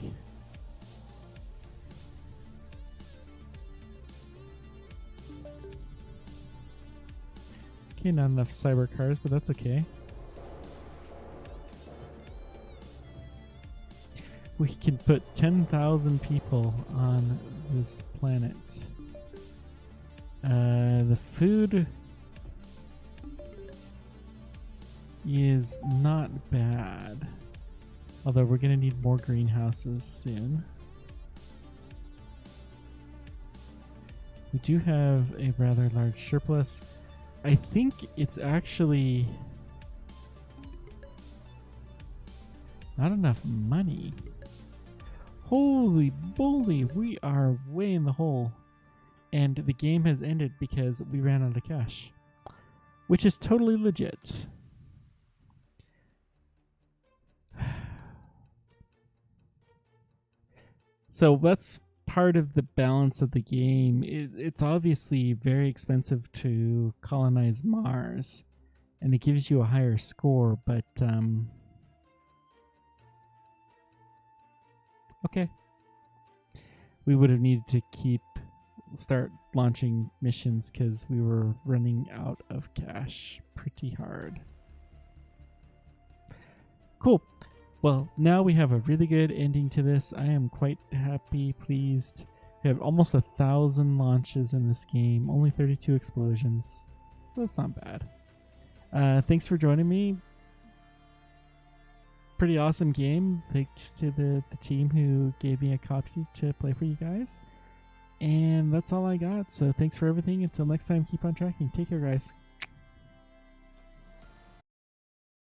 S1: Okay, not enough cyber cars, but that's okay. We can put 10,000 people on this planet. The food is not bad. Although we're going to need more greenhouses soon. We do have a rather large surplus. I think it's actually not enough money. Holy moly, we are way in the hole. And the game has ended because we ran out of cash. Which is totally legit. So that's part of the balance of the game. It's obviously very expensive to colonize Mars. And it gives you a higher score, but okay. We would have needed to start launching missions because we were running out of cash pretty hard. Cool. Well, now we have a really good ending to this. I am quite happy, pleased. We have almost 1,000 launches in this game, only 32 explosions. That's not bad. Thanks for joining me. Pretty awesome game. Thanks to the team who gave me a copy to play for you guys. And that's all I got. So thanks for everything. Until next time, keep on tracking. Take care, guys.